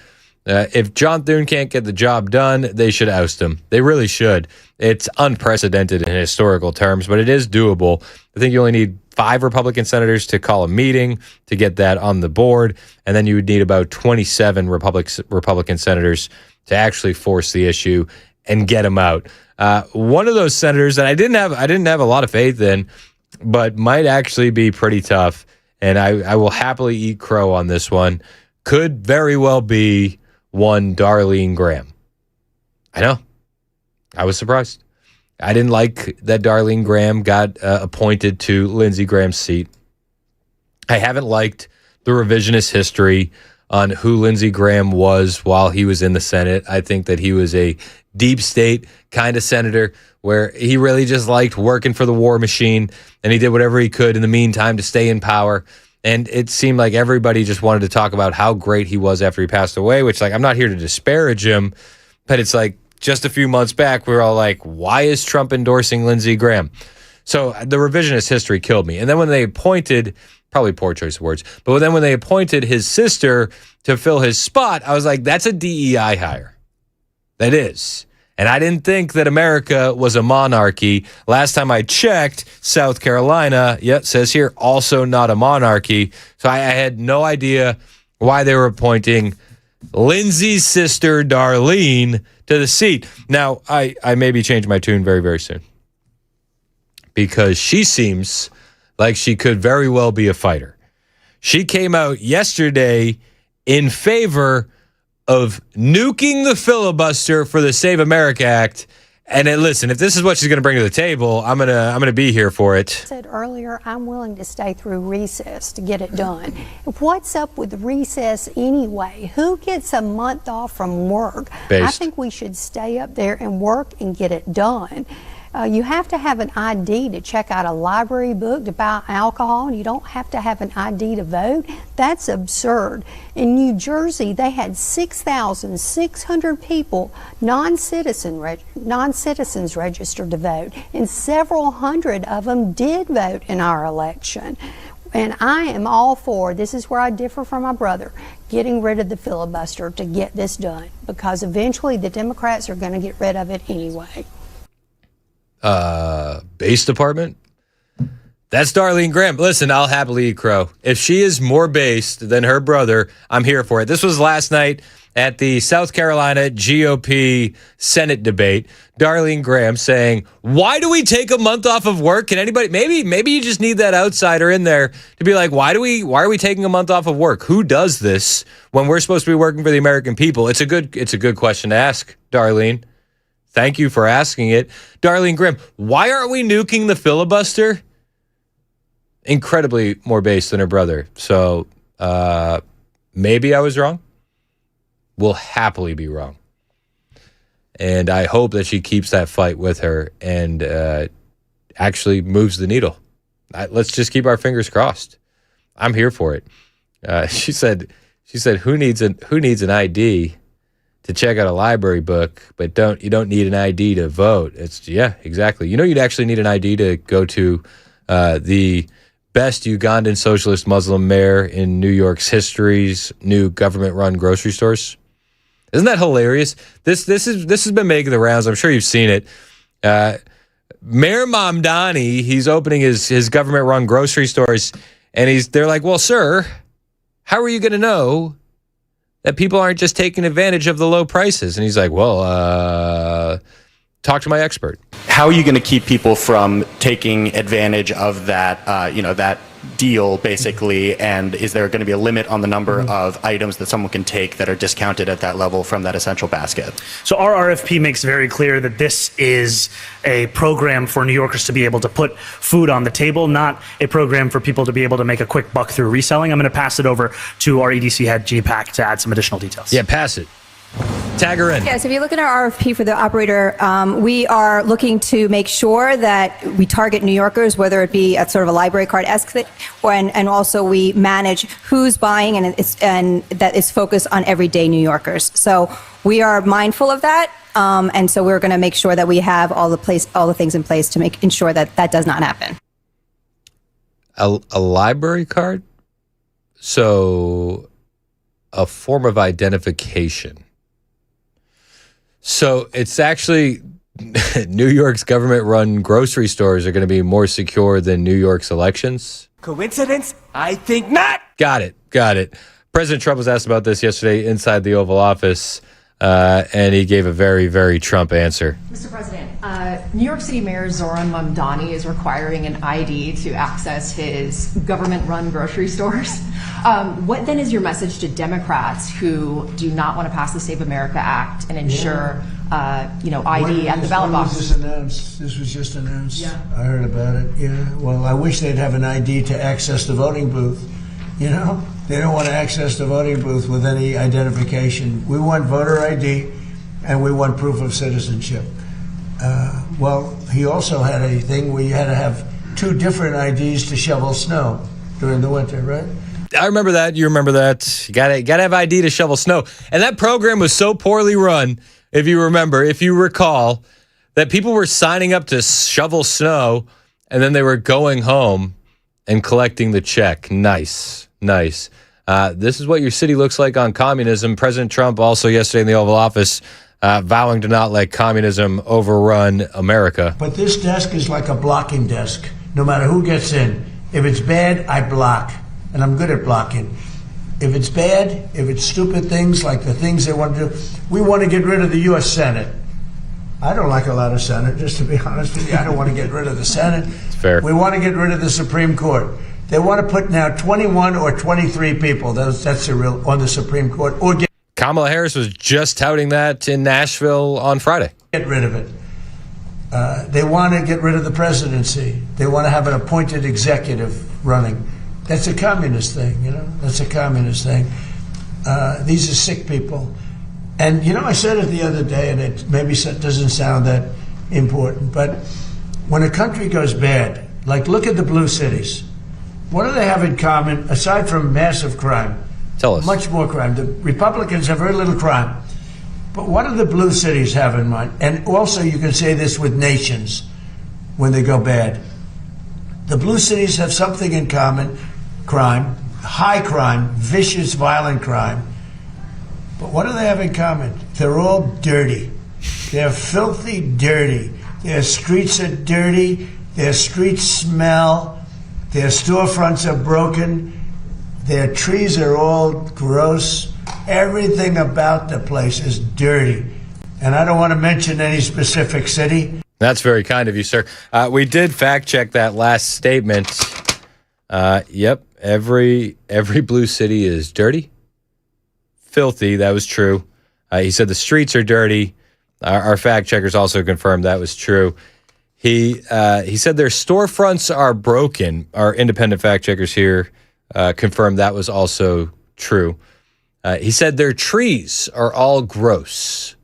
If John Thune can't get the job done, they should oust him. They really should. It's unprecedented in historical terms, but it is doable. I think you only need 5 Republican senators to call a meeting to get that on the board, and then you would need about 27 Republican senators to actually force the issue and get him out. One of those senators that I didn't have a lot of faith in, but might actually be pretty tough, and I will happily eat crow on this one, could very well be one Darlene Graham. I know. I was surprised. I didn't like that Darlene Graham got appointed to Lindsey Graham's seat. I haven't liked the revisionist history on who Lindsey Graham was while he was in the Senate. I think that he was a deep state kind of senator where he really just liked working for the war machine, and he did whatever he could in the meantime to stay in power. And it seemed like everybody just wanted to talk about how great he was after he passed away, which, like, I'm not here to disparage him, but it's like just a few months back, we were all like, why is Trump endorsing Lindsey Graham? So the revisionist history killed me. And then when they appointed, probably poor choice of words, but then when they appointed his sister to fill his spot, I was like, that's a DEI hire. That is. And I didn't think that America was a monarchy. Last time I checked, South Carolina, says here, also not a monarchy. So I had no idea why they were appointing Lindsey's sister, Darlene, to the seat. Now, I maybe change my tune very, very soon, because she seems like she could very well be a fighter. She came out yesterday in favor of nuking the filibuster for the Save America Act. And then, listen, if this is what she's going to bring to the table, I'm gonna be here for it. I said earlier, I'm willing to stay through recess to get it done. What's up with recess anyway? Who gets a month off from work? I think we should stay up there and work and get it done. You have to have an ID to check out a library book, to buy alcohol, and you don't have to have an ID to vote. That's absurd. In New Jersey, they had 6,600 people, non-citizens registered to vote, and several hundred of them did vote in our election. And I am all for, this is where I differ from my brother, getting rid of the filibuster to get this done, because eventually the Democrats are going to get rid of it anyway. Base department? That's Darlene Graham. Listen, I'll happily eat crow. If she is more based than her brother, I'm here for it. This was last night at the South Carolina GOP Senate debate. Darlene Graham saying, why do we take a month off of work? Can anybody, maybe you just need that outsider in there to be like, why are we taking a month off of work? Who does this when we're supposed to be working for the American people? It's a good question to ask, Darlene. Thank you for asking it. Darlene Graham, why aren't we nuking the filibuster? Incredibly more base than her brother. So maybe I was wrong. We'll happily be wrong. And I hope that she keeps that fight with her and actually moves the needle. Let's just keep our fingers crossed. I'm here for it. She said, who needs an ID to check out a library book, but you don't need an ID to vote. Yeah, exactly. You'd actually need an ID to go to the best Ugandan socialist Muslim mayor in New York's history's new government-run grocery stores. Isn't that hilarious? This has been making the rounds. I'm sure you've seen it. Mayor Mamdani, he's opening his government-run grocery stores, and they're like, well, sir, how are you going to know that people aren't just taking advantage of the low prices? And he's like, well, talk to my expert. How are you going to keep people from taking advantage of that, that deal, basically? And is there going to be a limit on the number of items that someone can take that are discounted at that level from that essential basket? So our RFP makes very clear that this is a program for New Yorkers to be able to put food on the table, not a program for people to be able to make a quick buck through reselling. I'm going to pass it over to our EDC head, J-Pack, to add some additional details. Yeah, pass it. Tag her in. Yes, if you look at our RFP for the operator, we are looking to make sure that we target New Yorkers, whether it be at sort of a library card-esque thing, and also we manage who's buying, and that is focused on everyday New Yorkers. So we are mindful of that, and so we're going to make sure that we have all the things in place to ensure that that does not happen. A library card? So a form of identification. So it's actually New York's government-run grocery stores are going to be more secure than New York's elections. Coincidence? I think not. Got it. President Trump was asked about this yesterday inside the Oval Office, and he gave a very, very Trump answer. Mr. President, New York City Mayor Zoran Mamdani is requiring an ID to access his government-run grocery stores. What then is your message to Democrats who do not want to pass the Save America Act and ensure, ID at the ballot box? This was just announced. Yeah. I heard about it. Yeah. Well, I wish they'd have an ID to access the voting booth. They don't want to access the voting booth with any identification. We want voter ID, and we want proof of citizenship. Well, he also had a thing where you had to have 2 different IDs to shovel snow during the winter, right? I remember that. You remember that. You gotta have ID to shovel snow. And that program was so poorly run, if you recall, that people were signing up to shovel snow, and then they were going home and collecting the check. Nice. This is what your city looks like on communism. President Trump also yesterday in the Oval Office vowing to not let communism overrun America. But this desk is like a blocking desk. No matter who gets in. If it's bad, I block. And I'm good at blocking. If it's bad, if it's stupid things like the things they want to do, we want to get rid of the U.S. Senate. I don't like a lot of Senate, just to be honest with you. I don't want to get rid of the Senate. It's fair. We want to get rid of the Supreme Court. They want to put now 21 or 23 people, that's the real, on the Supreme Court. Or Kamala Harris was just touting that in Nashville on Friday. Get rid of it. They want to get rid of the presidency. They want to have an appointed executive running. That's a communist thing, That's a communist thing. These are sick people. And, I said it the other day, and it maybe doesn't sound that important, but when a country goes bad, like look at the blue cities, what do they have in common, aside from massive crime? Tell us. Much more crime. The Republicans have very little crime. But what do the blue cities have in mind? And also you can say this with nations when they go bad. The blue cities have something in common. Crime, high crime, vicious, violent crime. But what do they have in common? They're all dirty. They're filthy dirty. Their streets are dirty. Their streets smell. Their storefronts are broken. Their trees are all gross. Everything about the place is dirty. And I don't want to mention any specific city. That's very kind of you, sir. We did fact check that last statement. Yep. Every blue city is dirty, filthy. That was true. He said the streets are dirty. Our fact checkers also confirmed that was true. He said their storefronts are broken. Our independent fact checkers here confirmed that was also true. He said their trees are all gross.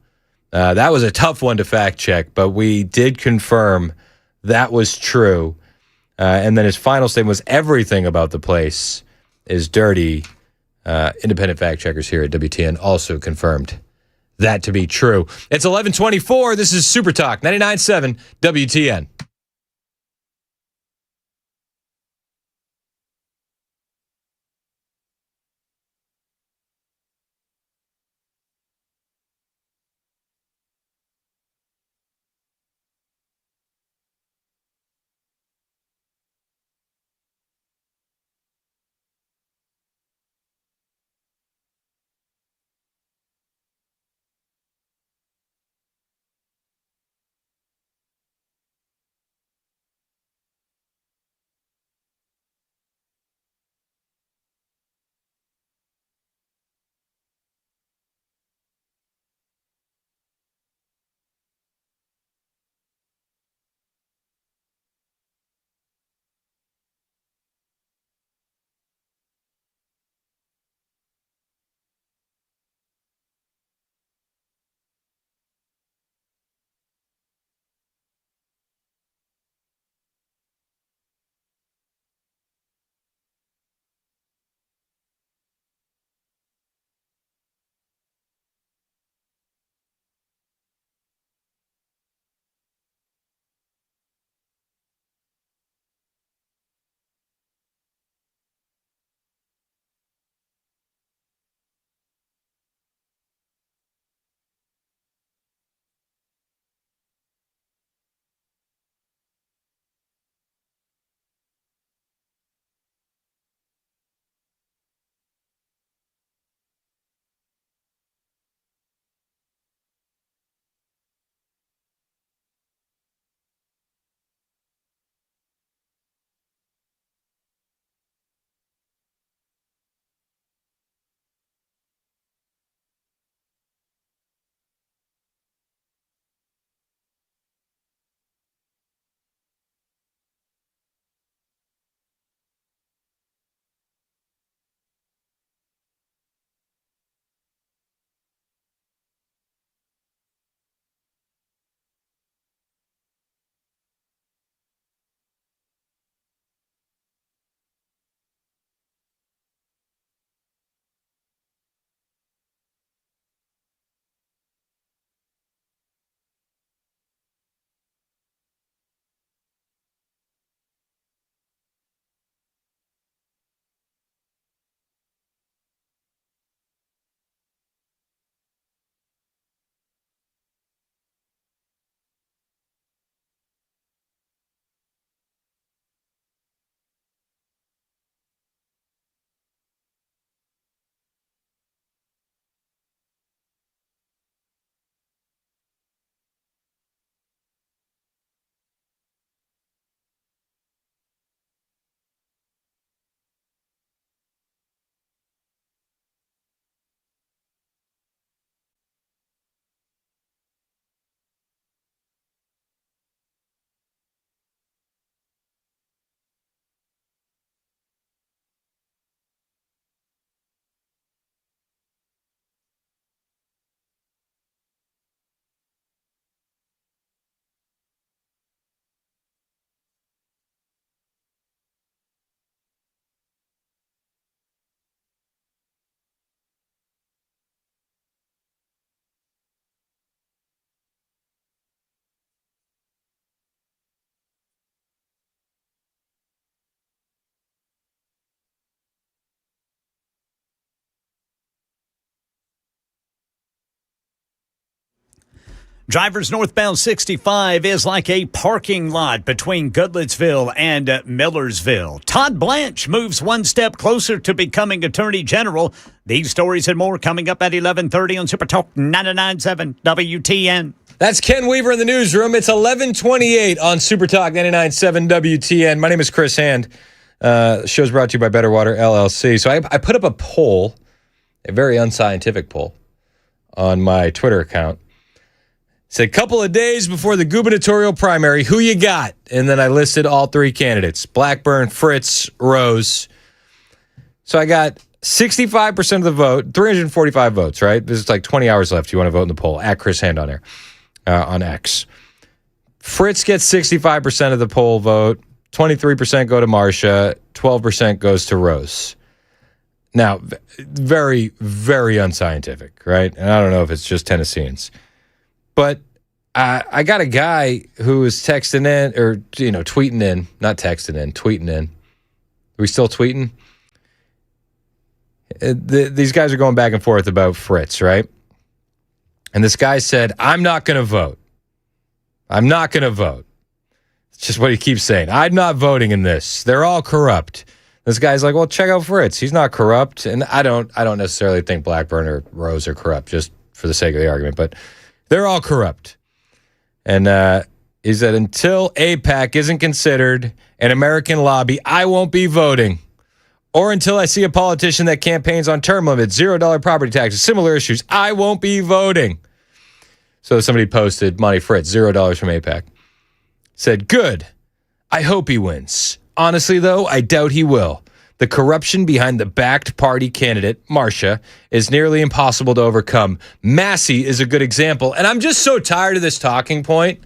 That was a tough one to fact check, but we did confirm that was true. And then his final statement was everything about the place is dirty. Independent fact checkers here at WTN also confirmed that to be true. It's 11:24. This is Super Talk 99.7 WTN. Drivers northbound 65 is like a parking lot between Goodlettsville and Millersville. Todd Blanche moves one step closer to becoming Attorney General. These stories and more coming up at 11:30 on Super Talk 99.7 WTN. That's Ken Weaver in the newsroom. It's 11:28 on Super Talk 99.7 WTN. My name is Chris Hand. The show's brought to you by Better Water LLC. So I put up a poll, a very unscientific poll, on my Twitter account. Said, couple of days before the gubernatorial primary, who you got? And then I listed all three candidates, Blackburn, Fritz, Rose. So I got 65% of the vote, 345 votes, right? There's like 20 hours left. You want to vote in the poll. At Chris Hand on air, on X. Fritz gets 65% of the poll vote. 23% go to Marcia. 12% goes to Rose. Now, very, very unscientific, right? And I don't know if it's just Tennesseans. But I got a guy who was texting in, or, tweeting in, not texting in, tweeting in. Are we still tweeting? These guys are going back and forth about Fritz, right? And this guy said, I'm not going to vote. I'm not going to vote. It's just what he keeps saying. I'm not voting in this. They're all corrupt. This guy's like, well, check out Fritz. He's not corrupt. And I don't necessarily think Blackburn or Rose are corrupt, just for the sake of the argument. But they're all corrupt. And he said, until AIPAC isn't considered an American lobby, I won't be voting. Or until I see a politician that campaigns on term limits, $0 property taxes, similar issues, I won't be voting. So somebody posted, Monty Fritz, $0 from AIPAC. Said, good. I hope he wins. Honestly, though, I doubt he will. The corruption behind the backed party candidate, Marcia, is nearly impossible to overcome. Massey is a good example. And I'm just so tired of this talking point.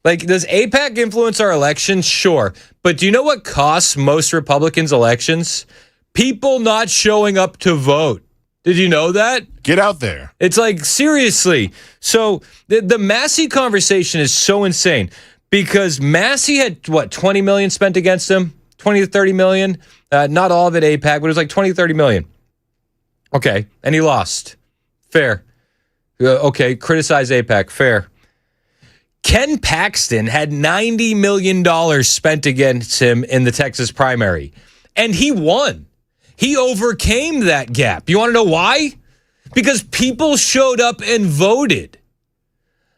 Like, does AIPAC influence our elections? Sure. But do you know what costs most Republicans elections? People not showing up to vote. Did you know that? Get out there. It's like, seriously. So the Massey conversation is so insane because Massey had, 20 million spent against him? 20 to 30 million? Not all of it AIPAC, but it was like 20 to 30 million. Okay, and he lost. Fair. Okay, criticize AIPAC. Fair. Ken Paxton had $90 million spent against him in the Texas primary, and he won. He overcame that gap. You want to know why? Because people showed up and voted.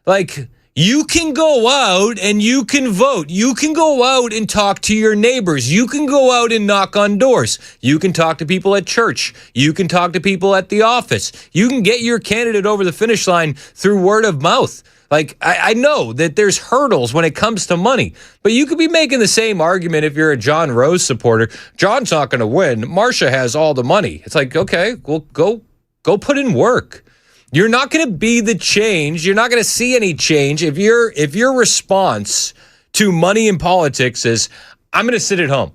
Like, you can go out and you can vote. You can go out and talk to your neighbors. You can go out and knock on doors. You can talk to people at church. You can talk to people at the office. You can get your candidate over the finish line through word of mouth. Like, I know that there's hurdles when it comes to money, but you could be making the same argument if you're a John Rose supporter. John's not going to win. Marcia has all the money. It's like, okay, well, go put in work. You're not going to be the change. You're not going to see any change if your response to money in politics is, I'm going to sit at home.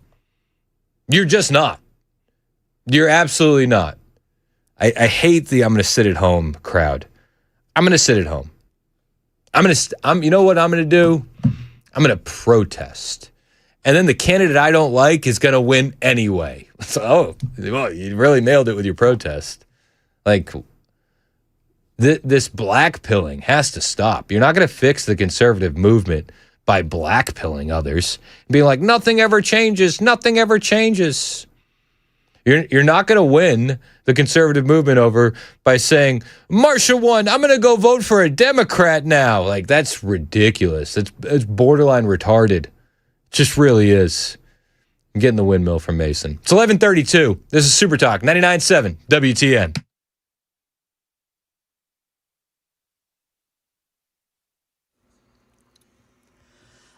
You're just not. You're absolutely not. I hate the I'm going to sit at home crowd. I'm going to sit at home. You know what I'm going to do? I'm going to protest. And then the candidate I don't like is going to win anyway. So, well, you really nailed it with your protest. Like, this blackpilling has to stop. You're not going to fix the conservative movement by blackpilling others. Being like, nothing ever changes. Nothing ever changes. You're not going to win the conservative movement over by saying, Marcia won, I'm going to go vote for a Democrat now. Like, that's ridiculous. It's borderline retarded. It just really is. I'm getting the windmill from Mason. It's 11:32. This is Super Talk, 99.7 WTN.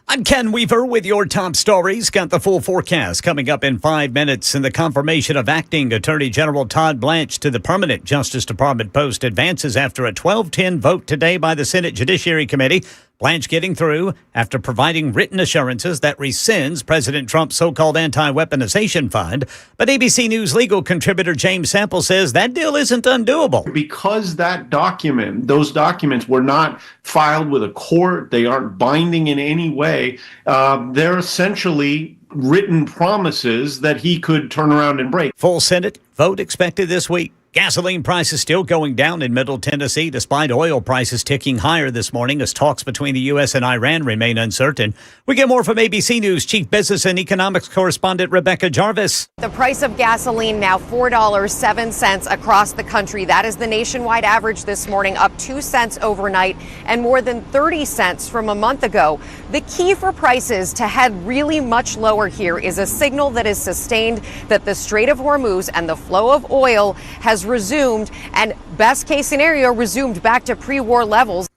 I'm Ken Weaver with your top stories. Got the full forecast coming up in 5 minutes, and the confirmation of acting Attorney General Todd Blanche to the permanent Justice Department post advances after a 12-10 vote today by the Senate Judiciary Committee. Blanche getting through after providing written assurances that rescinds President Trump's so-called anti-weaponization fund. But ABC News legal contributor James Sample says that deal isn't undoable. Because those documents were not filed with a court, they aren't binding in any way, they're essentially written promises that he could turn around and break. Full Senate vote expected this week. Gasoline prices still going down in Middle Tennessee despite oil prices ticking higher this morning as talks between the U.S. and Iran remain uncertain. We get more from ABC News Chief Business and Economics Correspondent Rebecca Jarvis. The price of gasoline now $4.07 across the country. That is the nationwide average this morning, up 2 cents overnight and more than 30 cents from a month ago. The key for prices to head really much lower here is a signal that is sustained that the Strait of Hormuz and the flow of oil has resumed, and best case scenario, resumed back to pre-war levels.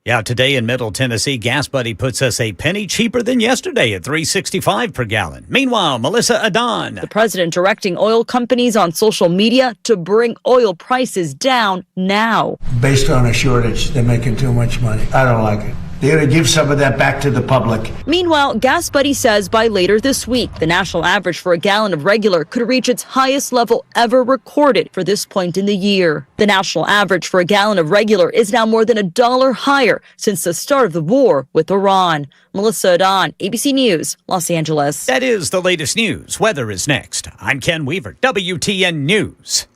Yeah, today in Middle Tennessee, Gas Buddy puts us a penny cheaper than yesterday at $3.65 per gallon. Meanwhile, Melissa Adon. The president directing oil companies on social media to bring oil prices down now. Based on a shortage, they're making too much money. I don't like it. they're going to give some of that back to the public. Meanwhile, Gas Buddy says by later this week, the national average for a gallon of regular could reach its highest level ever recorded for this point in the year. The national average for a gallon of regular is now more than $1 higher since the start of the war with Iran. Melissa Adon, ABC News, Los Angeles. That is the latest news. Weather is next. I'm Ken Weaver, WTN News.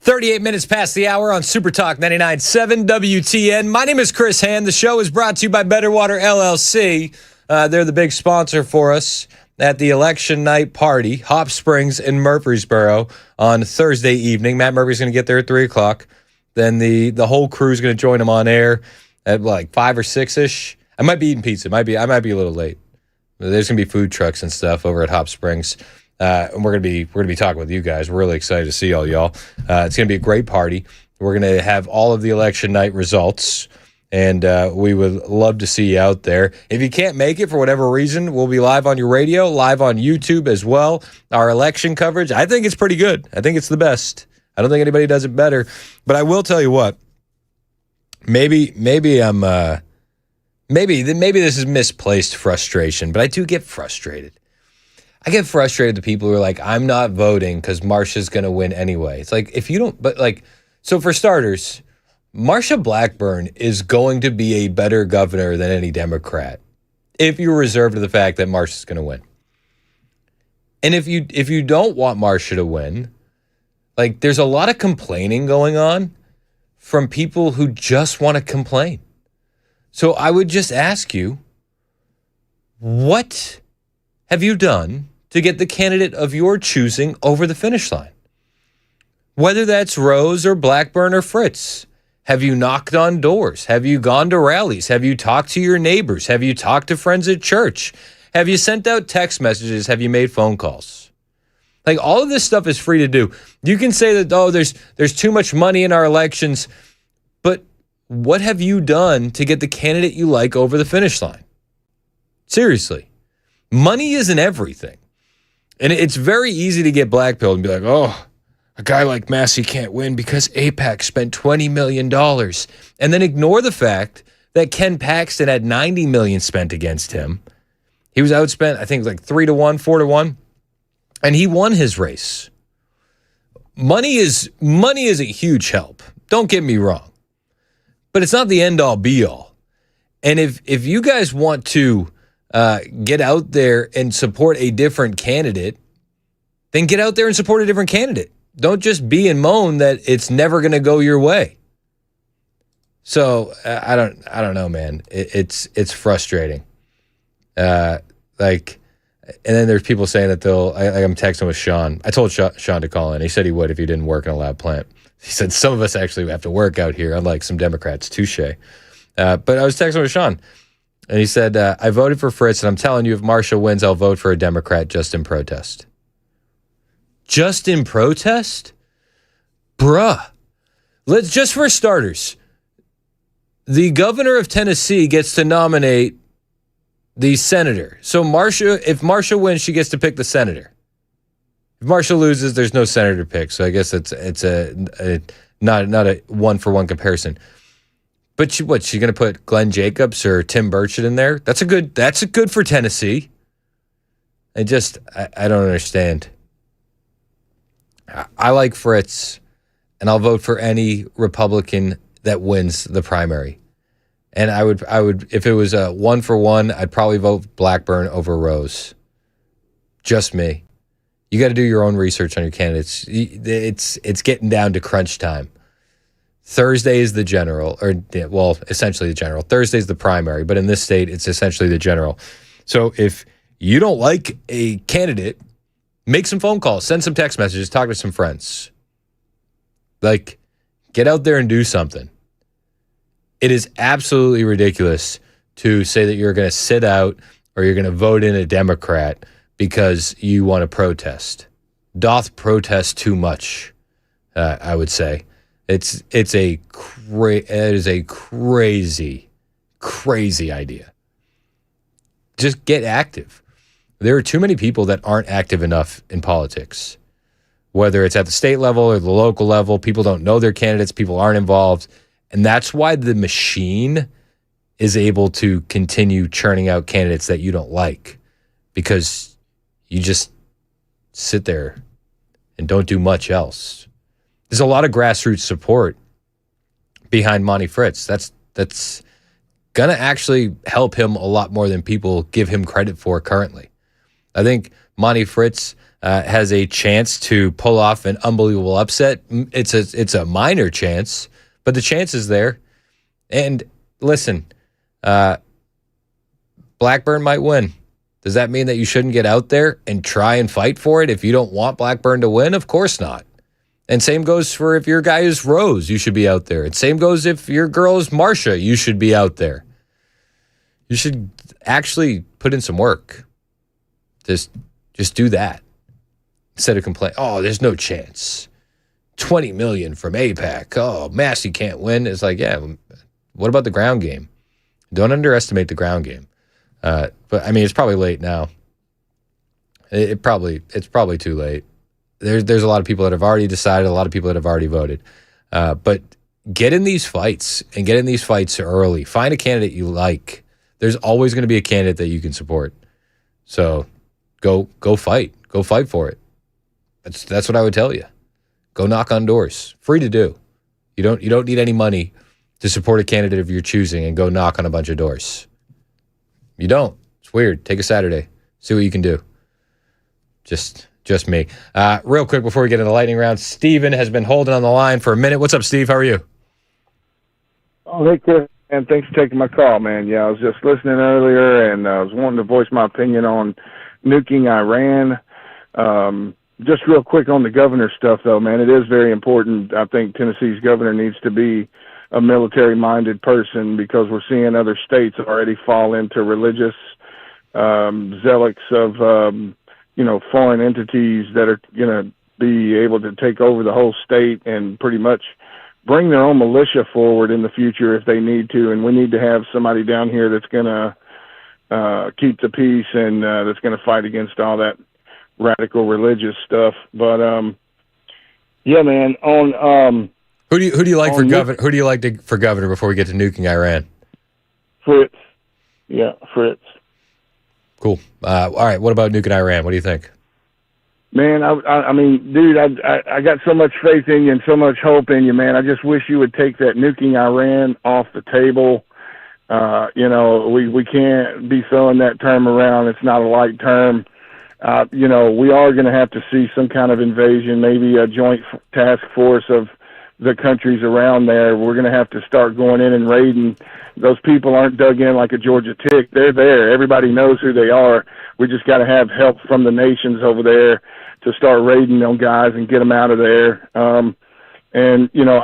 38 minutes past the hour on Super Talk 99.7 WTN. My name is Chris Hand. The show is brought to you by Better Water LLC. They're the big sponsor for us at the election night party, Hop Springs in Murfreesboro on Thursday evening. Matt Murphy's going to get there at 3 o'clock. Then the whole crew is going to join him on air at like 5 or 6-ish. I might be eating pizza. I might be a little late. There's going to be food trucks and stuff over at Hop Springs. And we're gonna be talking with you guys. We're really excited to see all y'all. It's gonna be a great party. We're gonna have all of the election night results, and we would love to see you out there. If you can't make it for whatever reason, we'll be live on your radio, live on YouTube as well. Our election coverage, I think it's pretty good. I think it's the best. I don't think anybody does it better. But I will tell you what. Maybe this is misplaced frustration, but I do get frustrated. I get frustrated with people who are like, I'm not voting because Marsha's going to win anyway. It's like, if you don't, but like, so for starters, Marsha Blackburn is going to be a better governor than any Democrat if you reserve to the fact that Marsha's going to win. And if you don't want Marsha to win, like, there's a lot of complaining going on from people who just want to complain. So I would just ask you, what have you done to get the candidate of your choosing over the finish line? Whether that's Rose or Blackburn or Fritz. Have you knocked on doors? Have you gone to rallies? Have you talked to your neighbors? Have you talked to friends at church? Have you sent out text messages? Have you made phone calls? Like, all of this stuff is free to do. You can say that, oh, there's too much money in our elections, but what have you done to get the candidate you like over the finish line? Seriously. Money isn't everything. And it's very easy to get blackpilled and be like, oh, a guy like Massey can't win because AIPAC spent $20 million. And then ignore the fact that Ken Paxton had $90 million spent against him. He was outspent, I think, like 3-1, 4-1. And he won his race. Money is a huge help. Don't get me wrong. But it's not the end-all, be-all. And if you guys want to get out there and support a different candidate, then get out there and support a different candidate. Don't just be and moan that it's never going to go your way. So I don't know, man. It's frustrating. And then there's people saying that I'm texting with Sean. I told Sean to call in. He said he would if he didn't work in a lab plant. He said some of us actually have to work out here, unlike some Democrats. Touche. But I was texting with Sean. And he said, I voted for Fritz, and I'm telling you, if Marsha wins, I'll vote for a Democrat just in protest. Just in protest? Bruh. Just for starters, the governor of Tennessee gets to nominate the senator. So if Marsha wins, she gets to pick the senator. If Marsha loses, there's no senator pick. So I guess it's not a one-for-one comparison. But she's going to put Glenn Jacobs or Tim Burchett in there? That's a good for Tennessee. I don't understand. I like Fritz, and I'll vote for any Republican that wins the primary. And I would if it was a 1-for-1, I'd probably vote Blackburn over Rose. Just me. You got to do your own research on your candidates. It's getting down to crunch time. Thursday is the general, essentially the general. Thursday is the primary, but in this state, it's essentially the general. So if you don't like a candidate, make some phone calls, send some text messages, talk to some friends. Like, get out there and do something. It is absolutely ridiculous to say that you're going to sit out or you're going to vote in a Democrat because you want to protest. Doth protest too much, I would say. It is a crazy, crazy idea. Just get active. There are too many people that aren't active enough in politics. Whether it's at the state level or the local level, people don't know their candidates, people aren't involved. And that's why the machine is able to continue churning out candidates that you don't like, because you just sit there and don't do much else. There's a lot of grassroots support behind Monty Fritz. That's going to actually help him a lot more than people give him credit for currently. I think Monty Fritz has a chance to pull off an unbelievable upset. It's a minor chance, but the chance is there. And listen, Blackburn might win. Does that mean that you shouldn't get out there and try and fight for it if you don't want Blackburn to win? Of course not. And same goes for if your guy is Rose, you should be out there. And same goes if your girl is Marcia, you should be out there. You should actually put in some work. Just do that. Instead of complaining, oh, there's no chance. 20 million from APAC. Oh, Massey can't win. It's like, yeah, what about the ground game? Don't underestimate the ground game. But I mean, it's probably late now. It's probably too late. There's a lot of people that have already decided, a lot of people that have already voted. But get in these fights and get in these fights early. Find a candidate you like. There's always going to be a candidate that you can support. So go fight. Go fight for it. That's what I would tell you. Go knock on doors. Free to do. You don't need any money to support a candidate of your choosing and go knock on a bunch of doors. You don't. It's weird. Take a Saturday. See what you can do. Just me. Real quick before we get into the lightning round, Steven has been holding on the line for a minute. What's up, Steve? How are you? Oh, hey, Chris. And thanks for taking my call, man. Yeah, I was just listening earlier, and I was wanting to voice my opinion on nuking Iran. Just real quick on the governor stuff, though, man. It is very important. I think Tennessee's governor needs to be a military-minded person because we're seeing other states already fall into religious zealots of, foreign entities that are going to be able to take over the whole state and pretty much bring their own militia forward in the future if they need to. And we need to have somebody down here that's going to keep the peace and that's going to fight against all that radical religious stuff. But yeah, man. On who do you like for governor? Who do you like for governor before we get to nuking Iran? Fritz. Yeah, Fritz. Cool. All right. What about nuking Iran? What do you think? Man, I mean, dude, I got so much faith in you and so much hope in you, man. I just wish you would take that nuking Iran off the table. We can't be throwing that term around. It's not a light term. We are going to have to see some kind of invasion, maybe a joint task force of the countries around there. We're going to have to start going in and raiding. Those people aren't dug in like a Georgia tick. They're there. Everybody knows who they are. We just got to have help from the nations over there to start raiding on guys and get them out of there. I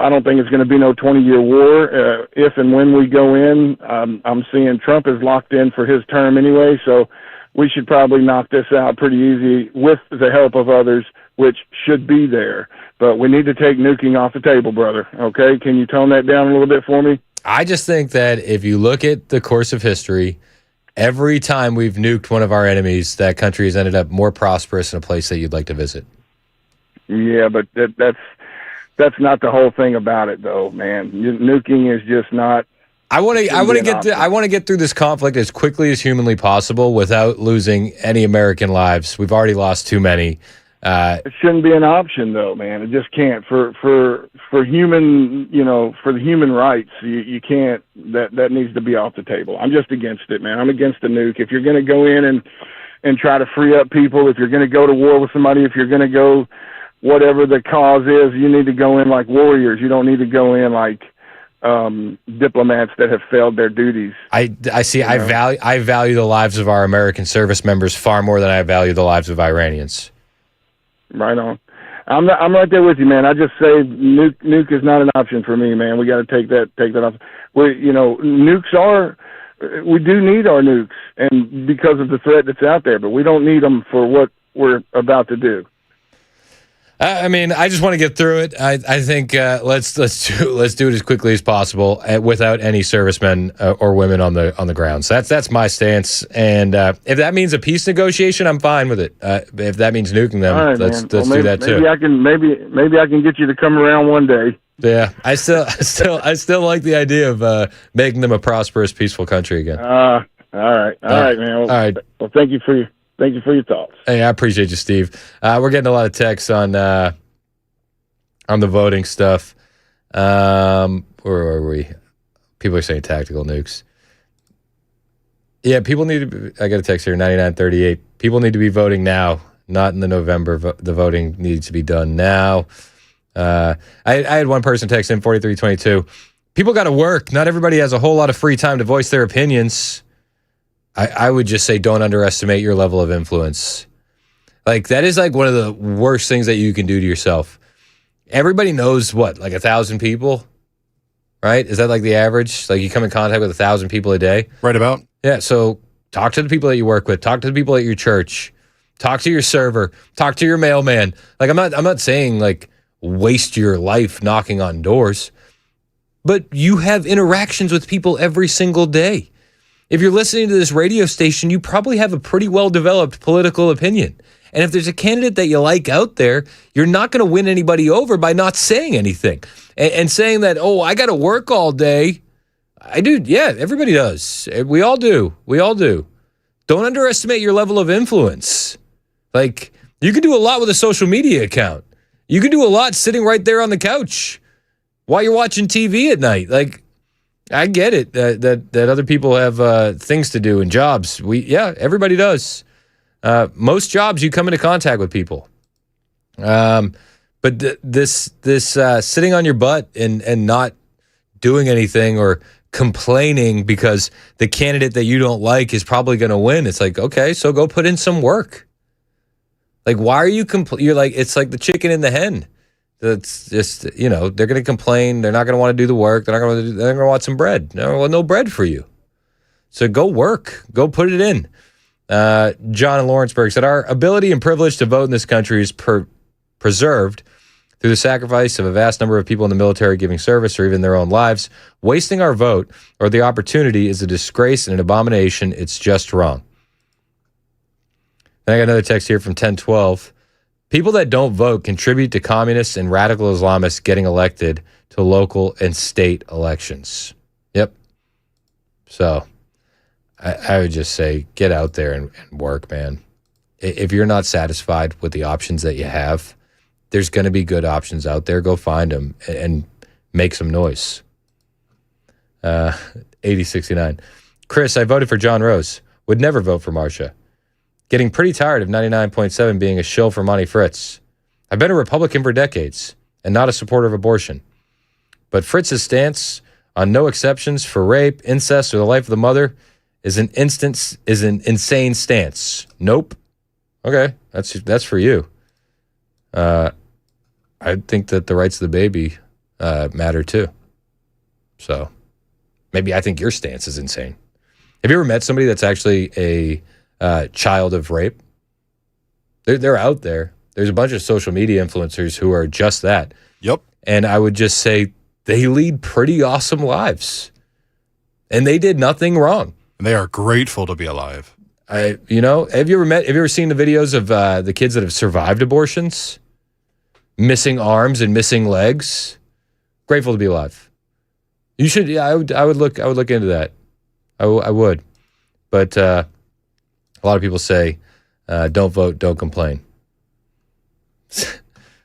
don't think it's going to be no 20-year war. If and when we go in, I'm seeing Trump is locked in for his term anyway, so we should probably knock this out pretty easy with the help of others, which should be there. But we need to take nuking off the table, brother. Okay? Can you tone that down a little bit for me? I just think that if you look at the course of history, every time we've nuked one of our enemies, that country has ended up more prosperous in a place that you'd like to visit. Yeah, but that's not the whole thing about it, though, man. Nuking is just not. I want to get through this conflict as quickly as humanly possible without losing any American lives. We've already lost too many. It shouldn't be an option, though, man. It just can't. For human, for the human rights, you can't. That needs to be off the table. I'm just against it, man. I'm against the nuke. If you're going to go in and try to free up people, if you're going to go to war with somebody, if you're going to go whatever the cause is, you need to go in like warriors. You don't need to go in like diplomats that have failed their duties. I see. I value the lives of our American service members far more than I value the lives of Iranians. Right on. I'm right there with you, man. I just say nuke is not an option for me, man. We got to take that off. We do need our nukes, and because of the threat that's out there, but we don't need them for what we're about to do. I mean, I just want to get through it. I think let's do it as quickly as possible without any servicemen or women on the ground. So that's my stance. And if that means a peace negotiation, I'm fine with it. If that means nuking them, right, let's do that too. Maybe I can get you to come around one day. Yeah, I still like the idea of making them a prosperous, peaceful country again. All right, man. Well, all right. Well, thank you for your thoughts. Hey, I appreciate you, Steve. We're getting a lot of texts on the voting stuff. Where are we? People are saying tactical nukes. Yeah, people need to. I got a text here, 9938. People need to be voting now not in the November. The voting needs to be done now. I had one person text in 4322. People got to work. Not everybody has a whole lot of free time to voice their opinions. I would just say don't underestimate your level of influence. Like, that is like one of the worst things that you can do to yourself. Everybody knows what, like 1,000 people, right? Is that like the average? Like, you come in contact with 1,000 people a day? Right about. Yeah, so talk to the people that you work with. Talk to the people at your church. Talk to your server. Talk to your mailman. Like, I'm not saying, like, waste your life knocking on doors, but you have interactions with people every single day. If you're listening to this radio station, you probably have a pretty well-developed political opinion. And if there's a candidate that you like out there, you're not going to win anybody over by not saying anything. And saying that, oh, I got to work all day. I do. Yeah, everybody does. We all do. We all do. Don't underestimate your level of influence. Like, you can do a lot with a social media account. You can do a lot sitting right there on the couch while you're watching TV at night. Like, I get it that other people have things to do and jobs. Everybody does. Most jobs, you come into contact with people. But this sitting on your butt and not doing anything or complaining because the candidate that you don't like is probably going to win. It's like, okay, so go put in some work. Like, why are you you're like, it's like the chicken and the hen. It's just, they're going to complain. They're not going to want to do the work. They're going to want some bread. No bread for you. So go work. Go put it in. John in Lawrenceburg said, our ability and privilege to vote in this country is preserved through the sacrifice of a vast number of people in the military giving service or even their own lives. Wasting our vote or the opportunity is a disgrace and an abomination. It's just wrong. Then I got another text here from 1012. People that don't vote contribute to communists and radical Islamists getting elected to local and state elections. Yep. So I would just say get out there and work, man. If you're not satisfied with the options that you have, there's going to be good options out there. Go find them and make some noise. 8069. Chris, I voted for John Rose. Would never vote for Marcia. Getting pretty tired of 99.7 being a shill for Monty Fritz. I've been a Republican for decades and not a supporter of abortion. But Fritz's stance on no exceptions for rape, incest, or the life of the mother is an insane stance. Nope. Okay, that's for you. I think that the rights of the baby matter too. So maybe I think your stance is insane. Have you ever met somebody that's actually a child of rape? They're out there. There's a bunch of social media influencers who are just that. Yep. And I would just say they lead pretty awesome lives. And they did nothing wrong. And they are grateful to be alive. Have you ever seen the videos of the kids that have survived abortions? Missing arms and missing legs? Grateful to be alive. You should, I would look into that. I would. But a lot of people say, don't vote, don't complain.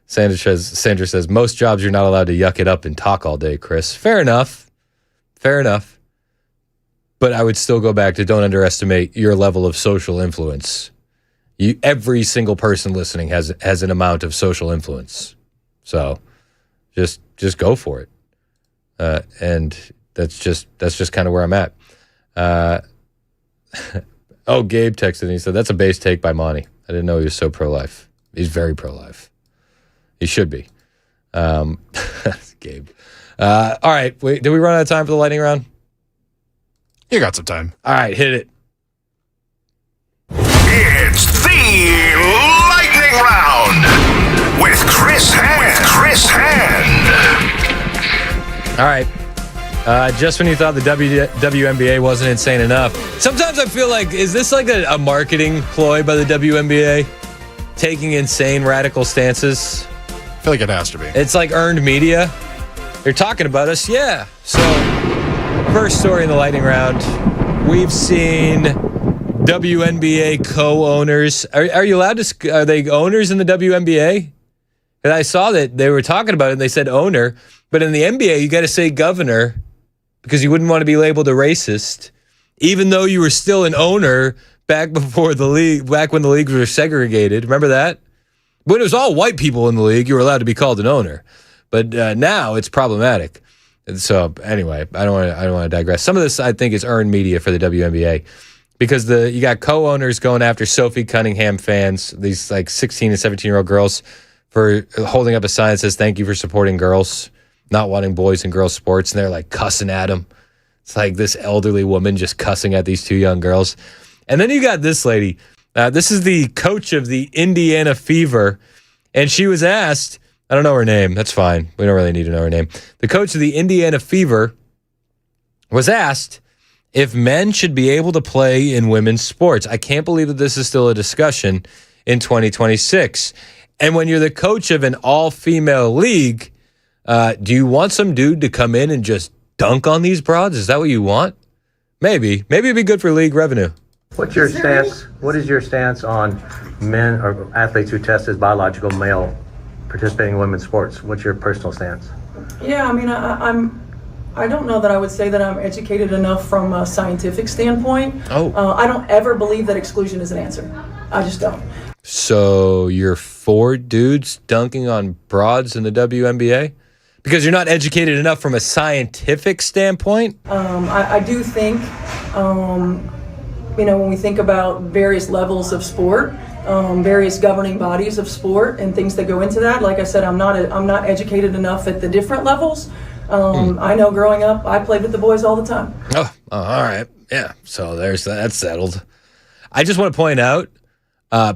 Sandra says, most jobs you're not allowed to yuck it up and talk all day, Chris. Fair enough. But I would still go back to don't underestimate your level of social influence. Every single person listening has an amount of social influence. So just go for it. And that's just kind of where I'm at. Gabe texted and he said, that's a base take by Monty. I didn't know he was so pro-life. He's very pro-life. He should be. Gabe. All right. Did we run out of time for the lightning round? You got some time. All right. Hit it. It's the lightning round with Chris Hand. All right. Just when you thought the WNBA wasn't insane enough, sometimes I feel like, is this like a marketing ploy by the WNBA? Taking insane radical stances? I feel like it has to be. It's like earned media. They're talking about us, yeah. So, first story in the lightning round. We've seen WNBA co-owners. Are you allowed to? Are they owners in the WNBA? And I saw that they were talking about it and they said owner. But in the NBA, you got to say governor because you wouldn't want to be labeled a racist, even though you were still an owner back when the leagues were segregated. Remember that? When it was all white people in the league, you were allowed to be called an owner. But now it's problematic. And so anyway, I don't want to digress. Some of this I think is earned media for the WNBA because you got co-owners going after Sophie Cunningham fans, these like 16 and 17-year-old girls, for holding up a sign that says "Thank you for supporting girls, not wanting boys and girls sports," and they're like cussing at them. It's like this elderly woman just cussing at these two young girls. And then you got this lady. This is the coach of the Indiana Fever, and she was asked, I don't know her name. That's fine. We don't really need to know her name. The coach of the Indiana Fever was asked if men should be able to play in women's sports. I can't believe that this is still a discussion in 2026. And when you're the coach of an all-female league, do you want some dude to come in and just dunk on these broads? Is that what you want? Maybe. Maybe it'd be good for league revenue. What's your stance? What is your stance on men or athletes who test as biological male participating in women's sports? What's your personal stance? Yeah, I mean, I don't know that I would say that I'm educated enough from a scientific standpoint. I don't ever believe that exclusion is an answer. I just don't. So you're for dudes dunking on broads in the WNBA? Because you're not educated enough from a scientific standpoint? I do think, when we think about various levels of sport, various governing bodies of sport and things that go into that, like I said, I'm not educated enough at the different levels. I know growing up, I played with the boys all the time. Oh, all right. Yeah, so there's that. That's settled. I just want to point out,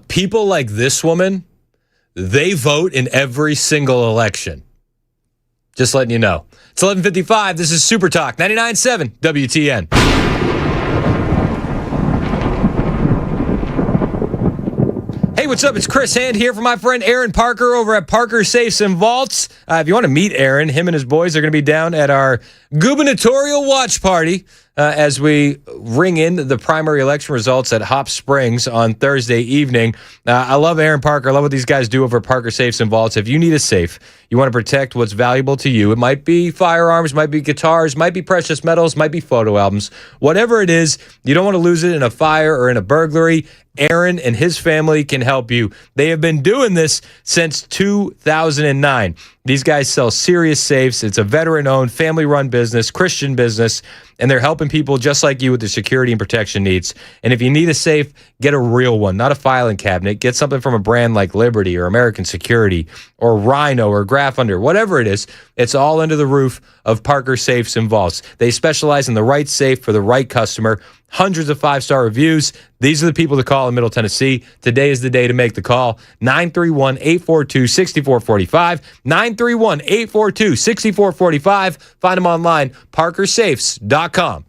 people like this woman, they vote in every single election. Just letting you know. It's 11:55. This is Super Talk 99.7 WTN. Hey, what's up? It's Chris Hand here for my friend Aaron Parker over at Parker Safes and Vaults. If you want to meet Aaron, him and his boys are going to be down at our gubernatorial watch party as we ring in the primary election results at Hop Springs on Thursday evening. I love Aaron Parker. I love what these guys do over at Parker Safes and Vaults. If you need a safe, you want to protect what's valuable to you. It might be firearms, might be guitars, might be precious metals, might be photo albums. Whatever it is, you don't want to lose it in a fire or in a burglary. Aaron and his family can help you. They have been doing this since 2009. These guys sell serious safes. It's a veteran-owned, family-run business, Christian business, and they're helping people just like you with their security and protection needs. And if you need a safe, get a real one, not a filing cabinet. Get something from a brand like Liberty or American Security or Rhino or Graph Under, whatever it is. It's all under the roof of Parker Safes and Vaults. They specialize in the right safe for the right customer. Hundreds of 5-star reviews. These are the people to call in Middle Tennessee. Today is the day to make the call. 931-842-6445. 931-842-6445. Find them online, parkersafes.com.